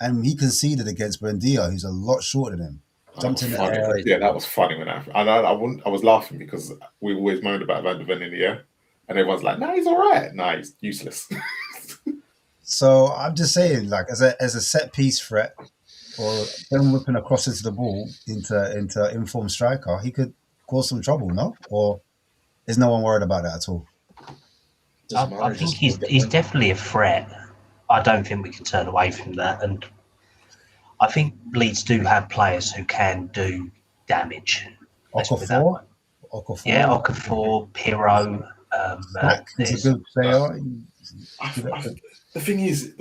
[SPEAKER 2] and he conceded against Buendia, who's a lot shorter than him. Jumped in the air.
[SPEAKER 1] Yeah, that was funny when that happened. I was laughing because we always moaned about Van der Ven in the air, and everyone's like, "No, he's all right. No, he's useless."
[SPEAKER 2] So I'm just saying, like, as a set piece threat, or them whipping across into the ball into informed striker, he could cause some trouble, no? Or is no one worried about that at all?
[SPEAKER 3] Doesn't matter.
[SPEAKER 5] I think
[SPEAKER 3] just go get
[SPEAKER 5] he's
[SPEAKER 3] one.
[SPEAKER 5] definitely a threat. I don't think we can turn away from that. And I think Leeds do have players who can do damage. Let's put it that way.
[SPEAKER 2] Okafor,
[SPEAKER 5] Yeah, Okafor, Pirro.
[SPEAKER 2] Sak is a good player.
[SPEAKER 1] The thing is,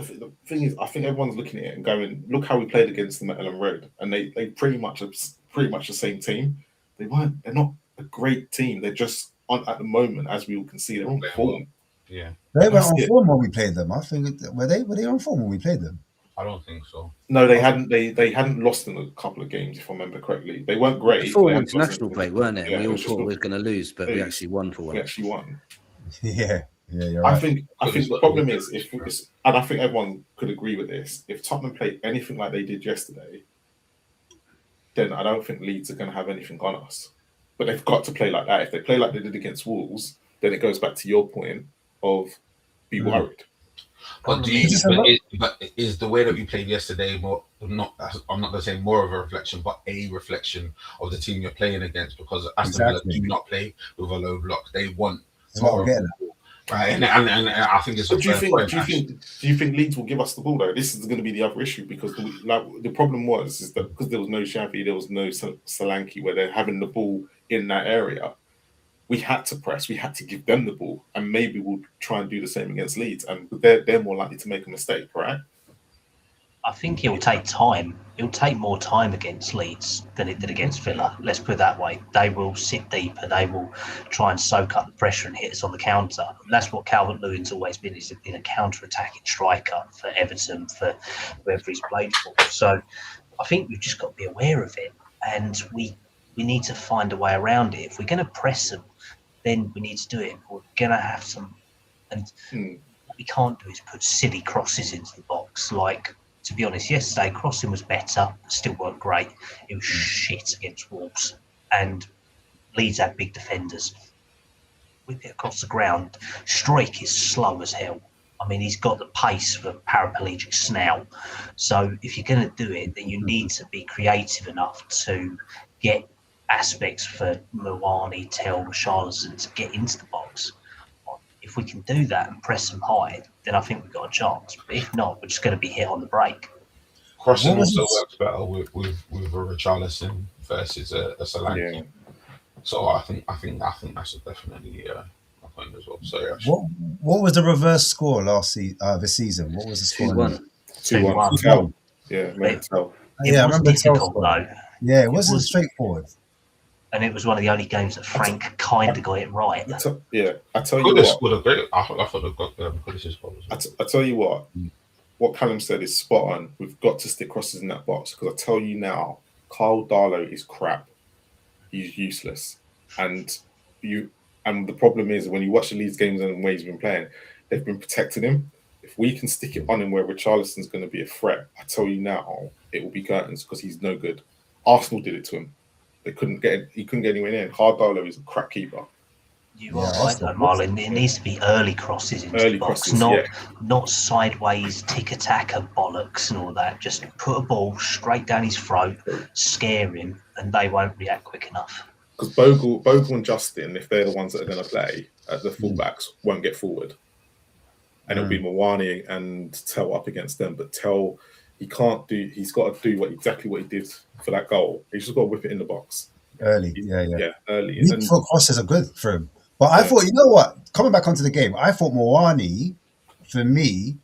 [SPEAKER 1] I think everyone's looking at it and going, "Look how we played against them at Ellen Road," and they pretty much the same team. They're not a great team. They're just on at the moment, as we all can see, they're on form.
[SPEAKER 6] Yeah,
[SPEAKER 2] They were on form when we played them. I think were they on form when we played them?
[SPEAKER 6] I don't think so.
[SPEAKER 1] No, they hadn't. They hadn't lost in a couple of games, if I remember correctly. They weren't great.
[SPEAKER 4] Before
[SPEAKER 1] They
[SPEAKER 4] an
[SPEAKER 1] hadn't lost
[SPEAKER 4] international
[SPEAKER 1] in-
[SPEAKER 4] break, weren't it?
[SPEAKER 1] Yeah,
[SPEAKER 4] We
[SPEAKER 1] it
[SPEAKER 4] all
[SPEAKER 1] was just
[SPEAKER 4] thought we
[SPEAKER 1] a-
[SPEAKER 4] were going to lose, but we
[SPEAKER 1] we-
[SPEAKER 4] actually won for
[SPEAKER 1] We
[SPEAKER 4] once.
[SPEAKER 1] actually won.
[SPEAKER 2] Yeah, you're right.
[SPEAKER 1] I think the problem is and I think everyone could agree with this. If Tottenham played anything like they did yesterday, then I don't think Leeds are going to have anything on us. But they've got to play like that. If they play like they did against Wolves, then it goes back to your point of be worried.
[SPEAKER 6] But is the way that we played yesterday more? Not, I'm not going to say more of a reflection, but a reflection of the team you're playing against. Because Aston Villa do not play with a low block. They want more of the ball, right? And I think it's.
[SPEAKER 1] So do you think Leeds will give us the ball though? This is going to be the other issue because the problem is that because there was no Xavi, there was no Solanke, where they're having the ball in that area. We had to press. We had to give them the ball, and maybe we'll try and do the same against Leeds. And they're more likely to make a mistake, right?
[SPEAKER 5] I think it will take time. It will take more time against Leeds than it did against Villa. Let's put it that way. They will sit deep and they will try and soak up the pressure and hit us on the counter. And that's what Calvert-Lewin's always been. He's been a counter-attacking striker for Everton, for whoever he's played for. So I think we've just got to be aware of it. And we need to find a way around it. If we're going to press them, then we need to do it. We're going to have some... And what we can't do is put silly crosses into the box. Like, to be honest, yesterday, crossing was better, still weren't great. It was shit against Wolves. And Leeds had big defenders. Whip it across the ground. Struijk is slow as hell. I mean, he's got the pace of a paraplegic snout. So if you're going to do it, then you need to be creative enough to get aspects for Mawani, Tell, Richarlison to get into the box. If we can do that and press them high, then I think we've got a chance. But if not, we're just going to be hit on the break.
[SPEAKER 6] Crossing also works better with a Richarlison versus a Solanke. Yeah. So I think that's definitely a point as well. So yeah.
[SPEAKER 2] What was the reverse score this season? What was the score?
[SPEAKER 1] 2-1. Yeah,
[SPEAKER 2] I remember difficult though. Yeah, it wasn't straightforward.
[SPEAKER 5] And it was one of the only games that Frank kind of got it right.
[SPEAKER 1] I tell you what.
[SPEAKER 6] I thought they got
[SPEAKER 1] I tell you what Callum said is spot on. We've got to stick crosses in that box because I tell you now, Carl Darlow is crap. He's useless, and the problem is when you watch the Leeds games and the way he's been playing, they've been protecting him. If we can stick it on him where Richarlison's going to be a threat, I tell you now, it will be curtains because he's no good. Arsenal did it to him. He couldn't get anywhere near. Carl Darlow is a crap keeper.
[SPEAKER 5] You are right, though, Marlon. It needs to be early crosses into the box, not sideways tick-attacker bollocks and all that. Just put a ball straight down his throat, scare him, and they won't react quick enough.
[SPEAKER 1] Because Bogle and Justin, if they're the ones that are going to play at the fullbacks, won't get forward. And it'll be Mawani and Tell up against them. But Tell, he's got to do exactly what he did for that goal. He's just got to whip it in the box.
[SPEAKER 2] Early,
[SPEAKER 1] early.
[SPEAKER 2] Weak foot crosses are good for him. But I thought, you know what? Coming back onto the game, I thought Mawani, for me,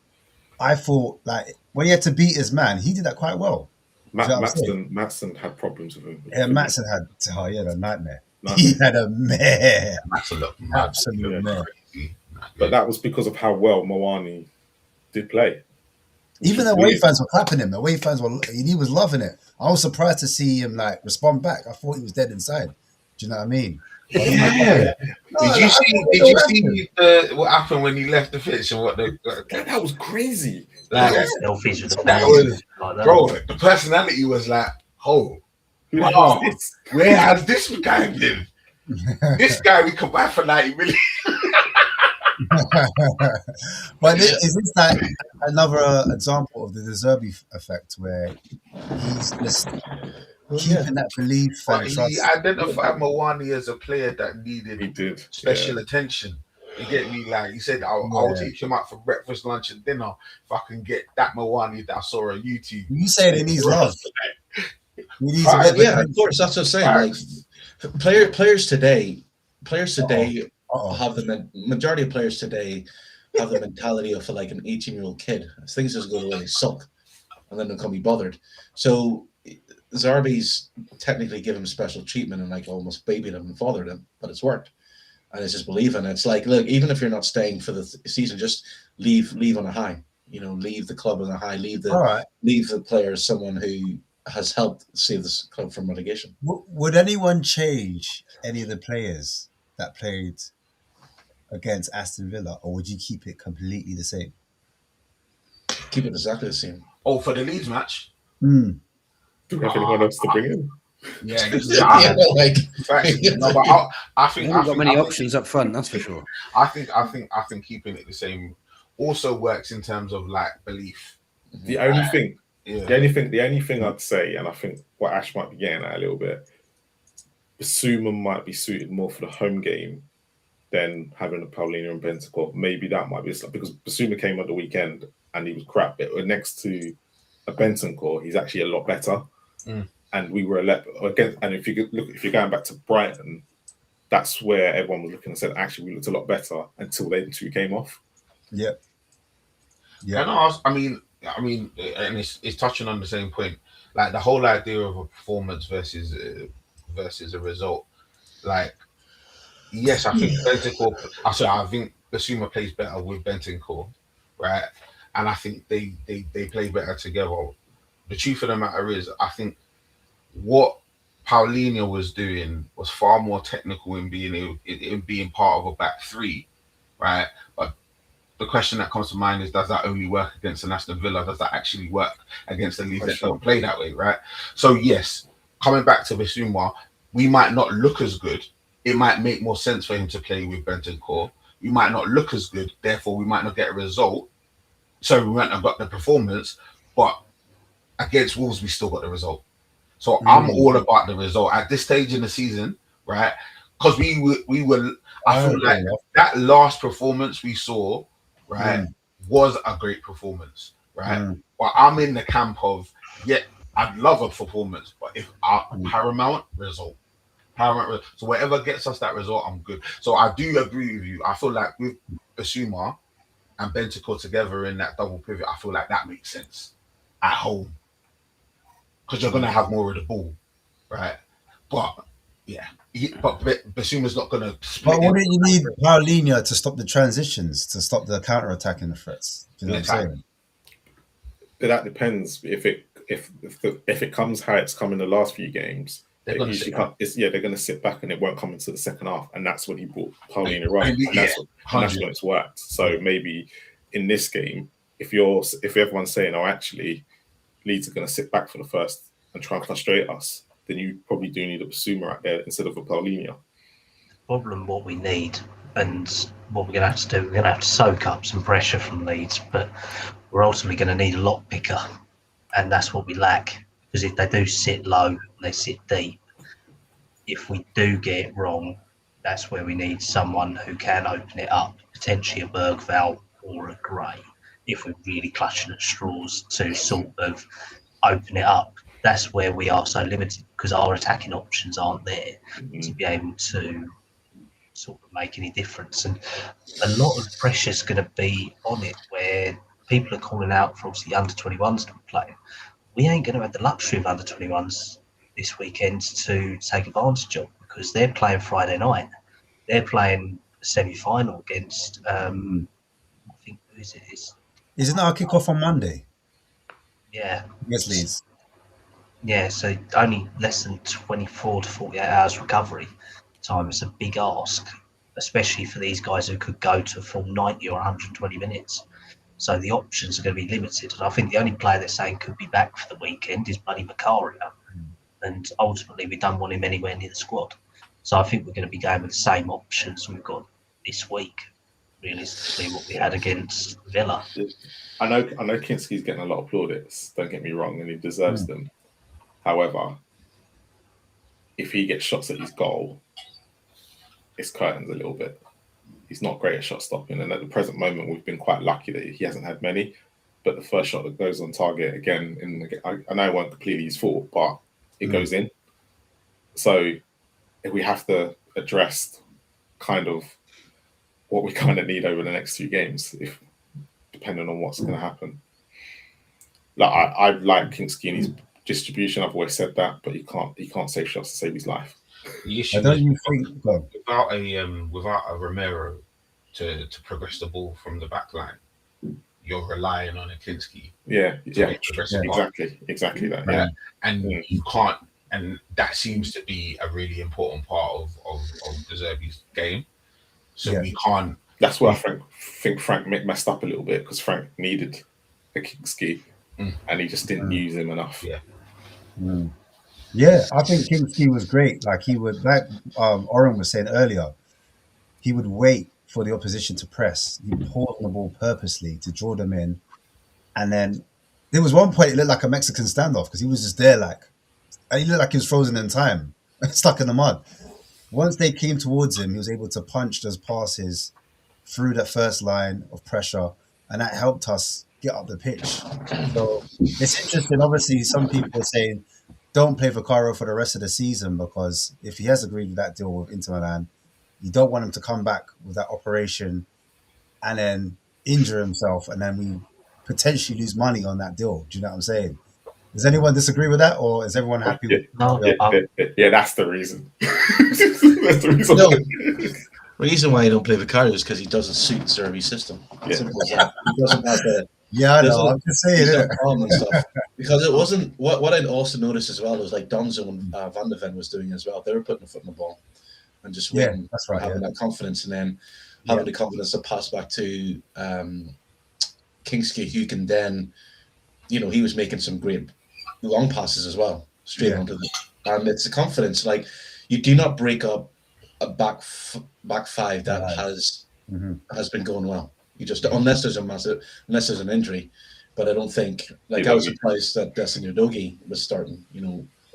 [SPEAKER 2] I thought like when he had to beat his man, he did that quite well.
[SPEAKER 1] Maatsen had problems with him.
[SPEAKER 2] Yeah, Maatsen he had a nightmare. He had a mare. Absolute mare.
[SPEAKER 1] But that was because of how well Mawani did play.
[SPEAKER 2] Even the away fans were clapping him. The away fans he was loving it. I was surprised to see him like respond back. I thought he was dead inside. Do you know what I mean?
[SPEAKER 6] Yeah. Did you see what happened when he left the pitch and
[SPEAKER 1] that was crazy.
[SPEAKER 6] Like,
[SPEAKER 5] selfies with the
[SPEAKER 6] bro, the personality was like, where has this guy been? This guy we can buy for 90 million.
[SPEAKER 2] But is this like another example of the Zerbi effect where he's just keeping that belief
[SPEAKER 6] But
[SPEAKER 2] and
[SPEAKER 6] he
[SPEAKER 2] trust?
[SPEAKER 6] identified Mawani as a player that
[SPEAKER 1] He
[SPEAKER 6] needed
[SPEAKER 1] did.
[SPEAKER 6] special attention. You get me? Like he said, I'll take him out for breakfast, lunch, and dinner if I can get that Mawani that I saw on YouTube.
[SPEAKER 2] You saying he needs love? He needs
[SPEAKER 3] yeah, of course. That's what I'm saying. Like players today have the majority of players today have the mentality of like an 18-year-old kid. Things just go the way they suck, and then they can't be bothered. So Zerbi's technically give him special treatment and like almost babied him and fathered him, but it's worked. And it's just believing. It's like, look, even if you're not staying for the season, just leave on a high. You know, leave the club on a high. Leave the player as someone who has helped save this club from relegation.
[SPEAKER 2] Would anyone change any of the players that played against Aston Villa, or would you keep it completely the same?
[SPEAKER 3] Keep it exactly the same.
[SPEAKER 6] Oh, for the Leeds match?
[SPEAKER 2] Mm.
[SPEAKER 1] Do you have anyone else to bring in?
[SPEAKER 6] Yeah,
[SPEAKER 3] but
[SPEAKER 6] I think
[SPEAKER 4] got many options up front. That's for sure.
[SPEAKER 6] I think keeping it the same also works in terms of like belief.
[SPEAKER 1] The only thing I'd say, and I think what Ash might be getting at a little bit, Basuma might be suited more for the home game than having a Paulinho and Bentancur. Maybe that might be because Basuma came on the weekend and he was crap. But next to a Bentancur, he's actually a lot better. And we were again. And if you're going back to Brighton, that's where everyone was looking and said, actually, we looked a lot better until they two came off.
[SPEAKER 2] Yeah.
[SPEAKER 6] I mean, and it's touching on the same point, like the whole idea of a performance versus a result. Like, yes, I think I think Basuma plays better with Bentancur, right? And I think they play better together. The truth of the matter is, I think what Paulinho was doing was far more technical in being part of a back three, right? But the question that comes to mind is, does that only work against an Aston Villa? Does that actually work against the league that don't play that way, right? So yes, coming back to Basuma, we might not look as good. It might make more sense for him to play with Bentancur. We might not look as good, therefore we might not get a result. So we might not have got the performance, but against Wolves we still got the result. So I'm all about the result at this stage in the season, right? Because we were. I feel like that last performance we saw, right, was a great performance, right? But I'm in the camp of, I'd love a performance, but if paramount result. So whatever gets us that result, I'm good. So I do agree with you. I feel like with Basuma and Bentancur together in that double pivot, I feel like that makes sense at home. Because you're going to have more of the ball, right? But, but Basuma's not going to split.
[SPEAKER 2] But wouldn't you need Paulinho to stop the transitions, to stop the counter-attacking theyreats? Do you know what I'm saying?
[SPEAKER 1] But that depends. If it comes how it's come in the last few games, they're going to sit back and it won't come into the second half, and that's when he brought Paulinho right. And that's when it's worked. So maybe in this game, if everyone's saying, "Oh, actually, Leeds are going to sit back for the first and try and frustrate us," then you probably do need a Basuma out there instead of a Paulinho.
[SPEAKER 5] Problem, what we need, and what we're going to have to do, we're going to have to soak up some pressure from Leeds, but we're ultimately going to need a lot picker, and that's what we lack. Because if they do sit low, they sit deep. If we do get it wrong, that's where we need someone who can open it up, potentially a Bergvall or a Gray, if we're really clutching at straws to sort of open it up. That's where we are so limited, because our attacking options aren't there to be able to sort of make any difference. And a lot of the pressure is going to be on it, where people are calling out for obviously under 21s to be playing. We ain't going to have the luxury of under 21s this weekend to take advantage of, because they're playing Friday night. They're playing a semi-final against, I think, who is it?
[SPEAKER 2] Isn't that our kickoff on Monday?
[SPEAKER 5] Yeah.
[SPEAKER 2] Yes, Leeds.
[SPEAKER 5] Yeah, so only less than 24 to 48 hours recovery time. It's a big ask, especially for these guys who could go to a full 90 or 120 minutes. So the options are going to be limited. And I think the only player they're saying could be back for the weekend is Buddy Macario. And ultimately, we don't want him anywhere near the squad. So I think we're going to be going with the same options we've got this week. realistically what we had against Villa.
[SPEAKER 1] I know Kinski's getting a lot of plaudits, don't get me wrong, and he deserves them. However, if he gets shots at his goal, it's curtains a little bit. He's not great at shot stopping, and at the present moment, we've been quite lucky that he hasn't had many. But the first shot that goes on target again, I know it won't completely his fault, but it goes in. So we have to address kind of what we kind of need over the next 2 games, if depending on what's going to happen. Like I like Kinski and his distribution. I've always said that, but he can't save shots to save his life.
[SPEAKER 6] The issue
[SPEAKER 2] don't
[SPEAKER 6] is
[SPEAKER 2] you think
[SPEAKER 6] without a Romero to progress the ball from the back line, you're relying on a Kinski.
[SPEAKER 1] Exactly that.
[SPEAKER 6] Right? Yeah. And you can't, and that seems to be a really important part of the Zerbi's game. So we can't.
[SPEAKER 1] That's where I think Frank messed up a little bit, because Frank needed a Kinski, and he just didn't use him enough.
[SPEAKER 2] Yeah, I think Kinski was great. Like he would, like Oren was saying earlier, he would wait for the opposition to press. He'd pause on the ball purposely to draw them in, and then there was one point it looked like a Mexican standoff because he was just there, he looked like he was frozen in time, stuck in the mud. Once they came towards him, he was able to punch those passes through that first line of pressure, and that helped us get up the pitch. So it's interesting. Obviously, some people are saying don't play Vicario for the rest of the season, because if he has agreed with that deal with Inter Milan, you don't want him to come back with that operation and then injure himself, and then we potentially lose money on that deal. Do you know what I'm saying? Does anyone disagree with that, or is everyone happy with
[SPEAKER 1] that's the reason. That's the reason.
[SPEAKER 3] No, the reason why you don't play Vicario is because he doesn't suit Zerbi's system. Simple as that. He doesn't have the.
[SPEAKER 2] I know. I'm just saying
[SPEAKER 3] and stuff. Because it wasn't what I'd also noticed as well was like Donzo and Van de Ven was doing as well. They were putting a foot in the ball and just waiting,
[SPEAKER 2] that's right,
[SPEAKER 3] having that confidence, and then having the confidence to pass back to Kinski, who can then, he was making some great long passes as well, straight onto the. And it's the confidence. Like, you do not break up a back five that has been going well. You just, unless there's an injury. But I don't think, I was surprised that Destiny Udogie was starting,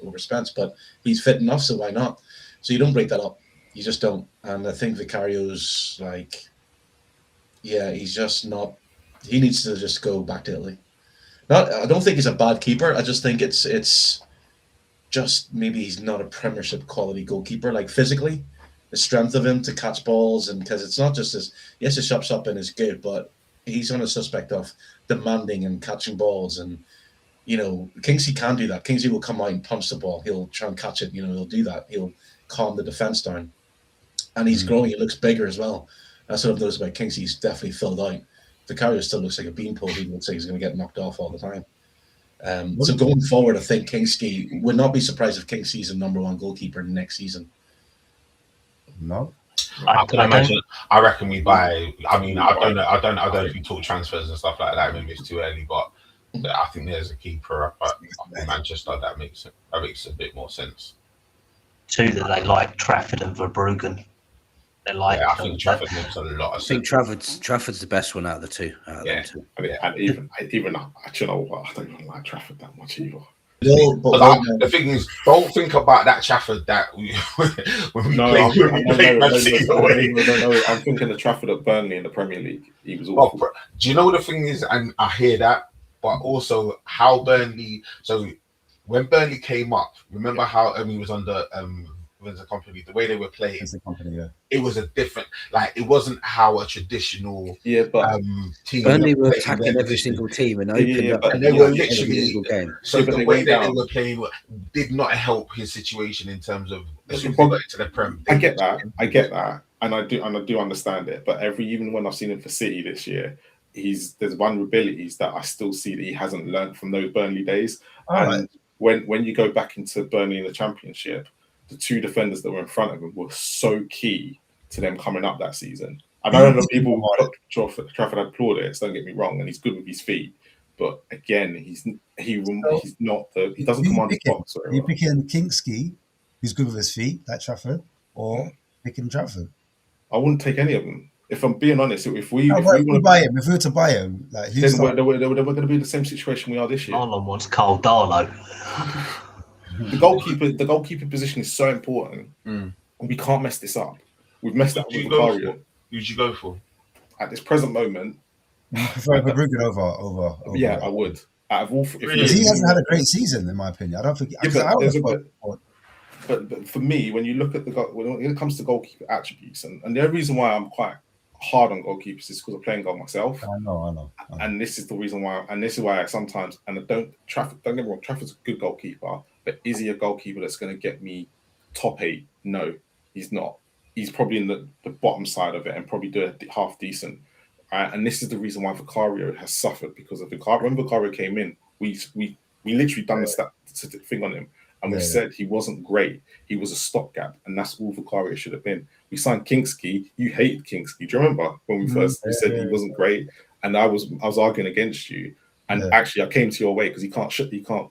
[SPEAKER 3] over Spence, but he's fit enough, so why not? So you don't break that up. You just don't. And I think Vicario's he's just not. He needs to just go back to Italy. I don't think he's a bad keeper. I just think it's just maybe he's not a Premiership quality goalkeeper. Like, physically, the strength of him to catch balls, and because it's not just his shot stopping is good, but he's on a suspect of demanding and catching balls, and Kingsley can do that. Kingsley will come out and punch the ball. He'll try and catch it. He'll do that. He'll calm the defense down, and he's growing. He looks bigger as well. That's what I've noticed about Kingsley. He's definitely filled out. Vicario still looks like a beanpole. He would say he's going to get knocked off all the time. So going forward, I think Kingsley would not be surprised if Kingsley's a number 1 goalkeeper next season.
[SPEAKER 2] No.
[SPEAKER 6] I can imagine. I reckon we buy. I mean, I don't know if you talk transfers and stuff like that. Maybe it's too early, but I think there's a keeper up in Manchester that makes a bit more sense.
[SPEAKER 5] 2 that they like, Trafford and Verbruggen. They like.
[SPEAKER 6] I think Trafford makes a lot of sense.
[SPEAKER 4] I think Trafford's the best one out of the 2.
[SPEAKER 1] And even you know what? I don't even like Trafford that much either.
[SPEAKER 6] The thing is, don't think about that Trafford that when we played Man City away.
[SPEAKER 1] No, I'm thinking the Trafford at Burnley in the Premier League. He was awful.
[SPEAKER 6] Do you know what the thing is? And I hear that, but also how Burnley. So when Burnley came up, remember how he was under Windsor Company, the way they were playing, it was a different, it wasn't how a traditional
[SPEAKER 1] team.
[SPEAKER 4] Burnley were attacking every single team and opened up,
[SPEAKER 6] and they were literally game. So the way that they were playing did not help his situation in terms of as we got into the Prem.
[SPEAKER 1] I get that, and I do understand it. But even when I've seen him for City this year, there's vulnerabilities that I still see that he hasn't learned from those Burnley days. When you go back into Burnley in the Championship, the 2 defenders that were in front of him were so key to them coming up that season. I know that people Trafford had plaudits, don't get me wrong, and he's good with his feet. But again, he doesn't command the box.
[SPEAKER 2] Are you picking Kingsley, who's good with his feet, like Trafford, or picking Trafford?
[SPEAKER 1] I wouldn't take any of them. If I'm being honest, if we
[SPEAKER 2] No,
[SPEAKER 1] if
[SPEAKER 2] but
[SPEAKER 1] we
[SPEAKER 2] if we
[SPEAKER 1] want
[SPEAKER 2] buy him, if we were to buy him, like who's
[SPEAKER 1] then we're going to be in the same situation we are this year.
[SPEAKER 5] Marlon wants Carl Darlow.
[SPEAKER 1] The goalkeeper position is so important, and we can't mess this up. We've messed up with Vicario.
[SPEAKER 6] Who'd you go for?
[SPEAKER 1] At this present moment,
[SPEAKER 2] for Verbruggen over.
[SPEAKER 1] yeah, I would. Out of all,
[SPEAKER 6] Really?
[SPEAKER 2] He hasn't had a great season, in my opinion. I don't think.
[SPEAKER 1] But for me, when you look at when it comes to goalkeeper attributes, and the only reason why I'm quite hard on goalkeepers is because I'm playing goal myself.
[SPEAKER 2] I know.
[SPEAKER 1] And this is the reason why, and this is why I sometimes, and don't get me wrong, Trafford's a good goalkeeper, but is he a goalkeeper that's going to get me top 8? No, he's not. He's probably in the bottom side of it and probably do it half decent. And this is the reason why Vicario has suffered, because of when Vicario came in, we literally done the statistic thing on him. And we said he wasn't great. He was a stopgap, and that's all Vicario should have been. We signed Kingsley. You hated Kingsley. Do you remember when we first said he wasn't great? And I was arguing against you. And actually, I came to your way because he can't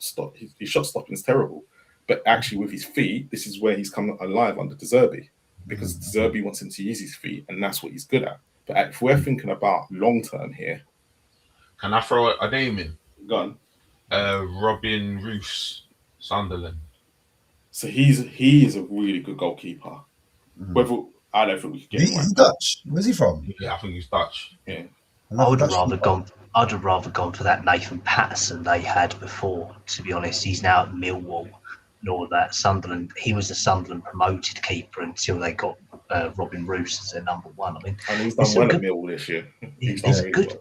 [SPEAKER 1] stop. His shot stopping is terrible. But actually, with his feet, this is where he's come alive under Zerbi, because Zerbi wants him to use his feet, and that's what he's good at. But if we're thinking about long term here,
[SPEAKER 6] can I throw a name in?
[SPEAKER 1] Go on.
[SPEAKER 6] Robin Roos, Sunderland.
[SPEAKER 1] So he is a really good goalkeeper. Whether I don't think we could get him.
[SPEAKER 2] He's Dutch. Where's he from?
[SPEAKER 6] Yeah, I think he's Dutch.
[SPEAKER 1] Yeah.
[SPEAKER 5] I would have rather gone for that Nathan Patterson they had before. To be honest, he's now at Millwall and all that. Sunderland. He was the Sunderland promoted keeper until they got Robin Roos as their number 1. I mean,
[SPEAKER 1] and he's done well at Millwall this year.
[SPEAKER 5] He's good.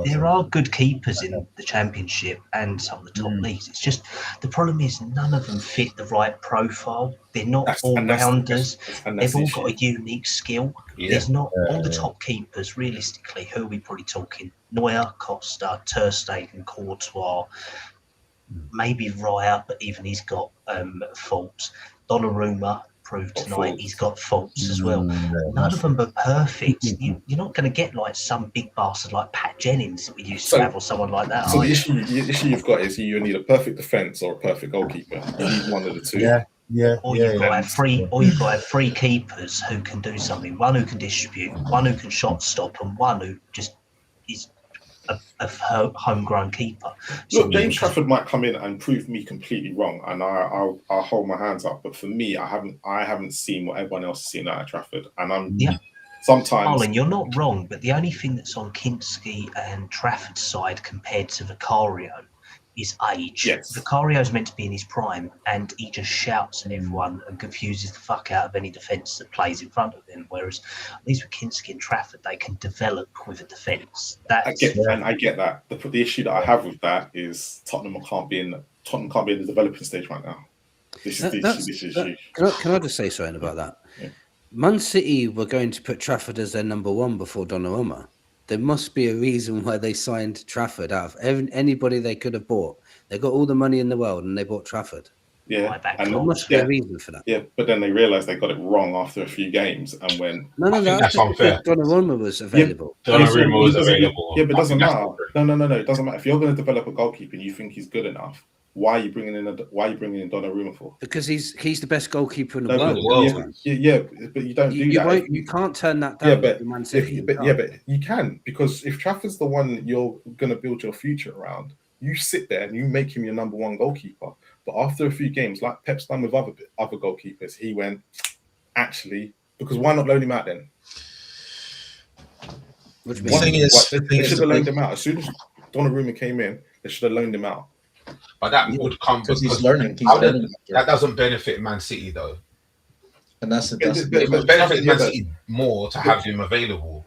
[SPEAKER 5] There are good keepers in the Championship and some of the top leagues. It's just the problem is none of them fit the right profile. They're not all-rounders. They've all got a unique skill.
[SPEAKER 6] Yeah.
[SPEAKER 5] There's not all the top keepers. Realistically, who are we probably talking? Neuer, Costa, Ter Stegen, Courtois, maybe Raya, but even he's got faults. Donnarumma proved tonight he's got faults as well. None of them are perfect. You're not going to get like some big bastard like Pat Jennings that we used to have, or someone like that.
[SPEAKER 1] So the issue you've got is you need a perfect defense or a perfect goalkeeper. You need one of the two.
[SPEAKER 5] Or you've got to have three keepers who can do something. One who can distribute, one who can shot stop, and one who just is a homegrown keeper.
[SPEAKER 1] Look, James Trafford might come in and prove me completely wrong, and I'll hold my hands up. But for me, I haven't seen what everyone else has seen at Trafford, and I'm sometimes.
[SPEAKER 5] Colin, you're not wrong, but the only thing that's on Kinski and Trafford's side compared to Vicario is age.
[SPEAKER 1] Yes.
[SPEAKER 5] Vicario's meant to be in his prime, and he just shouts at everyone and confuses the fuck out of any defence that plays in front of him. Whereas at least with Kinski and Trafford, they can develop with a defence.
[SPEAKER 1] I get that. The issue that I have with that is Tottenham can't be in the developing stage right now. This is the issue.
[SPEAKER 4] Can I just say something about that?
[SPEAKER 1] Yeah.
[SPEAKER 4] Man City were going to put Trafford as their number 1 before Donnarumma. There must be a reason why they signed Trafford out of anybody they could have bought. They got all the money in the world and they bought Trafford.
[SPEAKER 1] Yeah,
[SPEAKER 4] and there must be a reason for that.
[SPEAKER 1] Yeah, but then they realised they got it wrong after a few games, and when
[SPEAKER 6] that's unfair.
[SPEAKER 4] Donnarumma was available.
[SPEAKER 6] Donnarumma was available.
[SPEAKER 1] Yeah, but it doesn't matter. No. It doesn't matter. If you're going to develop a goalkeeper and you think he's good enough, why are you bringing in Donnarumma for?
[SPEAKER 4] Because he's the best goalkeeper in the world.
[SPEAKER 1] Yeah, but you don't do that.
[SPEAKER 4] You can't turn that down.
[SPEAKER 1] But you can, because if Trafford's the one you're going to build your future around, you sit there and you make him your number 1 goalkeeper. But after a few games, like Pep's done with other goalkeepers, he went, actually, because why not loan him out then?
[SPEAKER 3] The thing is,
[SPEAKER 1] they should have loaned him out. As soon as Donnarumma came in, they should have loaned him out.
[SPEAKER 6] But that would come
[SPEAKER 3] because he's learning.
[SPEAKER 6] That doesn't benefit Man City though.
[SPEAKER 3] And that's
[SPEAKER 6] it benefits Man City more to have him available.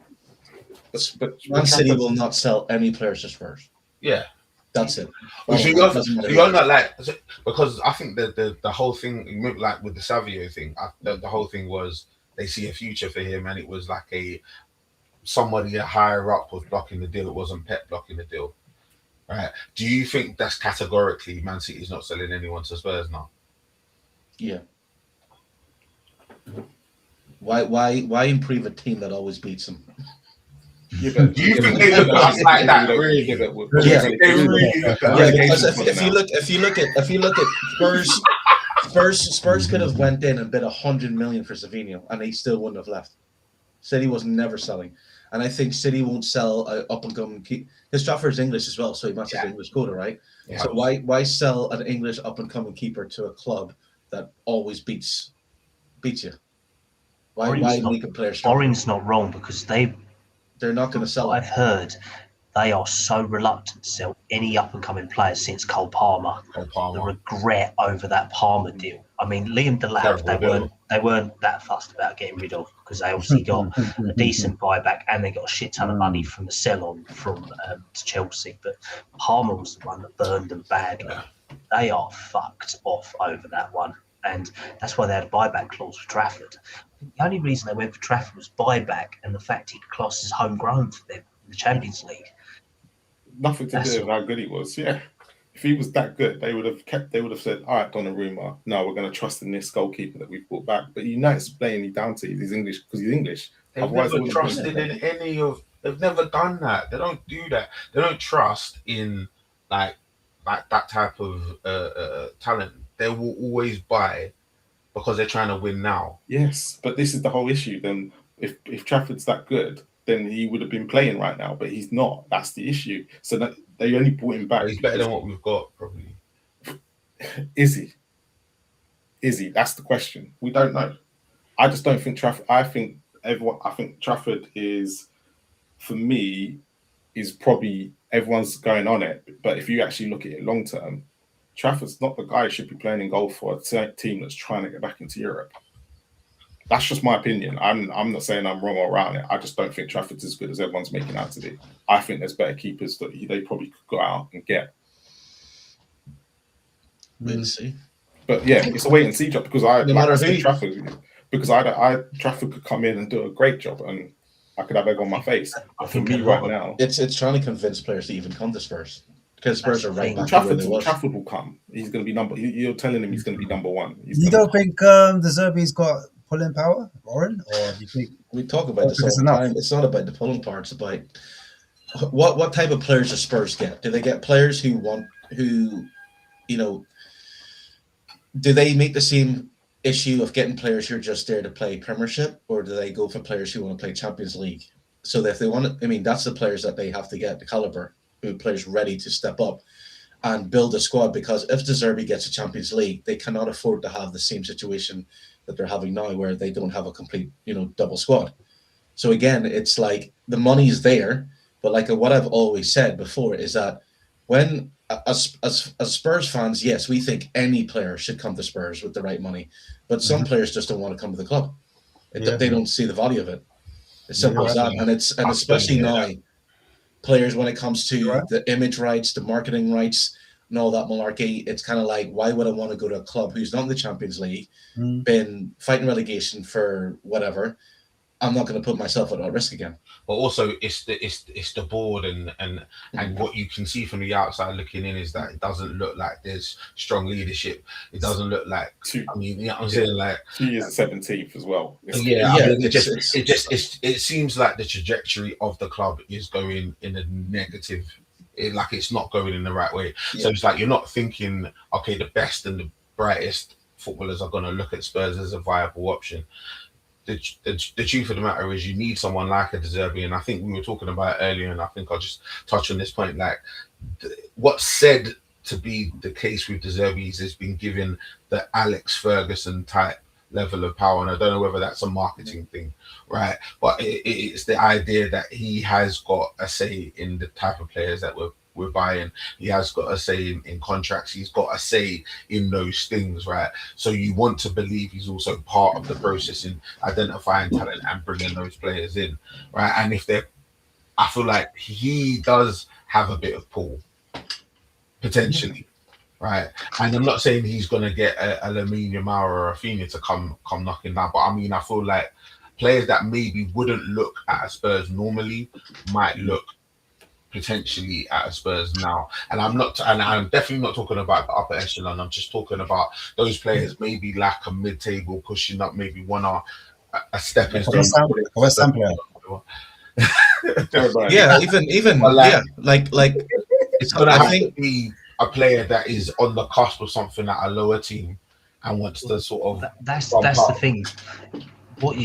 [SPEAKER 3] But Man City will not sell any players to Spurs.
[SPEAKER 6] Yeah.
[SPEAKER 3] That's it.
[SPEAKER 6] You're not like, because I think the whole thing, like with the Savio thing, the whole thing was they see a future for him, and it was like somebody higher up was blocking the deal. It wasn't Pep blocking the deal, right? Do you think that's categorically Man City's not selling anyone to Spurs now?
[SPEAKER 3] Yeah. Why improve a team that always beats them?
[SPEAKER 6] Do you think they look at us like that? Really?
[SPEAKER 3] Because if you look at Spurs could have went in and bid 100 million for Savinho, and he still wouldn't have left. City was never selling. And I think City won't sell up and coming keep because Trafford's English as well, so he matches the English quota, right?
[SPEAKER 6] Yeah.
[SPEAKER 3] So why sell an English up and coming keeper to a club that always beats you? Why make a player strong?
[SPEAKER 5] Oren's not wrong because they're
[SPEAKER 3] not going to sell
[SPEAKER 5] I've
[SPEAKER 3] it.
[SPEAKER 5] heard they are so reluctant to sell any up and coming players since Cole Palmer. The regret over that Palmer deal. I mean, Liam Delap, they weren't that fussed about getting rid of because they obviously got a decent buyback and they got a shit ton of money from the sell-on from to Chelsea. But Palmer was the one that burned them badly. They are fucked off over that one. And that's why they had a buyback clause for Trafford. The only reason they went for Trafford was buyback and the fact he classed as homegrown for them in the Champions League.
[SPEAKER 1] Nothing to do with how good he was. Yeah, if he was that good, they would have said, "All right, Donnarumma, no, we're going to trust in this goalkeeper that we've brought back." But United's playing down to he's English because he's English.
[SPEAKER 6] They've never trusted in any of. They've never done that. They don't do that. They don't trust in like that type of talent. They will always buy because they're trying to win now.
[SPEAKER 1] Yes, but this is the whole issue. Then, if Trafford's that good, then he would have been playing right now, but he's not. That's the issue. So that they only brought him back.
[SPEAKER 6] He's better than what we've got, probably.
[SPEAKER 1] Is he? That's the question. We don't know. I just don't think Trafford. I think Trafford is, for me, is probably everyone's going on it. But if you actually look at it long term, Trafford's not the guy who should be playing in goal for a team that's trying to get back into Europe. That's just my opinion. I'm not saying I'm wrong or right. I just don't think Trafford's as good as everyone's making out to be. I think there's better keepers that they probably could go out and get.
[SPEAKER 3] We'll see.
[SPEAKER 1] But yeah, it's a wait and see job because Trafford could come in and do a great job and I could have egg on my face. But for me right now,
[SPEAKER 3] it's trying to convince players to even come to Spurs because Spurs are right back
[SPEAKER 1] Trafford will come. He's going to be you're telling him he's going to be number one.
[SPEAKER 2] You don't think the Zerbi's got pulling power, Oren? Or do you think
[SPEAKER 3] we talk about this all the time? It's not about the pulling power. It's about what type of players do Spurs get? Do they get players who do they make the same issue of getting players who are just there to play Premiership, or do they go for players who want to play Champions League? So that if they want to, that's the players that they have to get, the caliber, who players ready to step up and build a squad. Because if the Zerbi gets a Champions League, they cannot afford to have the same situation that they're having now, where they don't have a complete, double squad. So again, it's like the money's there, but like what I've always said before is that when as Spurs fans, yes, we think any player should come to Spurs with the right money, but some players just don't want to come to the club. They don't see the value of it. It's simple as that, and especially now, players when it comes to the image rights, the marketing rights, and all that malarkey, it's kind of like, why would I want to go to a club who's not in the Champions League, been fighting relegation for whatever? I'm not going to put myself at risk again.
[SPEAKER 6] But also, it's the board and what you can see from the outside looking in is that it doesn't look like there's strong leadership. It doesn't look like. I'm saying, like
[SPEAKER 1] 2 years 17th as well.
[SPEAKER 6] It seems like the trajectory of the club is going in a negative. It's not going in the right way. So it's like you're not thinking, okay, the best and the brightest footballers are going to look at Spurs as a viable option. The truth of the matter is you need someone like a Zerbi, and I think we were talking about it earlier, and I think I'll just touch on this point. Like what's said to be the case with the Zerbis has been given the Alex Ferguson type level of power, and I don't know whether that's a marketing thing, right? But it's the idea that he has got a say in the type of players that we're buying. He has got a say in contracts. He's got a say in those things, right? So you want to believe he's also part of the process in identifying talent and bringing those players in, right? And I feel like he does have a bit of pull, potentially, right? And I'm not saying he's going to get a Lamine Yamal or a Rafinha to come knocking down, but I feel like players that maybe wouldn't look at a Spurs normally might look potentially at a Spurs now. And I'm definitely not talking about the upper echelon. I'm just talking about those players maybe like a mid-table pushing up, maybe one or a stepping stone.
[SPEAKER 2] West Ham player.
[SPEAKER 6] It's gonna have to be a player that is on the cusp of something at a lower team and wants to sort of.
[SPEAKER 5] That's the thing. What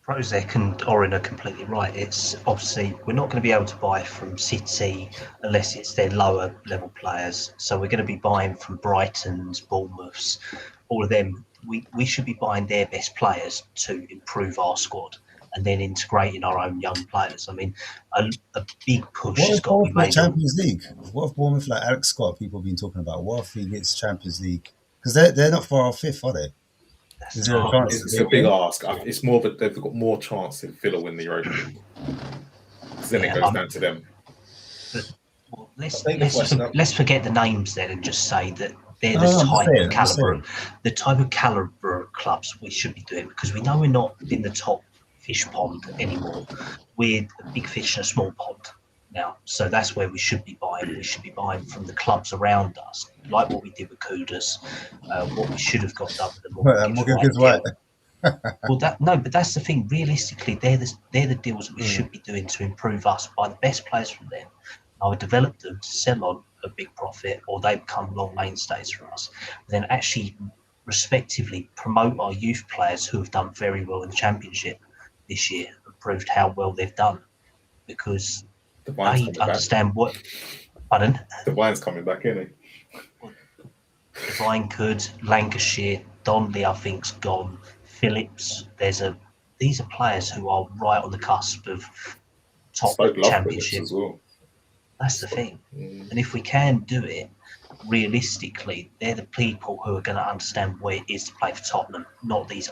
[SPEAKER 7] Prozek and Orin are completely right. It's obviously we're not going to be able to buy from City unless it's their lower level players. So we're going to be buying from Brighton's, Bournemouth's, all of them. We should be buying their best players to improve our squad and then integrating our own young players. I mean, a big push
[SPEAKER 2] What
[SPEAKER 7] has
[SPEAKER 2] if
[SPEAKER 7] got to be
[SPEAKER 2] Bournemouth
[SPEAKER 7] made.
[SPEAKER 2] Champions League? What if Bournemouth, like Alex Scott, people have been talking about? What if he gets Champions League? Because they're not far off fifth, are they? Is there a chance?
[SPEAKER 1] It's a big ask. It's more that they've got more chance if Villa win the Europa League. Because then it goes down to them.
[SPEAKER 7] Well, let's forget the names then and just say that they're the type of caliber of clubs we should be doing, because we know we're not in the top fish pond anymore. We're a big fish in a small pond now, so that's where we should be buying. We should be buying from the clubs around us, like what we did with Kudus, what we should have got done with the but that's the thing. Realistically, they're the deals that we should be doing to improve us. Buy the best players from them. I would develop them to sell on a big profit, or they become long mainstays for us. Then actually, respectively, promote our youth players who have done very well in the Championship this year and proved how well they've done, because they understand what. Pardon?
[SPEAKER 1] The wine's coming back, isn't he?
[SPEAKER 7] Divine could, Lancashire, Donnelly, I think's gone. Phillips, these are players who are right on the cusp of top Championship
[SPEAKER 1] as well.
[SPEAKER 7] That's the thing. And if we can do it realistically, they're the people who are going to understand what it is to play for Tottenham, not these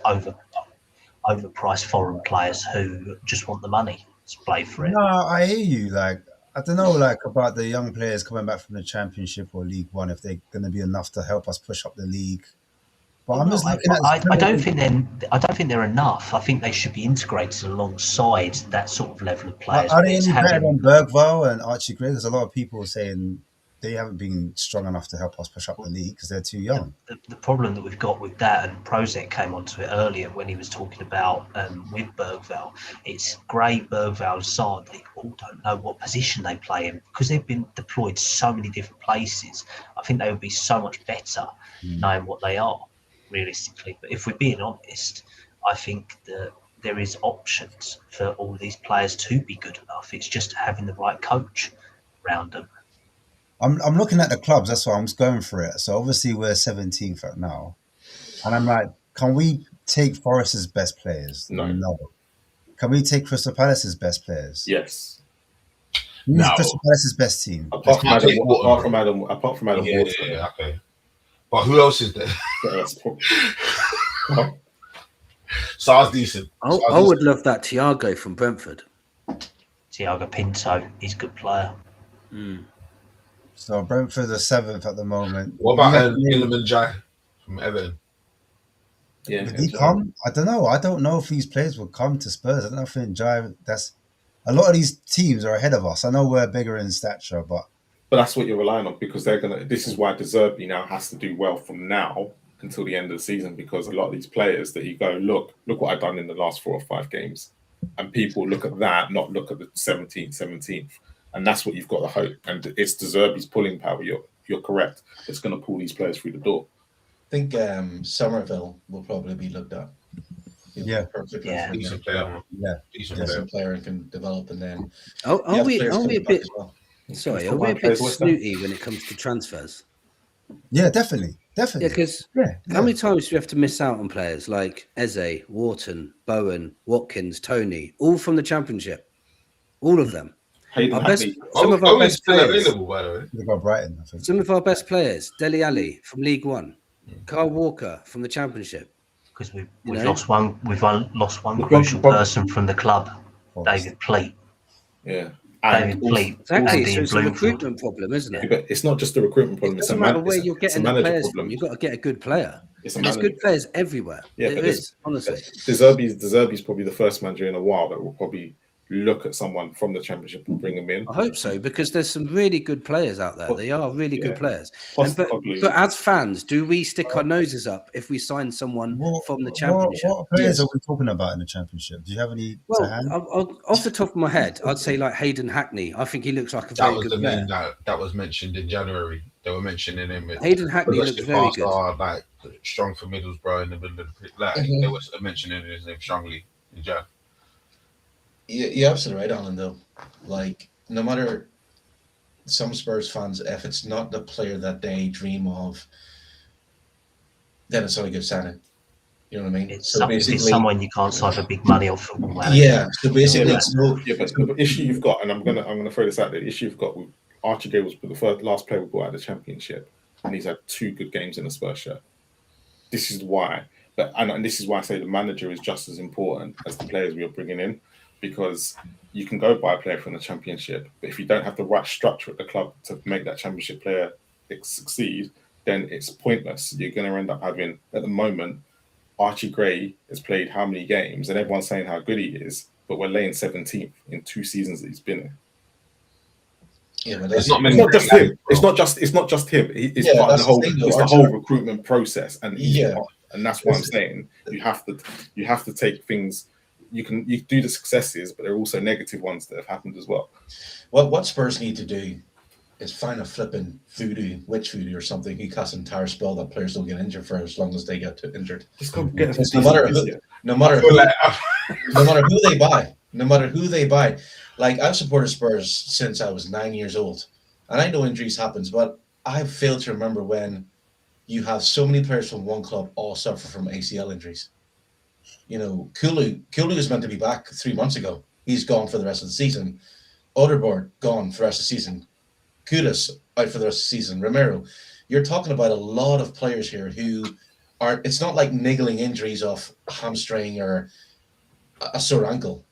[SPEAKER 7] overpriced foreign players who just want the money to play for it.
[SPEAKER 2] No, I hear you. Like, I don't know, like about the young players coming back from the Championship or League One, if they're going to be enough to help us push up the league. But I'm just looking at.
[SPEAKER 7] I don't think they're enough. I think they should be integrated alongside that sort of level of players.
[SPEAKER 2] Are they any better than Bergvall and Archie Gray? Because a lot of people are saying they haven't been strong enough to help us push up the league because they're too young.
[SPEAKER 7] The problem that we've got with that, and Prozek came onto it earlier when he was talking about with Bergvall, it's Gray, Bergvall, Sard. They all don't know what position they play in because they've been deployed so many different places. I think they would be so much better knowing what they are, realistically. But if we're being honest, I think that there is options for all these players to be good enough. It's just having the right coach around them.
[SPEAKER 2] I'm looking at the clubs, that's why I'm just going for it. So obviously we're 17th right now. And I'm like, can we take Forest's best players? No. Can we take Crystal Palace's best players?
[SPEAKER 1] Yes.
[SPEAKER 2] No. Crystal Palace's best team.
[SPEAKER 1] Apart from Adam Waterman.
[SPEAKER 6] Yeah, okay. But who else is there? Sar's decent.
[SPEAKER 4] I would love that Thiago from Brentford.
[SPEAKER 7] Thiago Pinto, he's a good player.
[SPEAKER 2] So Brentford are 7th at the moment.
[SPEAKER 6] What about Iliman Jai from Everton?
[SPEAKER 2] Yeah, did he come? I don't know. I don't know if these players will come to Spurs. I don't know if Jai. That's a lot of these teams are ahead of us. I know we're bigger in stature, but
[SPEAKER 1] that's what you're relying on because they're gonna. This is why Zerbi now has to do well from now until the end of the season because a lot of these players that you go look what I've done in the last 4 or 5 games, and people look at that, not look at the 17th. And that's what you've got to hope. And it's Zerbi's pulling power. You're correct. It's going to pull these players through the door.
[SPEAKER 3] I think Somerville will probably be looked at.
[SPEAKER 6] Decent player.
[SPEAKER 3] Decent player and can develop, and then.
[SPEAKER 4] Are we a bit snooty when it comes to transfers?
[SPEAKER 2] Yeah, definitely.
[SPEAKER 4] Yeah, because how many times do we have to miss out on players like Eze, Wharton, Bowen, Watkins, Tony, all from the Championship, all of them. Some of our best players.
[SPEAKER 6] Available, by the way.
[SPEAKER 2] They got Brighton, I think.
[SPEAKER 4] Some of our best players: Dele Alli from League One, Kyle Walker from the Championship.
[SPEAKER 7] Because we've lost one. We've lost one crucial person from the club, David Pleat.
[SPEAKER 1] Yeah.
[SPEAKER 7] David Pleat.
[SPEAKER 4] Exactly. So it's a recruitment problem, isn't it?
[SPEAKER 1] Yeah, but it's not just a recruitment problem.
[SPEAKER 4] It doesn't matter where you're getting the players from. You've got to get a good player. There's good players everywhere. Yeah, there is, honestly.
[SPEAKER 1] Zerbi's probably the first manager in a while that will probably look at someone from the Championship and bring them in.
[SPEAKER 4] I hope so, because there's some really good players out there. They are really good players. But as fans, do we stick our noses up if we sign someone from the Championship?
[SPEAKER 2] What players are we talking about in the Championship? Do you have any to hand?
[SPEAKER 4] Off the top of my head, I'd say like Hayden Hackney. I think he looks like a very good player.
[SPEAKER 6] That was the name that was mentioned in January. They were mentioning him.
[SPEAKER 4] Hayden Hackney looks very good.
[SPEAKER 6] Like strong for Middlesbrough in the middle of the they were mentioning his name strongly in Jan.
[SPEAKER 3] You're absolutely right, Alan. Though, like no matter some Spurs fans, if it's not the player that they dream of, then it's not a good signing. You know what I mean?
[SPEAKER 7] It's
[SPEAKER 3] So
[SPEAKER 7] if it's
[SPEAKER 3] basically,
[SPEAKER 7] someone you can't sign for big money or football manager.
[SPEAKER 3] yeah. So basically,
[SPEAKER 1] Yeah,
[SPEAKER 3] it's no.
[SPEAKER 1] Yeah, but the issue you've got, and I'm gonna throw this out there. The issue you've got with Archie Gray was the last player we brought out of the Championship, and he's had 2 good games in the Spurs shirt. This is why, and this is why I say the manager is just as important as the players we are bringing in, because you can go buy a player from the Championship, but if you don't have the right structure at the club to make that Championship player succeed, then it's pointless. You're going to end up having, at the moment, Archie Gray has played how many games, and everyone's saying how good he is, but we're laying 17th in 2 seasons that he's been in.
[SPEAKER 3] Yeah, but
[SPEAKER 6] There's not many.
[SPEAKER 1] It's not just him. It's not just him. It's part of the whole. It's the whole recruitment process, and and that's why I'm saying you have to take things. You do the successes, but there are also negative ones that have happened as well.
[SPEAKER 3] What Spurs need to do is find a flipping witch voodoo or something who casts an entire spell that players don't get injured for as long as they get injured.
[SPEAKER 1] Just go get
[SPEAKER 3] no matter who they buy. Like I've supported Spurs since I was 9 years old, and I know injuries happens, but I've failed to remember when you have so many players from one club all suffer from ACL injuries. You know, Kulu was meant to be back 3 months ago. He's gone for the rest of the season. Otterboard gone for the rest of the season. Kudus out for the rest of the season. Romero, you're talking about a lot of players here who are. It's not like niggling injuries off hamstring or a sore ankle.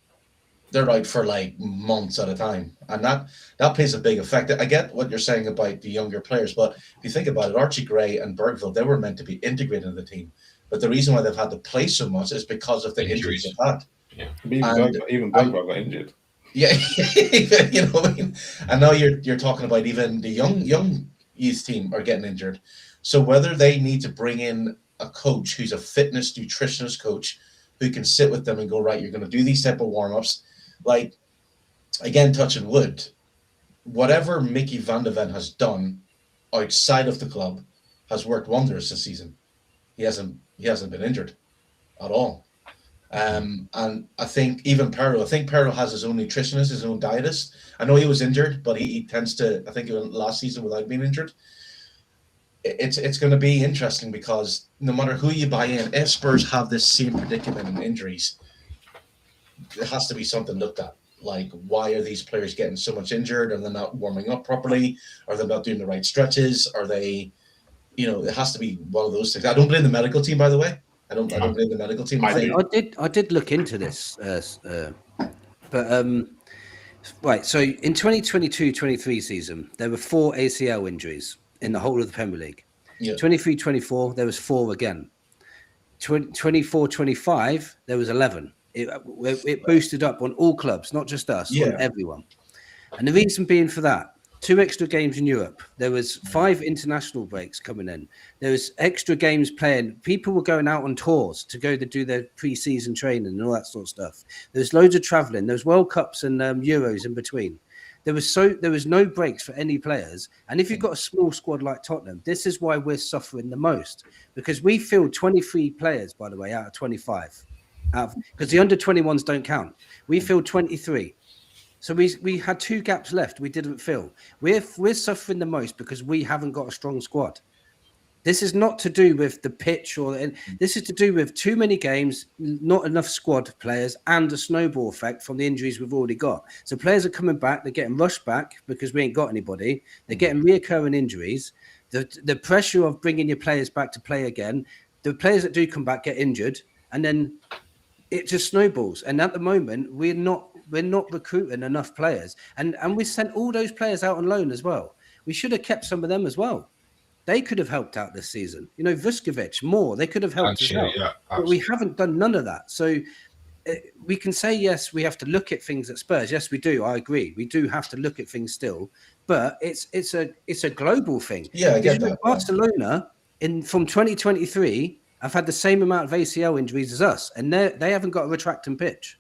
[SPEAKER 3] They're out for like months at a time, and that plays a big effect. I get what you're saying about the younger players, but if you think about it, Archie Gray and Bergville, they were meant to be integrated in the team, but the reason why they've had to play so much is because of the injuries they've had.
[SPEAKER 6] Yeah,
[SPEAKER 1] even Bergville got injured.
[SPEAKER 3] Yeah, you know what I mean. And now you're talking about even the young youth team are getting injured. So whether they need to bring in a coach who's a fitness nutritionist coach who can sit with them and go, right, you're going to do these type of warm-ups. Like, again, touching wood, whatever Mickey van de Ven has done outside of the club has worked wonders this season. He hasn't been injured at all. And I think even Perro has his own nutritionist, his own dietist. I know he was injured, but he tends to, I think he went last season without being injured. It's going to be interesting because no matter who you buy in, if Spurs have this same predicament in injuries, there has to be something looked at. Like, why are these players getting so much injured? Are they not warming up properly? Are they not doing the right stretches? Are they, it has to be one of those things. I don't blame the medical team, by the way. I don't blame the medical team.
[SPEAKER 4] I did look into this, but right. So in 2022-23 season, there were 4 ACL injuries in the whole of the Premier League.
[SPEAKER 3] Yeah.
[SPEAKER 4] 23-24, there was 4 again. 24-25, there was 11. It boosted up on all clubs, not just us, on everyone. And the reason being for that, 2 extra games in Europe. There was 5 international breaks coming in. There was extra games playing. People were going out on tours to go to do their pre-season training and all that sort of stuff. There was loads of traveling. There was World Cups and Euros in between. There was no breaks for any players. And if you've got a small squad like Tottenham, this is why we're suffering the most, because we field 23 players, by the way, out of 25. Because the under-21s don't count. We filled 23. So we had 2 gaps left we didn't fill. We're suffering the most because we haven't got a strong squad. This is not to do with the pitch this is to do with too many games, not enough squad players, and a snowball effect from the injuries we've already got. So players are coming back, they're getting rushed back because we ain't got anybody. They're getting reoccurring injuries. The pressure of bringing your players back to play again, the players that do come back get injured, and then it just snowballs. And at the moment, we're not recruiting enough players, and we sent all those players out on loan as well. We should have kept some of them as well. They could have helped out this season. Vuskovic, more. They could have helped as well. Yeah, but we haven't done none of that. So we can say, yes, we have to look at things at Spurs. Yes, we do. I agree. We do have to look at things still. But it's a global thing.
[SPEAKER 3] Yeah, I get that.
[SPEAKER 4] Barcelona from 2023 have had the same amount of ACL injuries as us, and they haven't got a retracting pitch.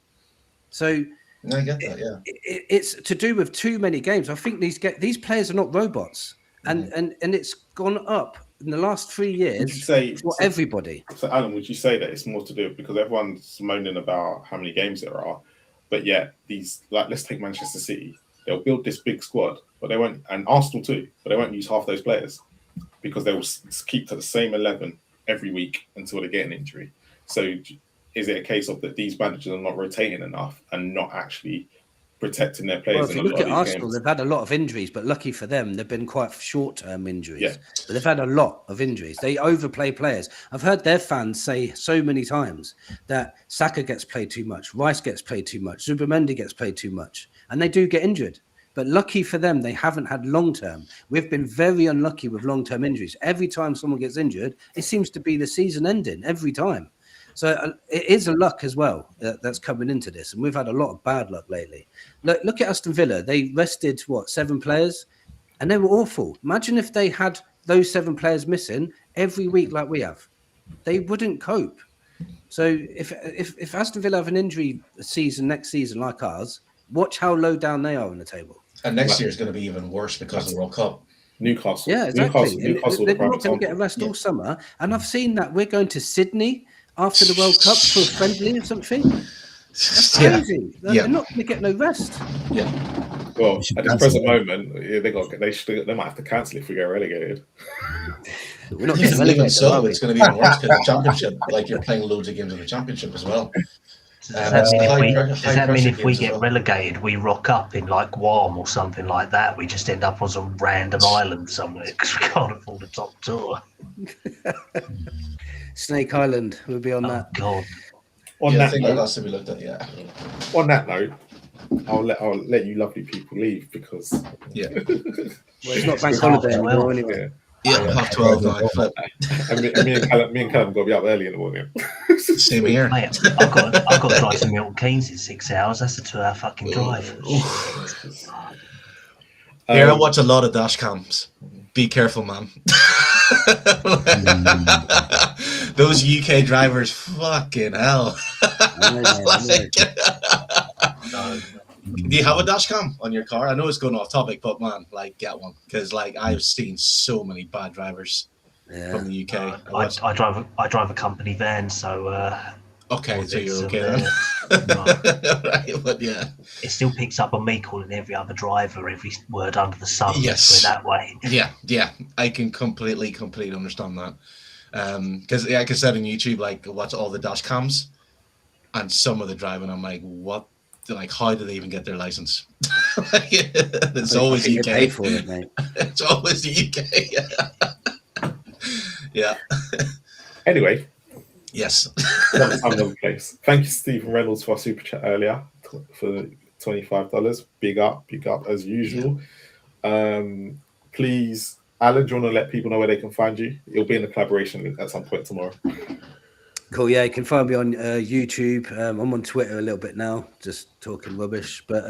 [SPEAKER 4] So
[SPEAKER 3] I get that. Yeah,
[SPEAKER 4] it's to do with too many games. I think these players are not robots. And it's gone up in the last 3 years for everybody.
[SPEAKER 1] So, Alan, would you say that it's more to do because everyone's moaning about how many games there are, But yet these, like, let's take Manchester City. They'll build this big squad, but they won't, and Arsenal too, but they won't use half those players because they will keep to the same 11 every week until they get an injury. So is it a case of that these managers are not rotating enough and not actually protecting their players?
[SPEAKER 4] Well, if you look at Arsenal, they've had a lot of injuries, but lucky for them, they've been quite short-term injuries.
[SPEAKER 1] Yeah.
[SPEAKER 4] But they've had a lot of injuries. They overplay players. I've heard their fans say so many times that Saka gets played too much, Rice gets played too much, Zubamendi gets played too much, and they do get injured. But lucky for them, they haven't had long-term. We've been very unlucky with long-term injuries. Every time someone gets injured, it seems to be the season ending every time. So it is a luck as well that's coming into this. And we've had a lot of bad luck lately. Look at Aston Villa. They rested, 7 players? And they were awful. Imagine if they had those 7 players missing every week like we have. They wouldn't cope. So if Aston Villa have an injury season next season like ours, watch how low down they are on the table.
[SPEAKER 3] And next year is going to be even worse because of the World Cup.
[SPEAKER 1] Newcastle.
[SPEAKER 4] Yeah, exactly.
[SPEAKER 1] Newcastle
[SPEAKER 4] They're not going to get a rest all summer. And I've seen that we're going to Sydney after the World Cup for a friendly or something. That's crazy. They're not going to get no rest.
[SPEAKER 3] Yeah.
[SPEAKER 1] Well, at this present moment, they might have to cancel if we get relegated.
[SPEAKER 4] We're not
[SPEAKER 3] Even
[SPEAKER 4] relegated,
[SPEAKER 3] so, it's going to be even worse because the Championship, like you're playing loads of games in the Championship as well.
[SPEAKER 7] Does that mean if we get relegated, we rock up in like Guam or something like that? We just end up on some random island somewhere because we can't afford a top tour.
[SPEAKER 4] Snake Island, we'll be on that.
[SPEAKER 7] God.
[SPEAKER 1] On that note,
[SPEAKER 3] that's to be looked at. Yeah.
[SPEAKER 1] On that note, I'll let you lovely people leave because
[SPEAKER 4] well, it's not bank holiday anymore anyway.
[SPEAKER 3] Yeah, 12:30.
[SPEAKER 1] Me and Callum got to be up early in the morning.
[SPEAKER 3] Same here.
[SPEAKER 7] Mate, I've got to drive to Milton Keynes in 6 hours. That's a 2-hour fucking drive.
[SPEAKER 3] Here, I watch a lot of dash cams. Be careful, man. Those UK drivers, fucking hell. Do you have a dash cam on your car? I know it's going off topic, but man, like, get one because like I've seen so many bad drivers from the UK.
[SPEAKER 7] I drive a company van, so
[SPEAKER 3] okay, so you're okay then. Right, but yeah,
[SPEAKER 7] it still picks up on me calling every other driver every word under the sun.
[SPEAKER 3] Yes,
[SPEAKER 7] that way.
[SPEAKER 3] Yeah, I can completely understand that. Because like I said on YouTube, like watch all the dash cams, and some of the driving, I'm like, what? Like, how do they even get their license? It's always UK.
[SPEAKER 4] Pay for it, mate.
[SPEAKER 3] It's always the UK. Yeah.
[SPEAKER 1] Anyway.
[SPEAKER 3] Yes.
[SPEAKER 1] Another place. Thank you, Stephen Reynolds, for our super chat earlier for $25. Big up as usual. Please, Alan, do you want to let people know where they can find you? It'll be in the collaboration at some point tomorrow.
[SPEAKER 4] Cool, yeah, you can find me on YouTube. I'm on Twitter a little bit now, just talking rubbish. But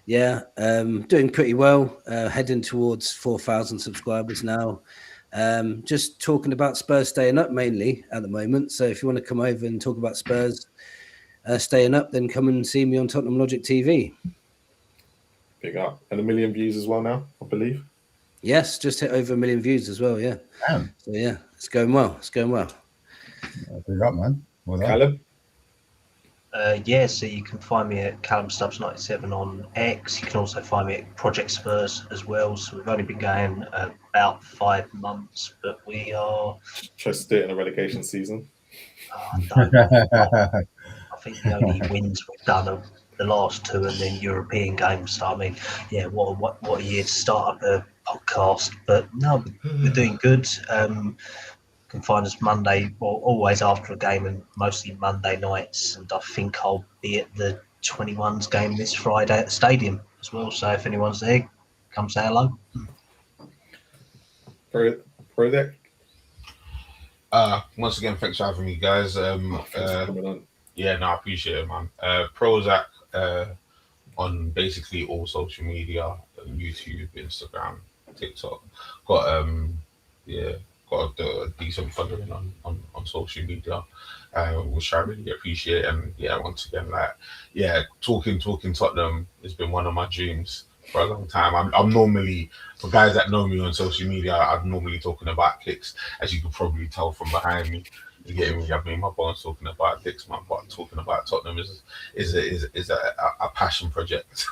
[SPEAKER 4] doing pretty well, heading towards 4,000 subscribers now. Just talking about Spurs staying up mainly at the moment. So if you want to come over and talk about Spurs staying up, then come and see me on Tottenham Logic TV.
[SPEAKER 1] Big up. And 1 million views as well now, I believe.
[SPEAKER 4] Yes, just hit over 1 million views as well, yeah.
[SPEAKER 2] Damn.
[SPEAKER 4] So yeah, it's going well.
[SPEAKER 2] Big up, man. Well done.
[SPEAKER 1] Callum?
[SPEAKER 7] So you can find me at Callum Stubbs 97 on X. You can also find me at Project Spurs as well. So we've only been going about 5 months, but we are...
[SPEAKER 1] Just do it in a relegation season.
[SPEAKER 7] I don't know. I think the only wins we've done are the last 2 and then European games. So I mean, yeah, what a year to start up a podcast. But no, we're doing good. Can find us Monday, well, always after a game and mostly Monday nights. And I think I'll be at the 21s game this Friday at the stadium as well. So if anyone's there, come say hello.
[SPEAKER 1] Project?
[SPEAKER 6] Once again, thanks for having me, guys.
[SPEAKER 1] Thanks for coming on.
[SPEAKER 6] Yeah, no, I appreciate it, man. Prozac on basically all social media, YouTube, Instagram, TikTok. Got a decent following on social media, which I really appreciate. And yeah, once again, talking Tottenham has been one of my dreams for a long time. I'm normally, for guys that know me on social media, I'm normally talking about kicks, as you could probably tell from behind me. You get me? I mean, my bones talking about dicks, man, but talking about Tottenham is a passion project,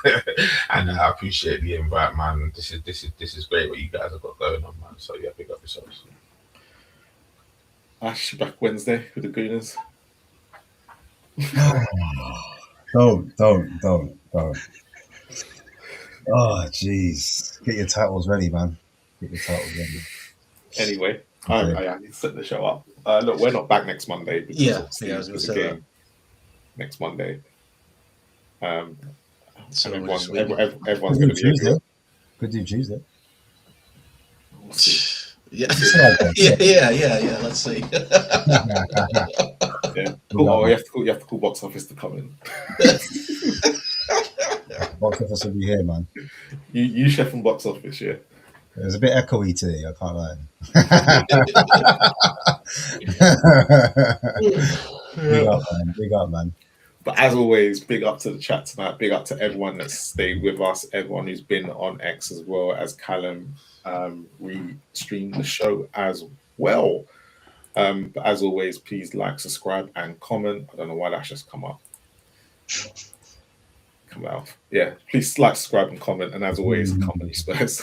[SPEAKER 6] and I appreciate the invite, man. This is great what you guys have got going on, man. So yeah, big up yourselves.
[SPEAKER 1] Ash back Wednesday with the Gooners.
[SPEAKER 2] Don't. Oh, jeez. Get your titles ready, man. Get your titles ready.
[SPEAKER 1] Anyway,
[SPEAKER 2] Okay.
[SPEAKER 1] I need to set the show up. Look, we're not back next Monday because
[SPEAKER 3] Yeah,
[SPEAKER 1] obviously
[SPEAKER 3] I was gonna
[SPEAKER 1] there's
[SPEAKER 3] say
[SPEAKER 1] a
[SPEAKER 3] that.
[SPEAKER 1] game next Monday.
[SPEAKER 3] So
[SPEAKER 1] and
[SPEAKER 3] we're just
[SPEAKER 1] everyone's
[SPEAKER 2] Could
[SPEAKER 1] going
[SPEAKER 2] do
[SPEAKER 1] to be
[SPEAKER 2] Tuesday. Could do Tuesday.
[SPEAKER 1] We'll see.
[SPEAKER 3] Yeah.
[SPEAKER 2] Decide then.
[SPEAKER 3] yeah. Let's see.
[SPEAKER 1] Yeah.
[SPEAKER 2] Good luck,
[SPEAKER 1] Oh,
[SPEAKER 2] man.
[SPEAKER 1] you have to call box office to come in.
[SPEAKER 2] Box office will be here, man.
[SPEAKER 1] You chef and box office, yeah.
[SPEAKER 2] It was a bit echoey today, I can't lie. Big up, man.
[SPEAKER 1] But as always, big up to the chat tonight. Big up to everyone that's stayed with us, everyone who's been on X as well as Callum re-streamed the show as well. But as always, please like, subscribe, and comment. I don't know why that's just come out. Yeah, please like, subscribe, and comment. And as always, come on, you Spurs.